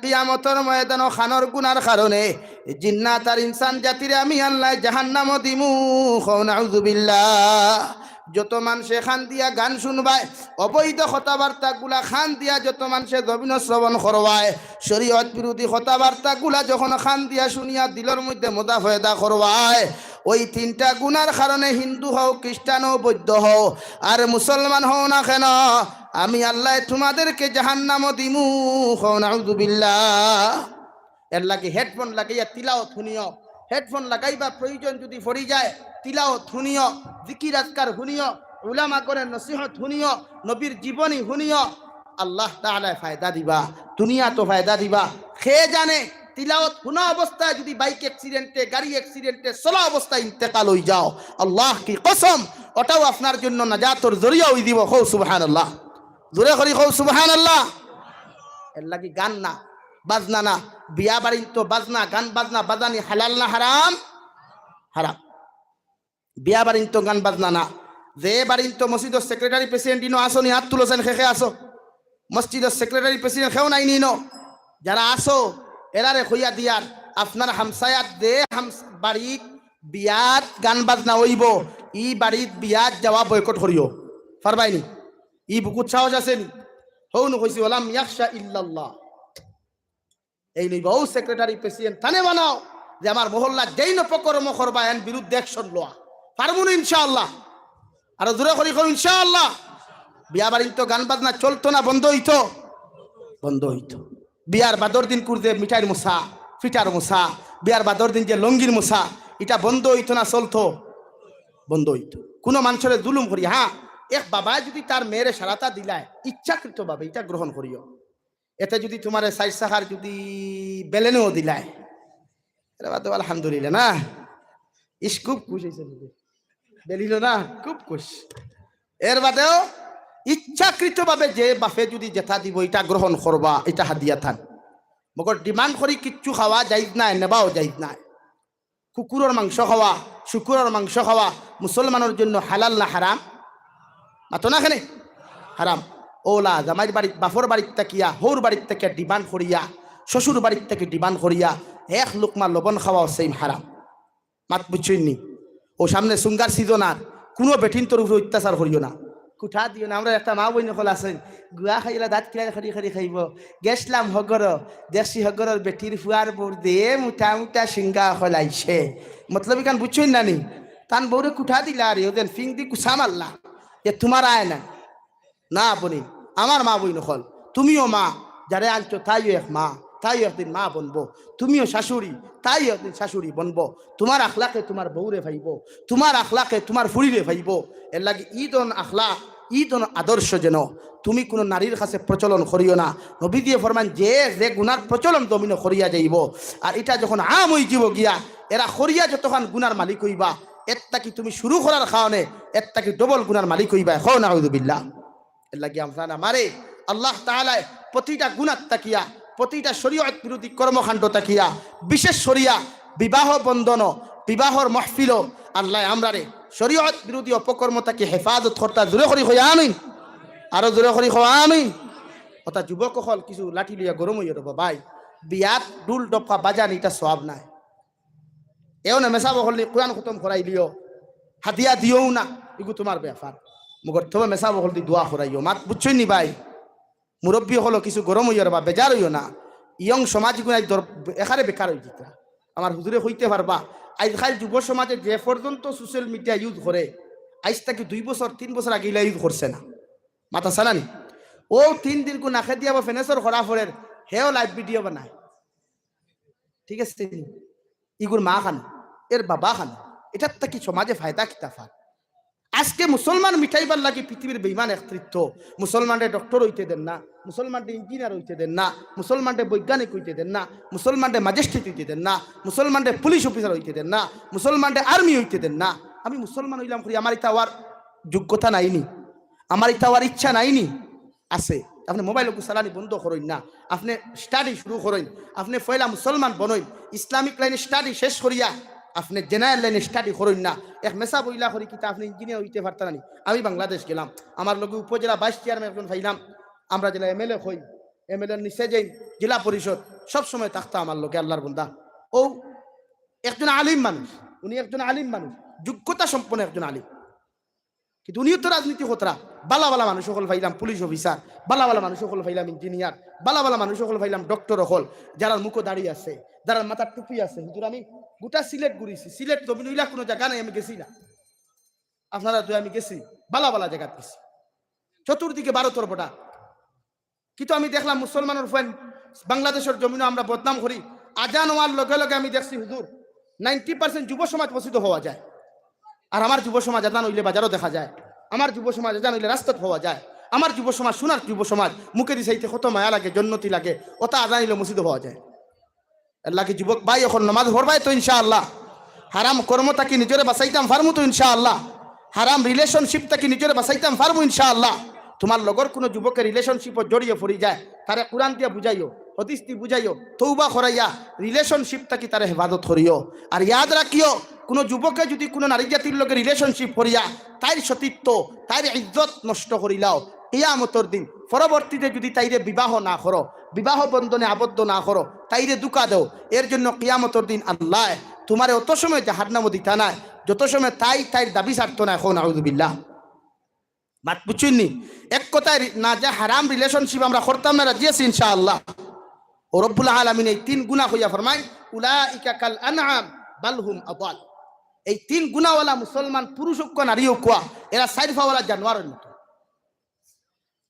কিয়ামতের ময়দানে খানর গুনার কারণে জিন্নাত আর ইনসান জাতিরে আমি আল্লাহ জাহান্নামে দিমু। নাউযুবিল্লাহ। যত মানুষে খান দিয়া গান শুনবায়, অবৈধ কথাবার্তা গুলা খান দিয়া যত মানুষে জবিন শ্রবণ করবায়, শরীয়ত বিরোধী কথাবার্তা গুলা যখন খান দিয়া শুনিয়া দিলের মধ্যে মোদাফেদা করবায়, ওই 3টা গুনার কারণে হিন্দু হও, খ্রিস্টান হও, বৌদ্ধ হও আর মুসলমান হও না কেন, আমি আল্লাহ তোমাদেরকে জাহান্নামে দিমু। নাউযুবিল্লাহ। এর লাগে হেডফোন লাগাইয়া তিলাওয়াত শুনিও, হেডফোন লাগাইবা প্রয়োজন যদি পড়ি যায়, তিলাওয়াত শুনিও, জিকির আজকার শুনিও, উলামা করে নসিহত শুনিও, নবীর জীবনী শুনিও। আল্লাহ তাআলা ফায়দা দিবা, দুনিয়া তো ফায়দা দিবা। খেয়ে জানে তিলাওয়াত শুনা অবস্থায় যদি বাইক অ্যাক্সিডেন্টে, গাড়ি অ্যাক্সিডেন্টে, চলা অবস্থায় ইন্তেকাল হয়ে যাও, আল্লাহ কি কসম, ওটাও আপনার জন্য নাজাতর জরিয়া হয়ে দিব। হৌ সুবহানাল্লাহ। জোরে করি হৌ সুবহানাল্লাহ। এর লাগি গান না, বাজনা না, বিয়া বাড়ির তো বাজনা, গান বাজনা বাজানি হালাল না হারাম? হারাম। বিয়া বাড়ির তো গান বাজনা না। যে বাড়ির তো মসজিদের সেক্রেটারি প্রেসিডেন্ট ইনো আসো নি, হাত তুলেছেন খেখে আসো। মসজিদের সেক্রেটারি প্রেসিডেন্ট খেও নাই নিনো, যারা আসো এরারে হইয়া দিয়ার, আপনার হামসায়াত দে বাড়িত বিয়াত গান বাজনা হইব, ই বাড়িত বিয়াত যাওয়া বয়কট করিও পারবাইনি? ই বুকুত সাহস আছেনি? হৌ নু কইছি ওলাম ইয়াখশা ইল্লাল্লাহ। এই নই বহু সেক্রেটারি প্রেসিডেন্ট থানে বানাও যে আমার মহল্লা যেই নপকর্ম করবা এর বিরুদ্ধে অ্যাকশন লওয়া পারবো না ইনশাআল্লাহ। আর জোরে করি কই ইনশাআল্লাহ। বিয়া বাড়ির তো গান বাজনা চলতো না, বন্ধ হইতো? বন্ধ হইতো। বিয়ার বাদর দিন কুরদে মিঠাইয়ের মোসা, ফিটার মোসা, বিয়ার বাদর দিন যে লঙ্গির মোসা, এটা বন্ধ হইতো না চলতো? বন্ধ হইতো। কোনো মানুষের জুলুম করি, হ্যাঁ এক বাবা যদি তার মেয়ের সারাতা দিলায় ইচ্ছাকৃত ভাবে, এটা গ্রহণ করিও। এতে যদি তোমার সাইজ সাহার যদি বেলেনেও দিলায়, আলহামদুলিল্লাহ না, ইস খুব খুশ হয়েছে, বেলিল না, খুব খুশ। এর বাদেও ইচ্ছাকৃত ভাবে যে বাপে যদি জেঠা দিব এটা গ্রহণ করবা, এটা হাদিয়া থান। মগর ডিমান্ড করি কিচ্ছু খাওয়া যাইজ নাই, নেবাও যাইজ নাই। কুকুরের মাংস খাওয়া, শুকুরের মাংস খাওয়া মুসলমানের জন্য হালাল না হারাম? মাতো না খানে হারাম। ওলা জামাইর বাড়িত, বাফর বাড়ির তাকিয়া, হৌর বাড়ির তাকিয়া ডিমান্ড করিয়া শ্বশুর বাড়ির থেকে ডিমান্ড করিয়া এক লোকমা লবণ খাওয়া সেম হারাম। মাত বুঝছেননি? ও সামনে সুঙ্গার সিজন আর কোনো বেঠিন তোর উপরে অত্যাচার করিও না, কুঠা দিও না। আমরা একটা মা বই নকল আছেন, গুয়া খাইলা দাঁত কিনা খারি খারি খাইব, গেছলাম হগর দেশি হগরের বেটির ফুয়ার বোর দিয়ে মুঠা মুঠা সিঙ্গা হলাইছে, মতলব কান বুঝছেন না নি? তান বউরে কুঠা দিলা আর ওদের ফিং দি কুসা মারলা, এ তোমার আয় না না বনি। আমার মা বই নকল, তুমিও মা, যারে আনছো তাইও এক মা, তাইও একদিন মা বনবো। তুমিও শাশুড়ি, তাই একদিন শাশুড়ি বনবো। তোমার আখলাকে তোমার বউরে ভাইব, তোমার আখলাকে তোমার ফুড়িরে ভাইব। এর লাগে ঈদন আখলা, ঈদন আদর্শ যেন তুমি কোনো নারীর কাছে প্রচলন করিও না। নবী দিয়ে ফরমান যে যে গুনার প্রচলন দমিন করিয়া যাইব, আর এটা যখন আম হয়ে যাব গিয়া এরা করিয়া যতক্ষণ গুনার মালিক হইবা, এর তাকি তুমি শুরু করার কারণে এর তাকি ডবল গুনার মালিক হইবা। হো নাউযুবিল্লাহ। এর লাগে আমরা আমারে আল্লাহ তাআলা প্রতিটা গুনার তাকিয়া, প্রতিটা শরীয়ত বিরোধী কর্মকাণ্ড তাকিয়া, বিশেষ শরিয়া বিবাহ বন্ধন, বিবাহর মাহফিল আল্লাহ আমরারে শরীয়ত বিরোধী অপকর্ম তাকে হেফাজত করতা। জোরে করি হই আমিন, আরো জোরে করি হই আমিন। অর্থা যুবক হল কিছু লাঠি লইয়া গরম হইয়া রব ভাই, বিয়াত ডুল ডপা বাজান এটা সব নাই। এও না মেসাব হলি কোরআন খতম করাই লিও, হাতিয়া দিও না, এগু তোমার ব্যাপার। মগর তবে মেসাব হল দি দোয়া করাইও। মাত বুঝছই নি ভাই, মুরব্বী হলো কিছু গরম হইয়া রবা, বেজার হইও না। ইয়ং সমাজ গুণাই এখানে বেকার হয়ে যেত। আমার হুজুরে হইতে পারবা আজকাল যুব সমাজে যে পর্যন্ত সোশ্যাল মিডিয়া ইউজ করে, আজ তাকে 2 বছর 3 বছর আগে ইউজ করছে না। মাথা সালানি ও 3 দিন কো নাখে দিয়া ফেনেসর খরা ফরের হেও লাইভ ভিডিও বানায়। ঠিক আছে, ইগুর মা খান, এর বাবা খান, এটার তাকি সমাজে ফায়দা কিতাফা। আজকে মুসলমান মিঠাইবার লাগে পৃথিবীর বেইমান একত্রিত। মুসলমানদের ডক্টর হইতে দেন না, মুসলমানদের ইঞ্জিনিয়ার হইতে দেন না, মুসলমানদের বৈজ্ঞানিক হইতে দেন না, মুসলমানদের ম্যাজিস্ট্রেট হইতে দেন না, মুসলমানদের পুলিশ অফিসার হইতে দেন না, মুসলমানদের আর্মি হইতে দেন না। আমি মুসলমান হইলাম করি, আমার ইতা হওয়ার যোগ্যতা নাইনি, আমার ইতা হওয়ার ইচ্ছা নাইনি। আছে আপনি মোবাইল চালানি বন্ধ করেন না, আপনি স্টাডি শুরু করেন, আপনি পয়লা মুসলমান বনইন, ইসলামিক লাইনে স্টাডি শেষ করিয়া আপনি জেনারেল লাইনে স্টাডি করেন না। এক মেসা বইলা করি কিতা আপনি ইঞ্জিনিয়ার হইতে পারতেন না। আমি বাংলাদেশ গেলাম, আমার লগে উপজেলা 22 চেয়ারম্যান একজন পাইলাম, আমরা জেলা এমএলএ হই, এমএলএ নিচে যাই জেলা পরিষদ, সব সময় থাকতো আমার লোকে আল্লাহর বন্দা। ও একজন আলিম মানুষ, উনি একজন আলিম মানুষ, যোগ্যতা সম্পন্ন একজন আলিম, কিন্তু উনিও তো রাজনীতি হতরা। বালা বালা মানুষ সকল পাইলাম পুলিশ অফিসার, বালা বালা মানুষ সকল পাইলাম ইঞ্জিনিয়ার, বালা বালা মানুষ সকল পাইলাম ডক্টর হল, যারা মুখো দাঁড়িয়ে আছে, যারা মাথার টুপি আছে। হুজুর আমি গোটা সিলেট ঘুরিছি, সিলেট জমিন হইলা কোনো জায়গা নাই আমি গেছি না, আপনারা তো আমি গেছি, বালা বালা জায়গা গেছি, চতুর্দিকে 12 তরফটা। কিন্তু আমি দেখলাম মুসলমানের ফ্যান বাংলাদেশের জমিনও আমরা বদনাম করি। আজান হওয়ার লগে লগে আমি দেখছি হুজুর 90% যুব সমাজ মসজিদ হওয়া যায়। আর আমার যুব সমাজ আজান হইলে বাজারও দেখা যায়, আমার যুব সমাজ আজান হইলে রাস্তাত হওয়া যায়। আমার যুব সমাজ, সোনার যুব সমাজ, মুখে দিছাইতে কত মায়া লাগে, জন্নতি লাগে, ওটা আজান হইলে মসজিদ হওয়া যায়। আল্লাহ কি যুবক ভাই এখন নামাজ পড়বাই তো ইনশাআল্লাহ, হারাম কর্মটাকে নিজরে বাঁচাইতাম পারমু তো ইনশাআল্লাহ, হারাম রিলেশনশিপটাকে নিজরে বাঁচাইতাম পারমু ইনশাআল্লাহ। তোমার লগর কোনো যুবকের রিলেশনশিপত জড়িয়ে পড়ি যায়, তারে কোরআন দিয়া বুঝাইও, হাদিস দিয়ে বুঝাইও, তৌবা করাইয়া রিলেশনশিপটাকে তারে হেফাজত করিও। আর ইয়াদ রাখিও, কোনো যুবকে যদি কোনো নারী জাতির লোকের রিলেশনশিপ করিয়া তাইর সতীত্ব, তাইর ইজ্জত নষ্ট করিলাও, কিয়ামতের দিন পরবর্তীতে যদি তাইরে বিবাহ না করো, বিবাহ বন্ধনে আবদ্ধ না করো, তাইরে দুকা দেও, এর জন্য কিয়ামতের দিন আল্লাহ তোমারে অত সময় জাহান্নামে দিতা নাই যত সময় তাইর দাবি ছাড়ত না। এখন আউযুবিল্লাহ। বাত বুঝুননি, এক কথায় না যে হারাম রিলেশনশিপ আমরা করতাম না, রাজি আছি ইনশাআল্লাহ। ও রব্বুল আলামিন এই 3 গুনাহ হইয়া ফরমায় উলাইকা কাল আনআম বাল হুম আদাল। এই 3 গুনাহওয়ালা মুসলমান পুরুষ হোক নারী হোক, এরা সাইরফাওয়ালা জানোয়ারের মতো।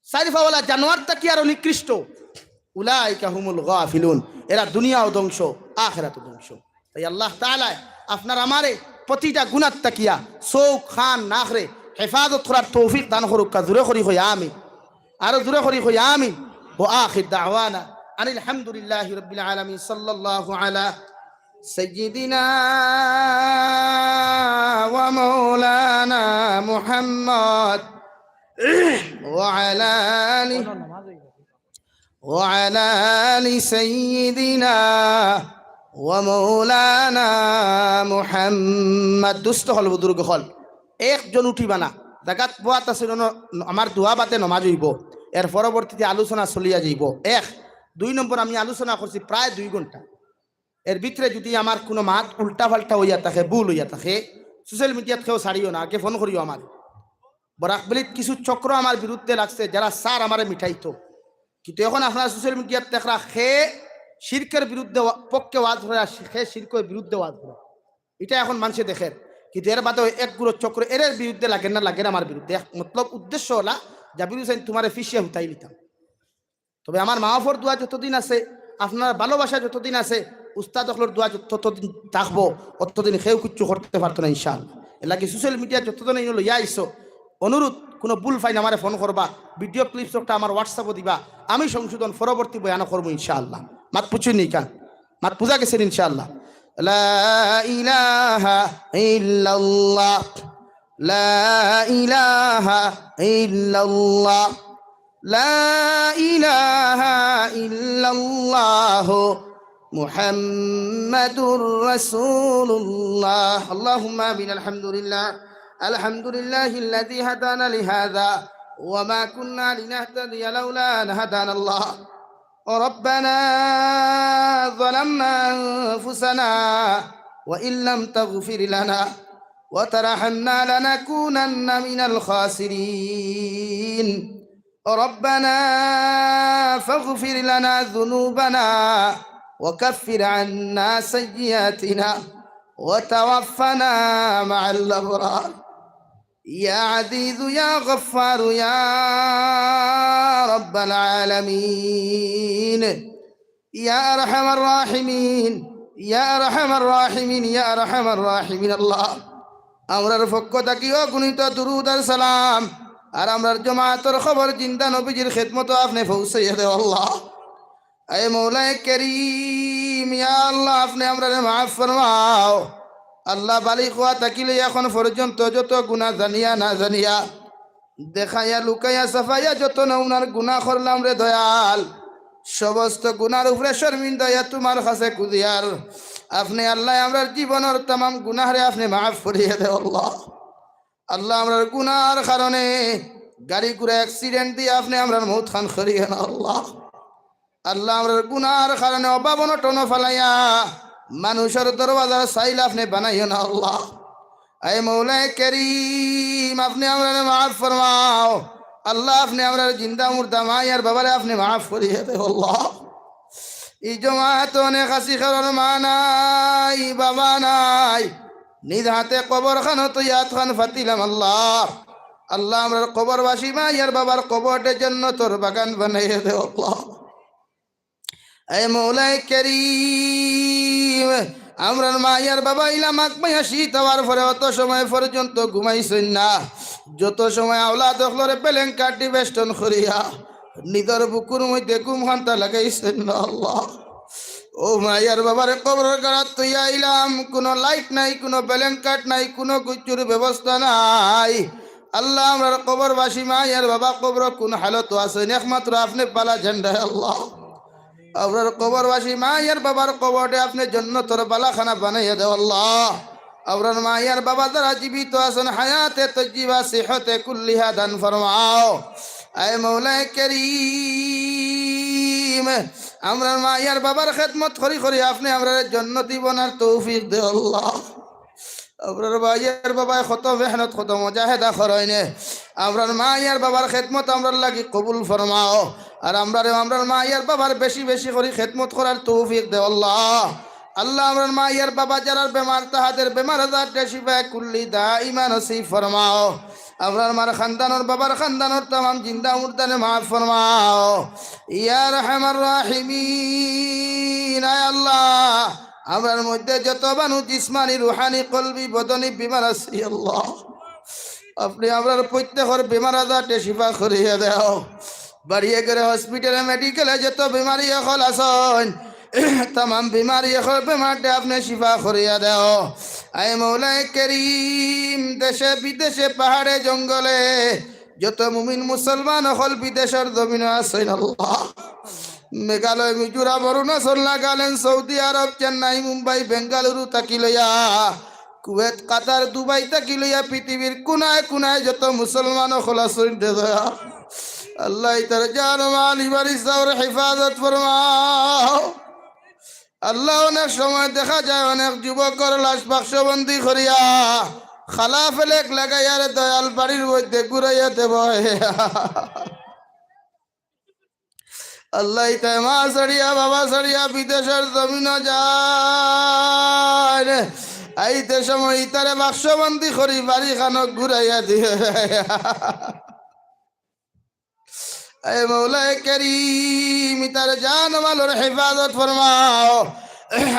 সাইরফাওয়ালা জানোয়ারটা কি আরো নিকৃষ্ট। উলাইকা হুমুল গাফিলুন, এরা দুনিয়াও ধ্বংস আখিরাতও ধ্বংস। তাই আল্লাহ তাআলা আপনার আমারে প্রতিটা গুনাহ তাকিয়া চোখ খান নাখরে হেফাজত করার তৌফিক দান করুক। জোরে করি হই আমিন, আরো জোরে করি হই আমিন। ও আখির দাওয়ানা আনিল হামদুলিল্লাহি রাব্বিল আলামিন। সাল্লাল্লাহু আলা সাইয়্যিদিনা ওয়া মাওলানা মুহাম্মদ ওয়া আলা আলি সাইয়্যিদিনা ওয়া মাওলানা মুহাম্মদ। দুষ্ট হল বুজুর্গ হল, একজন উঠিবা না, জাগাত বাত আছে আমার দোয়া বাতে নমাজ হইব, এর পরবর্তীতে আলোচনা চলিয়া যাইব। 2 নম্বর আমি আলোচনা করছি প্রায় 2 ঘন্টা। এর ভিতরে যদি আমার কোনো মাত উল্টা পাল্টা হইয়া থাকে, ভুল হইয়া থাকে, সোশ্যাল মিডিয়াত কেউ ছাড়িও না, আগে ফোন করিও আমার। বরাকবলিত কিছু চক্র আমার বিরুদ্ধে লাগছে, যারা স্যার আমারে মিঠাইতো, কিন্তু এখন আপনারা সোশ্যাল মিডিয়াত দেখরা সে শিরকের বিরুদ্ধে পক্ষে ওয়াজ করে, সে শিরকের বিরুদ্ধে ওয়াজ করে, এটা এখন মানুষে দেখে। কিন্তু এর বাদে এক গুরু চক্র এর বিরুদ্ধে লাগে না, লাগে আমার বিরুদ্ধে। মতলব উদ্দেশ্য হলা জাবির হুসাইন তোমারে ফিসিয়ে হুতাই নিতাম। তবে আমার মাহফর দোয়া যতদিন আছে, আপনার ভালোবাসা যতদিন আছে, উস্তাদ হকলর দোয়া ততদিন থাকবো, অতদিন কেউ কিচ্ছু করতে পারতো না ইনশাআল্লাহ। এর লাগে সোশ্যাল মিডিয়া যতদিন লইয়া আইসো, অনুরোধ কোনো ভুল ফাইন আমারে ফোন করবা, ভিডিও ক্লিপস একটা আমার হোয়াটসঅ্যাপে দিবা, আমি সংশোধন পরবর্তী বয়ান করবো ইনশাআল্লাহ। মাত পুছুই নি কান, মাত পূজা গেছেন ইনশাআল্লাহ। লা ইলাহা ইল্লাল্লাহ, লা ইলাহা ইল্লাল্লাহ, লা ইলাহা ইল্লাল্লাহ মুহাম্মাদুর রাসূলুল্লাহ। আল্লাহুম্মা আমিন। আলহামদুলিল্লাহ, আলহামদুলিল্লাহিল্লাযী হাদানা লিহাযা ওয়া মা কুন্না লিনাহতাদিয়া লাউলা আন হাদানাল্লাহ। ربنا ظلمنا أنفسنا وإن لم تغفر لنا وترحمنا لنكونن من الخاسرين. ربنا فاغفر لنا ذنوبنا وكفر عنا سيئاتنا وتوفنا مع الأبرار. يا عزيز يا غفار يا رب العالمين، يا أرحم الراحمين، يا أرحم الراحمين، يا أرحم الراحمين। الله আমরার পক্ষ থাকিও গুণিত দুরুদ আর সালাম আর আমরার জামাতের খবর জিন্দা নবীজির খেদমত আপনি পৌঁছাইয়া দেও আল্লাহ। এ মৌলায়ে করিম, ইয়া আল্লাহ আপনি আমরারে মাফ ফরমাও আল্লাহ। বালিগ হওয়া থাকিলে এখন পর্যন্ত যত গুনাহ জানিয়া না জানিয়া, দেখাইয়া লুকাইয়া সাফাইয়া যত নৌনার গুনাহ করলাম রে দয়াল, সমস্ত গুনার উপরে শর্মিন্দা হইয়া তোমার কাছে কুদিয়ার আপনি আল্লাহ আমরার জীবনের तमाम গুনাহরে আপনি মাফ করিয়ে দেও আল্লাহ। আল্লাহ আমরার গুনার কারণে গাড়ি ঘোড়া অ্যাক্সিডেন্ট দিয়ে আপনি আমরার মৌত খান করিয়ে না আল্লাহ। আল্লাহ আমরার গুনার কারণে অভাবন টন ফালাইয়া মানুষের দরওয়াজার সাইল আপনি বানাইও না আল্লাহ। এ মৌলায়ে করিম আপনি আমরার মাফ ফরমাও আল্লাহ। আপনি আমরার জিন্দা মুর্দা মায়ার বাবারে আপনি মাফ করিয়ে দেও আল্লাহ। এই জমাত অনেক আসি কারণ মা নাই বাবা নাই, নিজ হাতে কবর খান তৈয়াত খান ফাতিলাম আল্লাহ। আল্লাহ আমরার কবরবাসী মায়ার বাবার কবরটের জন্য তোর বাগান বানাইয়ে দেও আল্লাহ। এ মৌলায়ে করিম আমরার মায়ার বাবা ইলামাক মাইয়া শীত হওয়ার পরে অত সময় পর্যন্ত ঘুমাইছেন না, যত সময় আওলাদ হলরে পেলেন কাটি বেষ্টন করিয়া নিজের বুকুর মধ্যে ঘুম হান্তা লাগাইছেন না আল্লাহ। ও মায়ার বাবার কবরের গাড়াত তুই আইলাম, কোনো লাইট নাই, কোনো ব্ল্যাঙ্কেট নাই, কোনো কিছুর ব্যবস্থা নাই আল্লাহ। আমরার কবরবাসী মায়ার বাবা কবর কোন হালত আছেন একমাত্র আপনি পালা ঝান্ডা আল্লাহ। আপনার কবরবাসী মায়ার বাবার কবরটে আপনি জান্নাতের বালাখানা বানাইয়া দেও আল্লাহ। আপনার মায়ার বাবা যারা জীবিত আছেন হায়াতে তজ্জিবা সিহতে কুল্লিহা দান ফরমাও। আয় মৌলায়ে করিম আমরার মায়ার বাবার খেদমত করি করি আপনি আমরা জান্নাতি বনার তৌফিক দেও আল্লাহ। আপনার মায়ার বাবায় কত মেহনত কত মুজাহিদা করেন, আমরার মায়ার বাবার খেদমত আমরার লাগি কবুল ফরমাও। আর আমরার মায়ার বাবার বেশি বেশি করে খেদমত করার তৌফিক দেও আল্লাহ। আল্লাহ আমরার মায়ার বাবা যারা বেমার তাহাদের বেমার আজার শিফা কুল্লি দাইমা নসিব ফরমাও। আমরার মার খানদানোর বাবার খানদানোর तमाम জিন্দা মুর্দানে মাফ ফরমাও ইয়া রহমান রাহিমিন। আয় আল্লাহ আমরার মধ্যে যত বানু জিসমানি রুহানি কলবি বদনি বিমার আছে আল্লাহ, আপনি আমরার প্রত্যেকের বেমার আজারটে শিফা করিয়ে দেও। বাড়িয়ে করে হসপিটালে মেডিকেলে যত বেমারি এখন আসন तमाम बीमारी बेमारटे आपने शिफा करिया देओ। आए मौलाए करीम देशे विदेशे पहाड़े जंगले যত মুমিন মুসলমান হল বিদেশের জমিনে আছেন আল্লাহ। মেঘালয় মিজোরাম অরুণাচল নাগাল্যান্ড সৌদি আরব চেন্নাই মুম্বাই বেঙ্গালুরু তাকি লইয়া কুয়েত কাতার দুবাই তাকি লইয়া পৃথিবীর কোনায় কোনায় যত মুসলমান হল আছেন আল্লাহ তার জান মাল ইবারি সাউর হেফাজত ফরমাও আল্লাহ। অনেক সময় দেখা যায় অনেক যুবকর লাশ বাক্সবন্দি করিয়া খালা ফেলেক লাগাইয়ার দয়াল বাড়ির মধ্যে ঘুরাইয়া দেব। আল্লাহ তাই মা সারিয়া বাবা সারিয়া বিদেশের জমিন যায় আইতে সময় ইতারে বাক্সবন্দি করি বাড়ি খানক ঘুরাইয়া দিয়ে। এ মৌলায়ে করিম ইতার জান মালের হেফাজত ফরমাও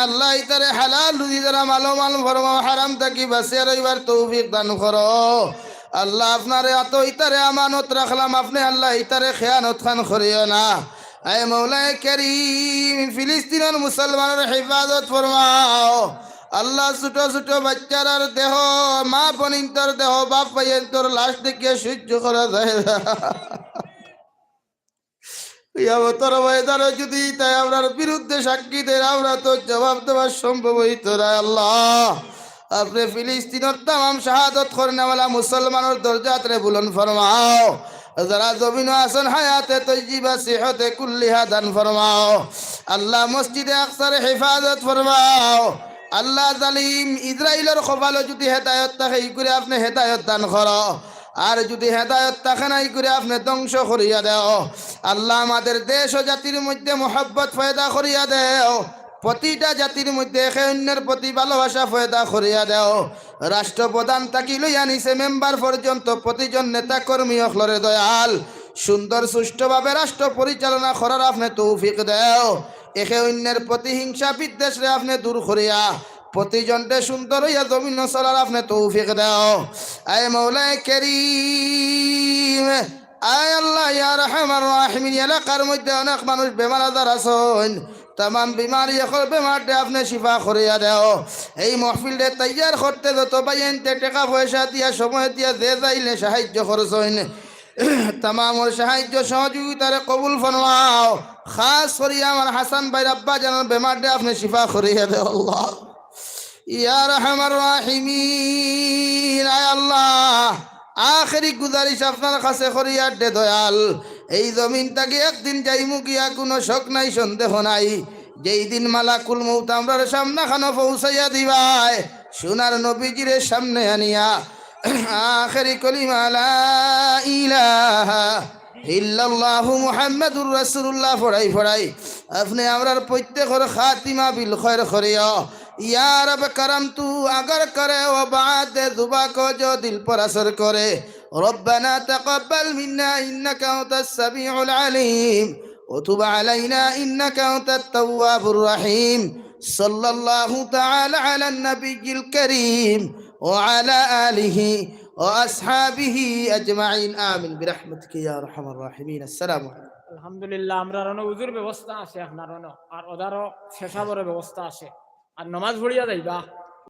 আল্লাহ। ইতারে হালাল রুজি দ্বারা মালো মাল ফরমাও, হারাম থাকি বাঁচিয়া রইবার তৌফিক দান করো আল্লাহ। আপনারে এত ইতারে আমানত রাখলাম, আপনি আল্লাহ ইতারে খেয়ানত খান করিও না। এ মৌলায়ে করিম ফিলিস্তিনের মুসলমানের হেফাজত ফরমাও আল্লাহ। ছোট ছোট বাচ্চার দেহ, মা বোনিন্তর দেহ, বাপ ভাইয়ের লাশ দেখিয়ে সহ্য করা যায় না। তোর ময়দানে যদি তাই আমরার বিরুদ্ধে সাক্ষী দেয়, আমরা তো জবাব দেওয়ার সম্ভব হইত না। আল্লাহ আপনি ফিলিস্তিনের তাম শাহাদত করনেওয়ালা মুসলমানের দরজাতরে বুলন ফরমাও। যারা জমিন আসন হায়াতে তৈজিবা সিহতে কুল্লিহা দান ফরমাও আল্লাহ। মসজিদে আকসার হেফাজত ফরমাও আল্লাহ। জালিম ইসরায়েলের কপালে যদি হেদায়ত থাকে এই করে আপনি হেদায়ত দান করো, আর যদি হেদায়ত থাকে নাই করে আপনি ধ্বংস করিয়া দেও আল্লাহ। আমাদের দেশ ও জাতির মধ্যে মোহাব্বত পয়দা করিয়া দেও, প্রতিটা জাতির মধ্যে একে অন্যের প্রতি ভালোবাসা পয়দা করিয়া দেও। রাষ্ট্রপ্রধান থাকি লইয়া নিছে মেম্বার পর্যন্ত প্রতিজন নেতা কর্মী অখলরে দয়াল সুন্দর সুষ্ঠুভাবে রাষ্ট্র পরিচালনা করার আপনি তৌফিক দেও। একে অন্যের প্রতি হিংসা বিদ্বেষরে আপনি দূর করিয়া প্রতিজনকে সুন্দর হইয়া জমিন চলার আপনি তৌফিক দাও। আয় মৌলায়ে করিম, আয় আল্লাহ ইয়া রাহমার রাহিমিন। এলাকার মধ্যে অনেক মানুষ বেমার আজার আছেন, তাম বিমারি এখন বেমারটা আপনি শিফা করিয়া দেও। এই মহফিলটা তৈয়ার করতে যত বাইনতে টাকা পয়সা দিয়া সময় দিয়া যে যাইলে সাহায্য করছেন, তামামর সাহায্য সহযোগিতারে কবুল ফরমাও। খাস করিয়া আমার হাসান ভাই আব্বা জানার বেমারটা আপনি শিফা করিয়া দেও আল্লাহ ইয়া রাহমার রাহিমিন। আয় আল্লাহ আখেরি গুজারিশ আপনার কাছে করিয়া দে দয়াল। এই জমিনটাকে একদিন যাইমু গিয়া কোনো শক নাই সন্দেহ নাই। যেই দিন মালাকুল মউত আমরার সামনে খানো পৌঁছাইয়া দিবাই, সোনার নবীজিরে সামনে আনিয়া আখেরি কলিমা লা ইলাহা ইল্লাল্লাহু মুহাম্মাদুর রাসূলুল্লাহ ফড়াই ফড়াই আপনি আমরার প্রত্যেকের খাতিমা বিল খৈর করিয়া। या रब करम तू अगर करे वो बात दुबा को जो दिल पर असर करे। रब्बना तक़ब्बल मिन्ना इन्नका अंतस समीउल अलीम वतुब अलैना इन्नका अंतत तव्वाबुर रहीम। सल्लल्लाहु तआला अला नबिय्यिल करीम व अला आलिहि व असहाबिहि अजमाइन आमीन बिरहमतिका या अरहमर राहिमीन। अस्सलामु अलैकुम। আলহামদুলিল্লাহ। আমরা রনো উজুর ব্যবস্থা আছে আপনার রনো, আর ওদারও শেষাবরের ব্যবস্থা আছে, আর নমাজ পড়িয়া যাইবা।